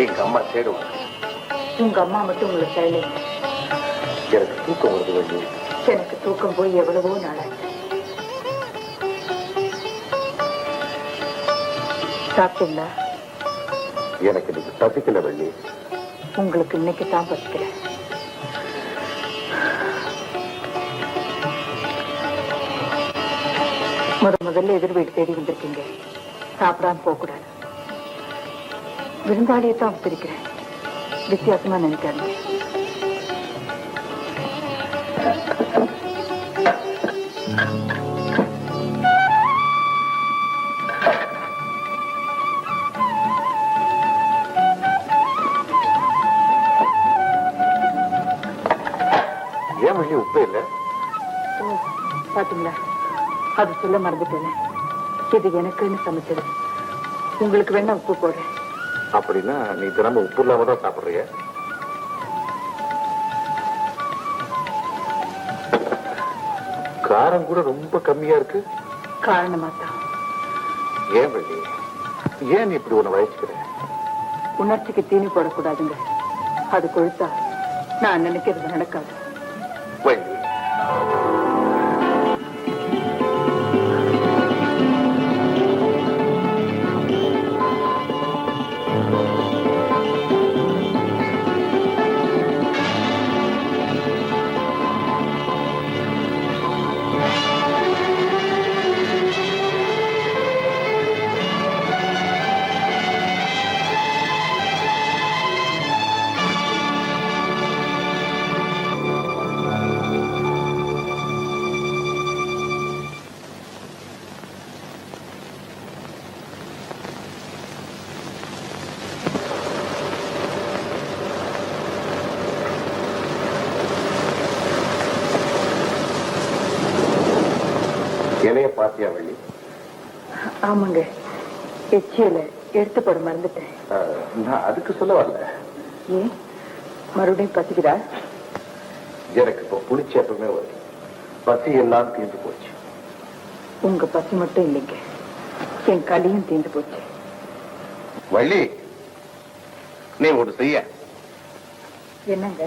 எங்க அம்மா தேடுவாங்க. உங்க அம்மா மட்டும் உங்களை செயலை. எனக்கு தூக்கம் வருது வள்ளி. எனக்கு தூக்கம் போய் எவ்வளவோ நாளாச்சு. சாப்பிட்டீங்களா? எனக்கு நீங்க பசிக்கல வள்ளி. உங்களுக்கு இன்னைக்கு தான் பசிக்கல. முதல்ல எதிர் வீடு தேடி வந்திருக்கீங்க. சாப்பிடாம போக கூடாது. விருந்தாளியை தான் பிரிக்கிறேன். வித்தியாசமா நினைக்காது. பாத்தீங்களா, அது சொல்ல மறந்துட்டேன். இது எனக்குன்னு சமைச்சது. உங்களுக்கு வேணா உப்பு போடுறேன். அப்படின்னா நீ தினமும் உப்பு இல்லாம தான் சாப்பிடுறிய? காரம் கூட ரொம்ப கம்மியா இருக்கு. காரணமா தான். ஏன் வள்ளி, ஏன் நீ இப்படி உன்னை வயசுக்கிற? உணர்ச்சிக்கு தீனி போடக்கூடாதுங்க. அது கொழுத்தா நான் நினைக்கிறது நடக்காது. வள்ளி, இலைய பாத்தியா வள்ளி? ஆமாங்க, எச்சியில எடுத்து போட மறந்துட்டேன். நான் அதுக்கு சொல்ல வரல. ஏன் மறுபடியும் பசிக்குதா? எனக்கு இப்போ புளிச்சேப்பமே வருது. பசி எல்லாம் தீர்ந்து போச்சு. உங்க பசி மட்டும் இல்லைங்க, என் களியும் தீர்ந்து போச்சு. வள்ளி, நீ ஒரு செய்ய. என்னங்க?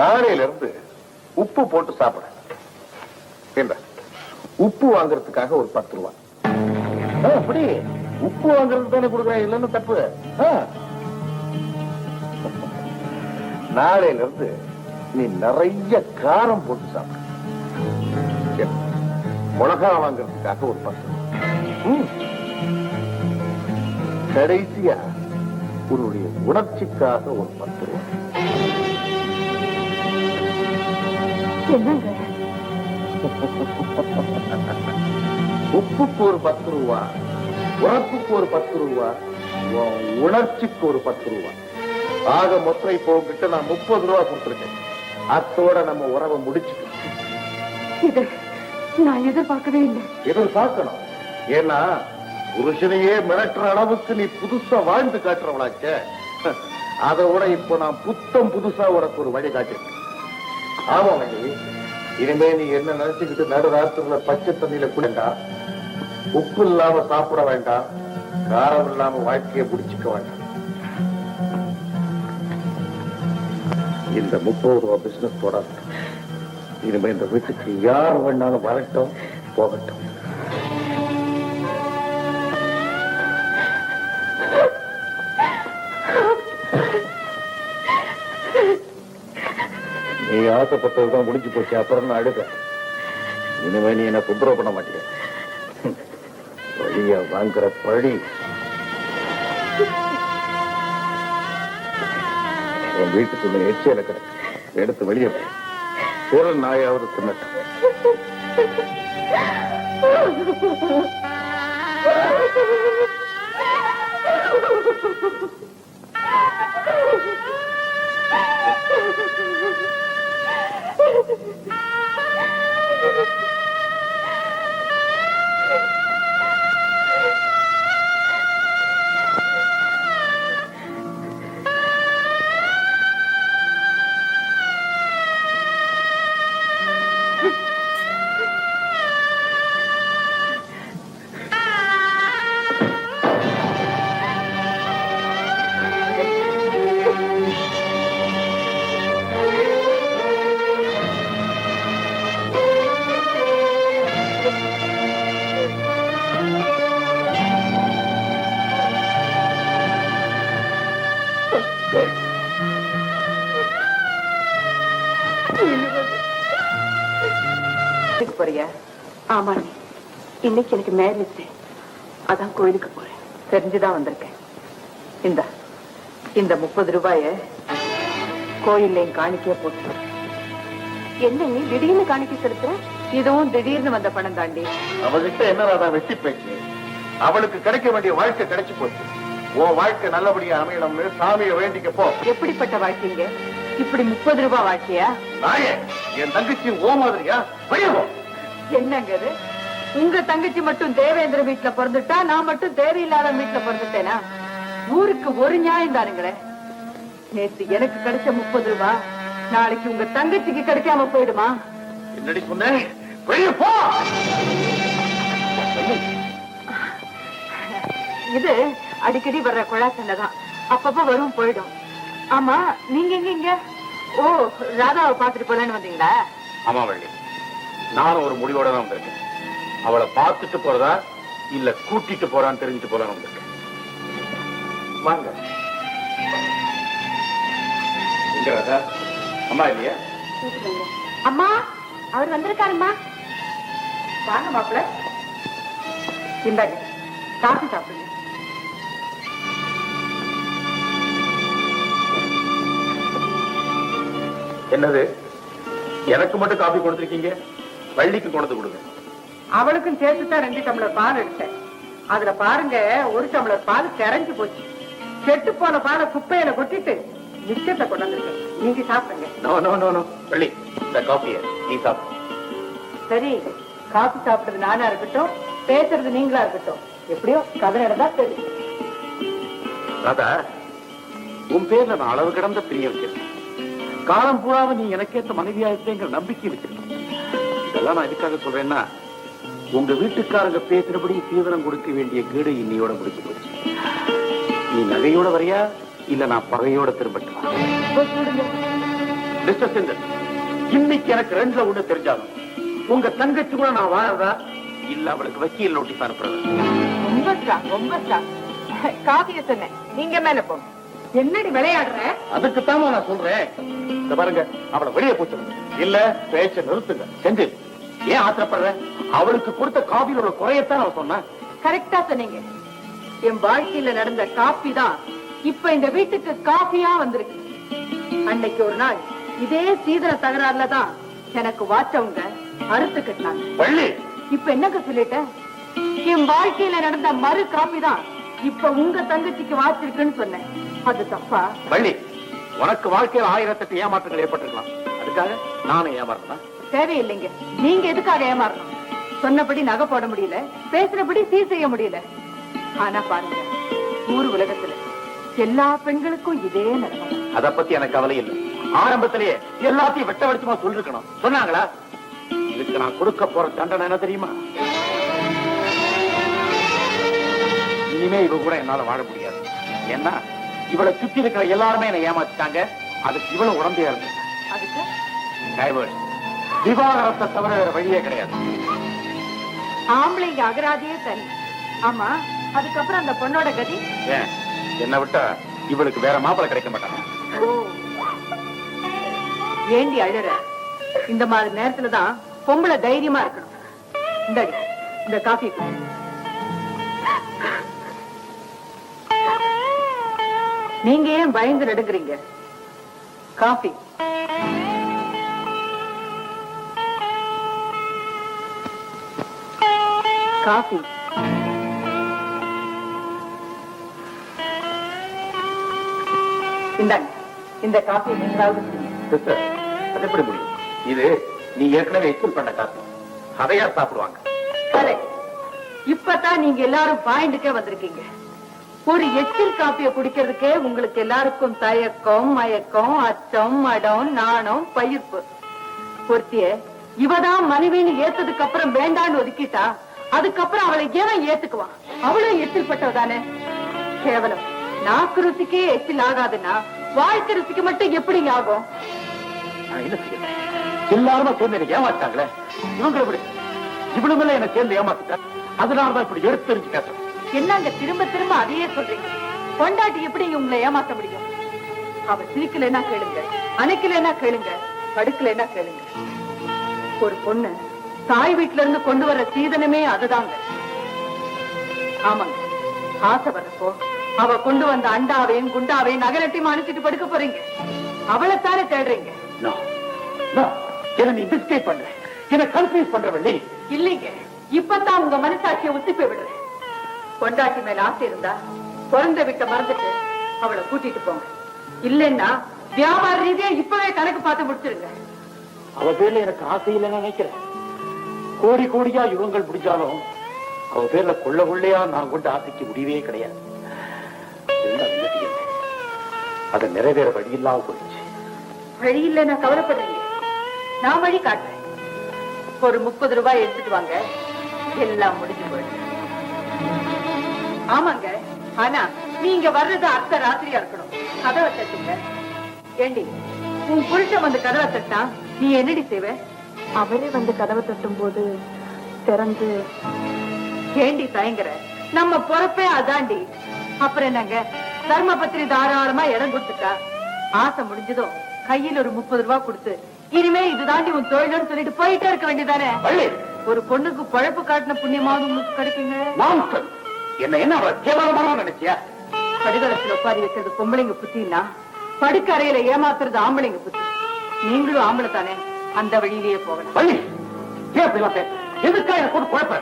நாளையில இருந்து உப்பு போட்டு சாப்பிட. என்ன, உப்பு வாங்குறதுக்காக ஒரு 10 ரூபாய். அப்படி உப்பு வாங்குறது தானே கொடுக்குறேன், இல்லன்னு தப்பு. நாளையில இருந்து நீ நிறைய காரம் போட்டு சாப்பிடு. மிளகா வாங்குறதுக்காக ஒரு 10 ரூபாய். கடைசியா உன்னுடைய உணர்ச்சிக்காக ஒரு 10 ரூபாய். என்னங்க? உப்புக்கு ஒரு 10 ரூபாய், உறப்புக்கு ஒரு 10 ரூபாய், உணர்ச்சிக்கு ஒரு 10 ரூபாய். ஆக மொத்தம் இப்போ கிட்ட நான் 30 ரூபாய் கொடுத்துருக்கேன். அத்தோட நம்ம உறவை முடிச்சுக்கணும். இது நான் எதிர்பார்க்கவே இல்லை. எதிர்பார்க்கணும். ஏன்னா புருஷனையே மிரட்டுற அளவுக்கு நீ புதுசா வாழ்ந்து காட்டுறவளாச்ச. அதை விட இப்போ நான் புத்தம் புதுசா உனக்கு ஒரு வழி காட்டிருக்கேன். ஆமா வழி, இனிமே நீ என்ன நினைச்சுக்கிட்டு நடுராத்திரில பச்சை தண்ணியில குடிண்டா, உப்பு இல்லாம சாப்பிட வேண்டாம், காரம் இல்லாம வாழ்க்கையை முடிச்சுக்க வேண்டாம். இந்த 30 ரூபாய் பிசினஸ் தொடரும். இனிமே இந்த வீட்டுக்கு யார் வேணாலும் வரட்டும், போகட்டும். நீ ஆசைப்பட்டதுதான் முடிஞ்சு போச்சு. அப்புறம் நான் அழுத. இனிமே நீ என்ன தொந்தரவு பண்ண மாட்டேங்க. வழிய வாங்குற பழி உன் வீட்டுக்குள்ள எச்சியில கிடக்கு. எடுத்து வெளியே போய் ஒரு நாயாவது தின்னட்டும். போறியா? ஆமா, இன்னைக்கு எனக்கு மேரேஜ். அதான் கோயிலுக்கு போறேன். தெரிஞ்சுதான் வந்திருக்கேன். இந்த 30 ரூபாய கோயில்ல காணிக்கைய போட்டு. என்ன நீ திடீர்னு காணிக்கை செலுத்துற? இதுவும் திடீர்னு வந்த பணம் தாண்டி. அவகிட்ட என்ன வெட்டி பேச்சு. அவளுக்கு கிடைக்க வேண்டிய வாழ்க்கை கிடைச்சு போச்சு. உன் வாழ்க்கை நல்லபடியா அமையணும்னு சாமியை வேண்டிக்க போ. எப்படிப்பட்ட வாழ்க்கைங்க? இப்படி 30 ரூபாய் வாழ்க்கையா? நாயே, என் தங்கச்சி ஓ மாதிரியா? வெளியே போ. என்னங்க இது? உங்க தங்கச்சி மட்டும் தேவேந்திர வீட்டுல பிறந்துட்டா, நான் மட்டும் தேவையில்லாத வீட்டுல பிறந்துட்டேனா? ஊருக்கு ஒரு நியாயம் தானுங்களே. நேற்று எனக்கு கிடைச்ச 30 ரூபாய் நாளைக்கு உங்க தங்கச்சிக்கு கிடைக்காம போயிடுமா? என்னடி சொன்னேன்? வெளியே போ. இது அடிக்கடி வர்ற குழா சண்டைதான், அப்பப்ப வரும் போயிடும். ஆமா, நீங்க எங்க? ஓ, ராதாவை பாத்துட்டு போலன்னு வந்தீங்களா? ஆமா வள்ளி, நானும் ஒரு முடிவோட தான் வந்திருக்கேன். அவளை பார்த்துட்டு போறதா இல்ல கூட்டிட்டு போறான்னு தெரிஞ்சுட்டு போலான்னு வந்திருக்கேன். வாங்க. எங்க ராதா? அம்மா இல்லையா? அம்மா, அவர் வந்திருக்காருமா. வாங்க மாப்பிள்ள, இந்தாங்க காஃபி சாப்பிடுங்க. என்னது, எனக்கு மட்டும் காபி கொடுத்துருக்கீங்க? வள்ளிக்கு கொண்டு கொடுங்க. அவளுக்கும் சேர்த்துதான் 2 டம்ளர் பால் எடுத்தேன். அதுல பாருங்க, 1 டம்ளர் பால் கரைஞ்சு போச்சு. கெட்டு போன பாலை குப்பையில கொட்டிட்டு மிச்சத்தை கொண்டு வந்திருக்கேன். நீங்க சாப்பிடுங்க. No no no no Valli, இந்த காபியை நீ சாப்பிடு. சரி, காபி சாப்பிடுறது நானா இருக்கட்டும், பேசுறது நீங்களா இருக்கட்டும், எப்படியோ கதை நடந்தா சரி. ராதா, உன் பேர்ல நான் அளவு கடந்த பிரிய வச்சிருக்கேன். காலம் பூராவை நீ எனக்கேற்ற மனைவியா இருப்பேங்கிற நம்பிக்கை வச்சிருக்கேன். இதெல்லாம் நான் எதுக்காக சொல்றேன்னா, உங்க வீட்டுக்காரங்க பேசுறபடி தீவிரம் கொடுக்க வேண்டிய கீடு இன்னையோட முடிச்சு போச்சு. நீ நகையோட வரையா இல்ல நான் பகையோட திரும்பட்டுவா? மிஸ்டர் செந்தில், இன்னைக்கு எனக்கு 2ல 1 தெரிஞ்சாலும் உங்க தங்கச்சி கூட நான் வாழறதா இல்ல அவளுக்கு வக்கீல் நோட்டீஸ் அனுப்புறது? ரொம்ப ஸ்ட்ராங், ரொம்ப ஸ்ட்ராங். காஃபிய சொன்னேன், நீங்க மேல போங்க. என்னடி விளையாடுற? அதுக்குத்தான் நான் சொல்றேன். இந்த பாருங்க, அவளை வெளியே போச்சு இல்ல பேச்ச நிறுத்துங்க. செந்தில், ஏன் ஆத்திரப்படுற? அவளுக்கு கொடுத்த காபியில் உள்ள குறையத்தான் அவ சொன்ன. கரெக்டா சொன்னீங்க. என் வாழ்க்கையில நடந்த காபி தான் இப்ப இந்த வீட்டுக்கு காபியா வந்திருக்கு. அன்னைக்கு ஒரு நாள் இதே சீதன தகராறுல தான் எனக்கு வாச்சவங்க அறுத்து கட்டினாங்க. வள்ளி, இப்ப என்னங்க சொல்லிட்டேன்? என் வாழ்க்கையில நடந்த மறு காபி தான் இப்ப உங்க தங்கச்சிக்கு வாச்சிருக்குன்னு சொன்னேன். அது தப்பா? வள்ளி, உனக்கு வாழ்க்கையில் 1008 ஏமாற்றங்கள் ஏற்பட்டிருக்கலாம். அதுக்காக நானும் ஏமாறேன்? தேவையில்லைங்க. நீங்க எதுக்காக ஏமாறணும்? சொன்னபடி நகை போட முடியல, பேசுறபடி சீர் செய்ய முடியல. ஆனா பாருங்க, ஊர் உலகத்துல எல்லா பெண்களுக்கும் இதே நிலைமை. அத பத்தி எனக்கு கவலை இல்லை. ஆரம்பத்திலேயே எல்லாத்தையும் வெட்ட வெளிச்சமா சொல்லிருக்கணும். சொன்னாங்களா? இதுக்கு நான் கொடுக்க போற தண்டனை என்ன தெரியுமா? இனிமே இவ கூட என்னால வாழ முடியாது. ஏன்னா இவளை சுத்தி இருக்கிற எல்லாருமே என்னை ஏமாத்திட்டாங்க. அதுக்கு இவ்வளவு உடம்பையா இருக்கு. அதுக்கு டைவர்ஸ், விவாகரத்தை தவிர வேற வழியே கிடையாது. ஆம்பளைங்க அகராதியே தனி. ஆமா, அதுக்கப்புறம் அந்த பொண்ணோட கதி? ஏன், என்னை விட்டா இவளுக்கு வேற மாப்பிள்ளை கிடைக்க மாட்டாங்க. ஏண்டி அழுற? இந்த மாதிரி நேரத்துலதான் பொம்பளை தைரியமா இருக்கணும். இந்த காஃபி நீங்க ஏன் பயந்து நடுங்குறீங்க? காஃபி. காஃபி. இந்தாங்க, இந்த காஃபி நீங்களாவது சிஸ்டர், அது எப்படி முடியும்? இது நீ ஏற்கனவே எக்ஸ்பிள் பண்ண காப்பி. அதையா சாப்பிடுவாங்க? கரெக்ட். இப்பதான் நீங்க எல்லாரும் பாயிண்டுக்கே வந்திருக்கீங்க. ஒரு எச்சில் காப்பிய குடிக்கிறதுக்கே உங்களுக்கு எல்லாருக்கும் தயக்கம், மயக்கம், அச்சம், மடம், நாணம், பயிர்ப்பு. பொருத்திய இவதான் மனைவின்னு ஏத்ததுக்கு அப்புறம் வேண்டான்னு ஒதுக்கிட்டா அதுக்கப்புறம் அவளை ஏன் ஏத்துக்குவான்? அவளும் எச்சில் பட்டவதானே. கேவலம் நாக்கு ருசிக்கே எச்சில் ஆகாதுன்னா வாழ்க்கை ருசிக்கு மட்டும் எப்படி ஆகும்? என்ன செய்ய? எல்லாருமே சேர்ந்து எனக்கு ஏமாத்தாங்களே. இவங்களை விட இவ்வளவு மேல என்ன சேர்ந்து ஏமாத்திட்டா. அதனாலதான் இப்படி எடுத்து தெரிஞ்சு பேசுறேன். என்னங்க திரும்ப திரும்ப அதையே சொல்றீங்க? பொண்டாட்டி எப்படி உங்களை ஏமாத்த முடியும்? அவ சிரிக்கலைன்னா கேளுங்க, அணைக்கலைன்னா கேளுங்க, படுக்கலைன்னா கேளுங்க. ஒரு பொண்ணு தாய் வீட்டுல இருந்து கொண்டு வர சீதனமே அதுதாங்க. ஆமாங்க, ஆசை வரப்போ அவ கொண்டு வந்த அண்டாவையும் குண்டாவையும் நகரத்தையும் அனுப்பிட்டு படுக்க போறீங்க. அவளைத்தானே தேடுறீங்க. என்ன நீ மிஸ்டேக் பண்ற, என்ன கன்ஃபியூஸ் பண்றவள்ளி. இல்லைங்க, இப்பதான் உங்க மனசாட்சியை உத்திப்பை விடுறேன். பொண்டாட்டி மேல ஆசை இருந்தா பிறந்த வீட்டை மறந்துட்டு அவளை கூட்டிட்டு போங்க. இல்லைன்னா வியாபார ரீதியா இப்பவே கணக்கு பார்த்து முடிச்சிருங்க. அவ பேர்ல எனக்கு ஆசை இல்லைன்னு நினைக்கிறேன். கோடி கோடியா யுகங்கள் முடிஞ்சாலும் அவ பேர்ல கொள்ள கொள்ளையா நான் கொண்ட ஆசைக்கு முடிவே கிடையாது. அதை நிறைவேற வழி இல்லாம போயிடுச்சு. வழி இல்ல, நான் கவலைப்படுறீங்க. நான் வழி காட்டுறேன். ஒரு 30 ரூபாய் எடுத்துட்டு வாங்க, எல்லாம் முடிஞ்சு போயிடும். ஆமாங்க, ஆனா நீங்க வர்றது அர்த்த ராத்திரியா இருக்கணும். கதவை தட்டுங்க. ஏண்டி, உன் புருஷன் வந்து கதவை தட்டா நீ என்னடி செய்வ? அவரே வந்து கதவை தட்டும் போது திறந்து. ஏண்டி தயங்குற? நம்ம பொறுப்பே அதாண்டி. அப்புறம் என்னங்க, தர்மபத்திரி தாராளமா இடம் கொடுத்துட்டா, ஆசை முடிஞ்சதும் கையில் ஒரு 30 ரூபாய் கொடுத்து இனிமே இதுதாண்டி உன் தொழில்னு சொல்லிட்டு போயிட்டே இருக்க வேண்டியதானே? ஒரு பொண்ணுக்கு பழப்பு காட்டின புண்ணியமாவது உங்களுக்கு கிடைக்குங்க. என்ன கேவலமான நினைச்சியா? படுகளத்துல உட்காரி வைக்கிறது பொம்பளைங்க புத்தின்னா, படுக்க அறையில ஏமாத்துறது ஆம்பளைங்க புத்தி. நீங்களும் ஆம்பளை தானே, அந்த வழியிலேயே போகணும். எதுக்கா எனக்கு ஒரு குழப்ப?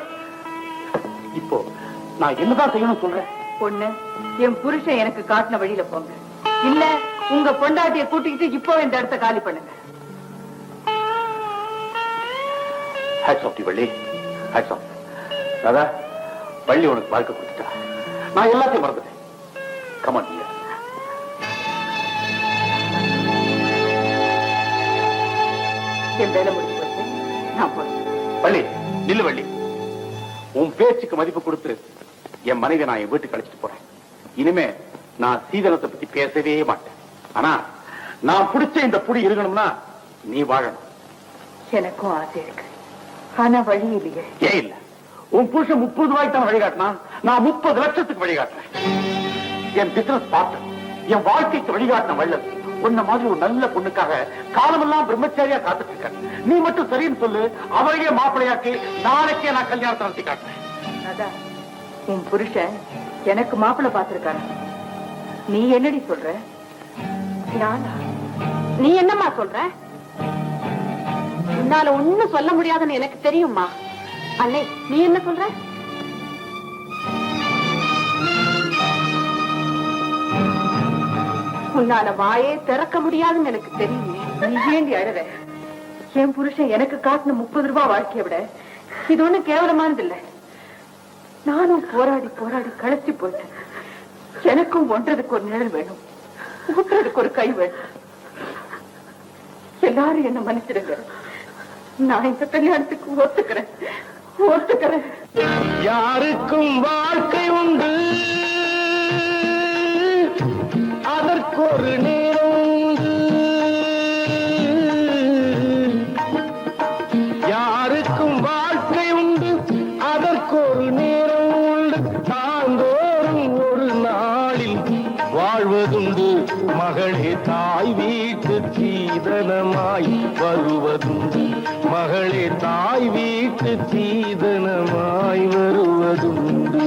இப்போ நான் என்னதான் செய்யணும் சொல்றேன்? பொண்ணு, என் புருஷன் எனக்கு காட்டின வழியில போங்க. இல்ல உங்க பொண்டாட்டிய கூட்டிக்கிட்டு இப்போ இந்த இடத்த காலி பண்ணுங்க. வள்ளி, வள்ளி உனக்கு வாழ்க்கை கொடுத்துட்டா. நான் எல்லாத்தையும் மறந்துட்டேன். கமான், என் வேலை முடிஞ்சு போச்சு, நான் போறேன். வள்ளி நில்லு. வள்ளி, உன் பேச்சுக்கு மதிப்பு கொடுத்து என் மனைவி நான் என் வீட்டுக்கு அழைச்சிட்டு போறேன். இனிமே நான் சீதனத்தை பத்தி பேசவே மாட்டேன். ஆனா நான் பிடிச்ச இந்த புடி இருக்கணும்னா நீ வாழணும். எனக்கும் ஆசை இருக்கு, ஆனா வழி இல்லையே. ஏன் இல்ல? உன் புருஷன் 30 ரூபாய்க்கு தான் வழிகாட்டினா, நான் 30 லட்சத்துக்கு வழிகாட்டுறேன். என் பிசினஸ் பார்ட்னர், என் வாழ்க்கைக்கு வழிகாட்டின வள்ளல் உன்ன மாதிரி ஒரு நல்ல பொண்ணுக்காக காலமெல்லாம் பிரம்மச்சாரியா காத்துட்டு இருக்க. நீ மட்டும் சரின்னு சொல்லு, அவரையே மாப்பிள்ளையாக்கி நாளைக்கே நான் கல்யாணத்தை நடத்தி காட்டுறேன். அதான் உன் புருஷன் எனக்கு மாப்பிள்ளை பார்த்திருக்காரு. நீ என்னடி சொல்ற? நீ என்னம்மா சொல்ற? உன்னால ஒண்ணும் சொல்ல முடியாதுன்னு எனக்கு தெரியுமா? அண்ணே, நீ என்ன சொல்ற? உன்னால வாயே திறக்க முடியாதுன்னு எனக்கு தெரியும். நீ ஏண்டி அழற? என் புருஷன் எனக்கு காட்டின 30 ரூபாய் வாழ்க்கையை விட இது ஒண்ணு கேவலமானது இல்ல. நானும் போராடி போராடி களைச்சு போயிட்டேன். எனக்கும் ஒன்றதுக்கு ஒரு நிழல் வேணும், ஊற்றுறதுக்கு ஒரு கை வேணும். எல்லாரும் என்ன மன்னிச்சிடுங்க. நான் இந்த கல்யாணத்துக்கு ஒத்துக்கிறேன். யாருக்கும் வாழ்க்கை உண்டு, அதற்கு ஒரு நேரம் உண்டு. யாருக்கும் வாழ்க்கை உண்டு, அதற்கு ஒரு நேரம் உண்டு. தாந்தோறும் ஒரு நாளில் வாழ்வதுண்டு. மகளே தாய் வீட்டு சீதனமாய் வருவதுண்டு. மகளே தாய் வீட்டு சீதனமாய் வருவதுண்டு.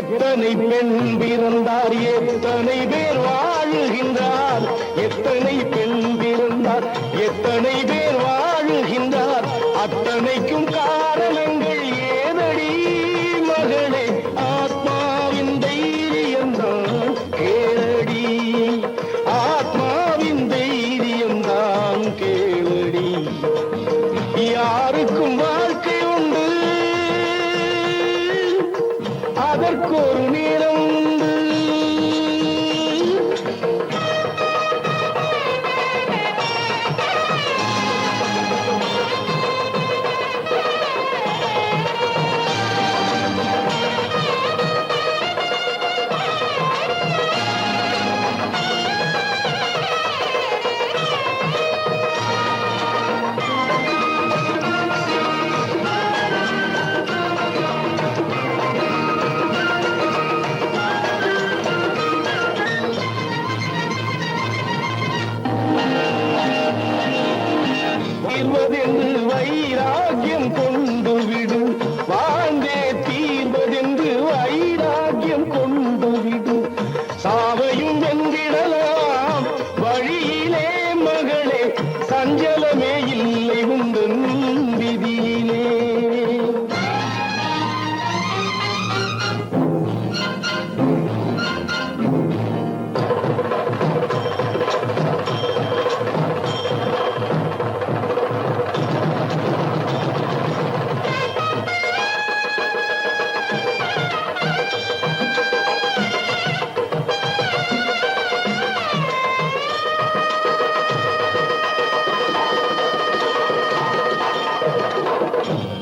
எத்தனை பெண் பிறந்தார், எத்தனை பேர் வாழுகின்றார். எத்தனை பெண் பிறந்தார், எத்தனை பேர் வாழுகின்றார். அத்தனைக்கும் காரணங்கள் ஏதடி மகளே? ஆத்மாவின் தைரியம்தான் கேளடி. ஆத்மாவின் தைரியம்தான் கேளடி. யாருக்கும் வாழ்க்கை உண்டு, அதற்கு ஒரு நேரம் உண்டு. வந்துவிடும் சாவையும் வென்றிடலாம் வழியிலே மகளே சஞ்சலமே இல்லை உந்தன் விதியிலே.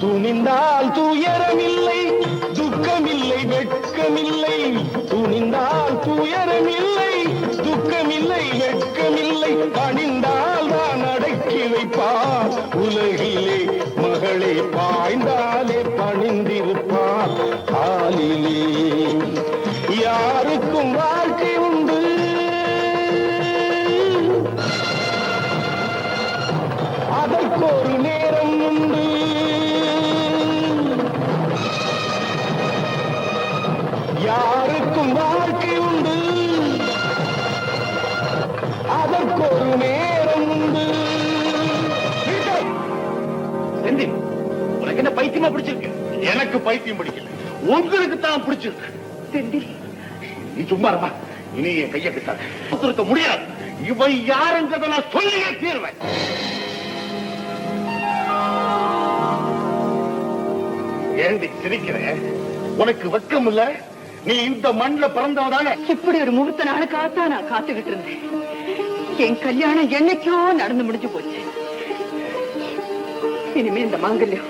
துணிந்தால் துயரமில்லை துக்கமில்லை வெட்கமில்லை துணிந்தால் துயரமில்லை துக்கமில்லை வெட்கமில்லை பணிந்தால் தான் அடக்கி வைப்பார் உலகிலே மகளே பாய்ந்தாலே பணிந்திருப்பார் காலிலே. யாருக்கும் வாழ்க்கை உண்டு அதற்கொரு நேரம் உண்டு யாருக்கும் வாழ்க்கை உண்டு அதற்கொரு நேரம் உண்டு. செந்தில், உனக்கு என்ன பைத்தியமா பிடிச்சிருக்கு? எனக்கு பைத்தியம் பிடிக்கல, உங்களுக்கு தான் பிடிச்சிருக்கு. செந்தில், நீ சும்மா இருமா. இனி என் கையை கிட்ட இருக்க முடியாது. இவன் யாருங்கிறத நான் சொல்லியே தீர்வேன். ஏண்டி சிரிக்கிறேன்? உனக்கு வெக்கம் இல்ல? நீ இந்த மண்ல பிறந்தவதானே? இப்படி ஒரு முகூர்த்த நாளுக்காகத்தான் நான் காத்துக்கிட்டு இருந்தேன். என் கல்யாணம் என்னைக்கோ நடந்து முடிஞ்சு போச்சு. இனிமே இந்த மாங்கல்யம்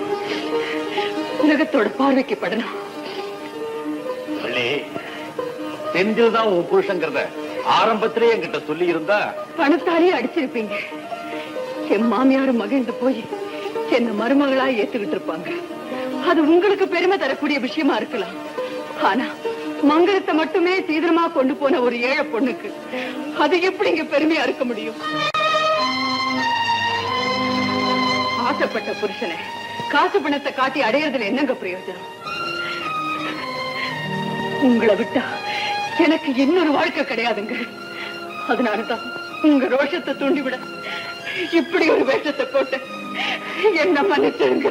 உலகத்தோட பார்வைக்கு படணும். செந்தில் தான் உன் புருஷங்கிறத ஆரம்பத்திலே என்கிட்ட சொல்லி இருந்தா பணத்தாலே அடிச்சிருப்பீங்க. என் மாமியாரும் மகிழ்ந்து போய் என்ன மருமகளா ஏத்துக்கிட்டு இருப்பாங்க. அது உங்களுக்கு பெருமை தரக்கூடிய விஷயமா இருக்கலாம். ஆனா மங்களத்தை மட்டுமே தீவிரமா கொண்டு போன ஒரு ஏழை பொண்ணுக்கு அது எப்படி இங்க பெருமையா இருக்க முடியும்? ஆசைப்பட்ட புருஷனை காசு பணத்தை காட்டி அடையறதுல என்னங்க பிரயோஜனம்? உங்களை விட்டா எனக்கு இன்னொரு வாழ்க்கை கிடையாதுங்க. அதனாலதான் உங்க ரோஷத்தை தூண்டிவிட இப்படி ஒரு வேஷத்தை போட்டு என்ன மன்னிச்சிருங்க.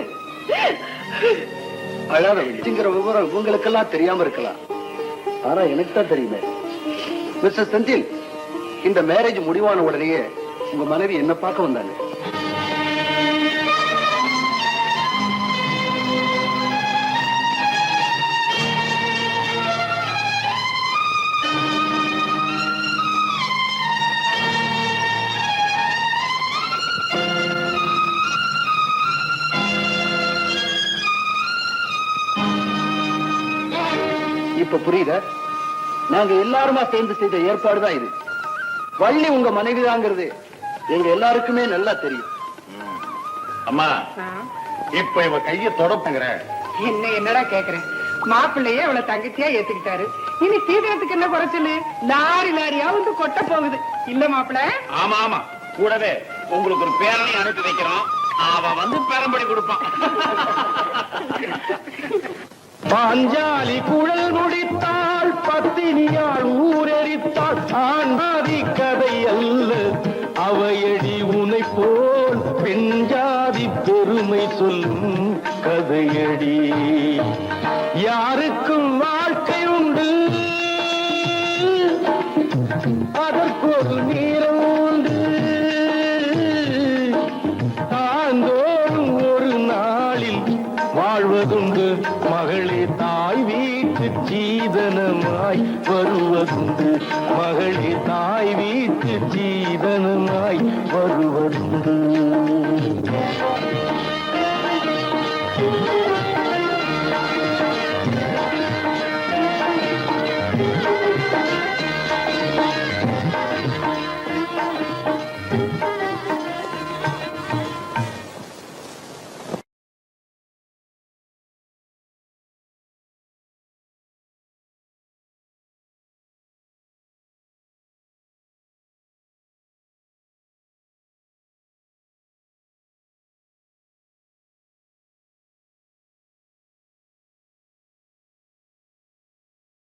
அழாதங்கிற விவரம் உங்களுக்கெல்லாம் தெரியாம இருக்கலாம். ஆனா எனக்கு தான் தெரியுமே. மிஸ்டர் செந்தில், இந்த மேரேஜ் முடிவான உடனேயே உங்க மனைவி என்ன பார்க்க வந்தாங்க. இப்ப புரியுத? நாங்க எல்லாருமா சேர்ந்து செய்த ஏற்பாடுதான் இது. வள்ளி உங்க மனைவிதாங்கிறது எங்க எல்லாருக்குமே நல்லா தெரியும். அம்மா, இப்ப இவ கைய தொடப்புங்கிற என்னடா கேக்குறேன்? மாப்பிள்ளையே அவளை தங்கச்சியா ஏத்துக்கிட்டாரு. இனி தீவிரத்துக்கு என்ன குறைச்சலு? லாரி லாரியா வந்து கொட்ட போகுது இல்ல மாப்பிள்ள? ஆமா ஆமா, கூடவே உங்களுக்கு ஒரு பேரனை அனுப்பி வைக்கிறோம். அவன் வந்து பேரம்படி கொடுப்பான். பாஞ்சாலி குழல் முடித்தாள், பத்தினியாள் ஊரெரித்தாள். ஆண்டாதி கதை அல்ல அவையடி உனை போல் பெண்ஜாதி பெருமை சொல்லும் கதையடி. யாருக்கும் வாழ்க்கை உண்டு அதற்கொரு நேரம் உண்டு. தாந்தோறும் ஒரு நாளில் வாழ்வதுண்டு மகளே, தாய் வீட்டு சீதனமாய் வருவதுண்டு மகளே, தாய் வீட்டு சீதனமாய் வருவதுண்டு.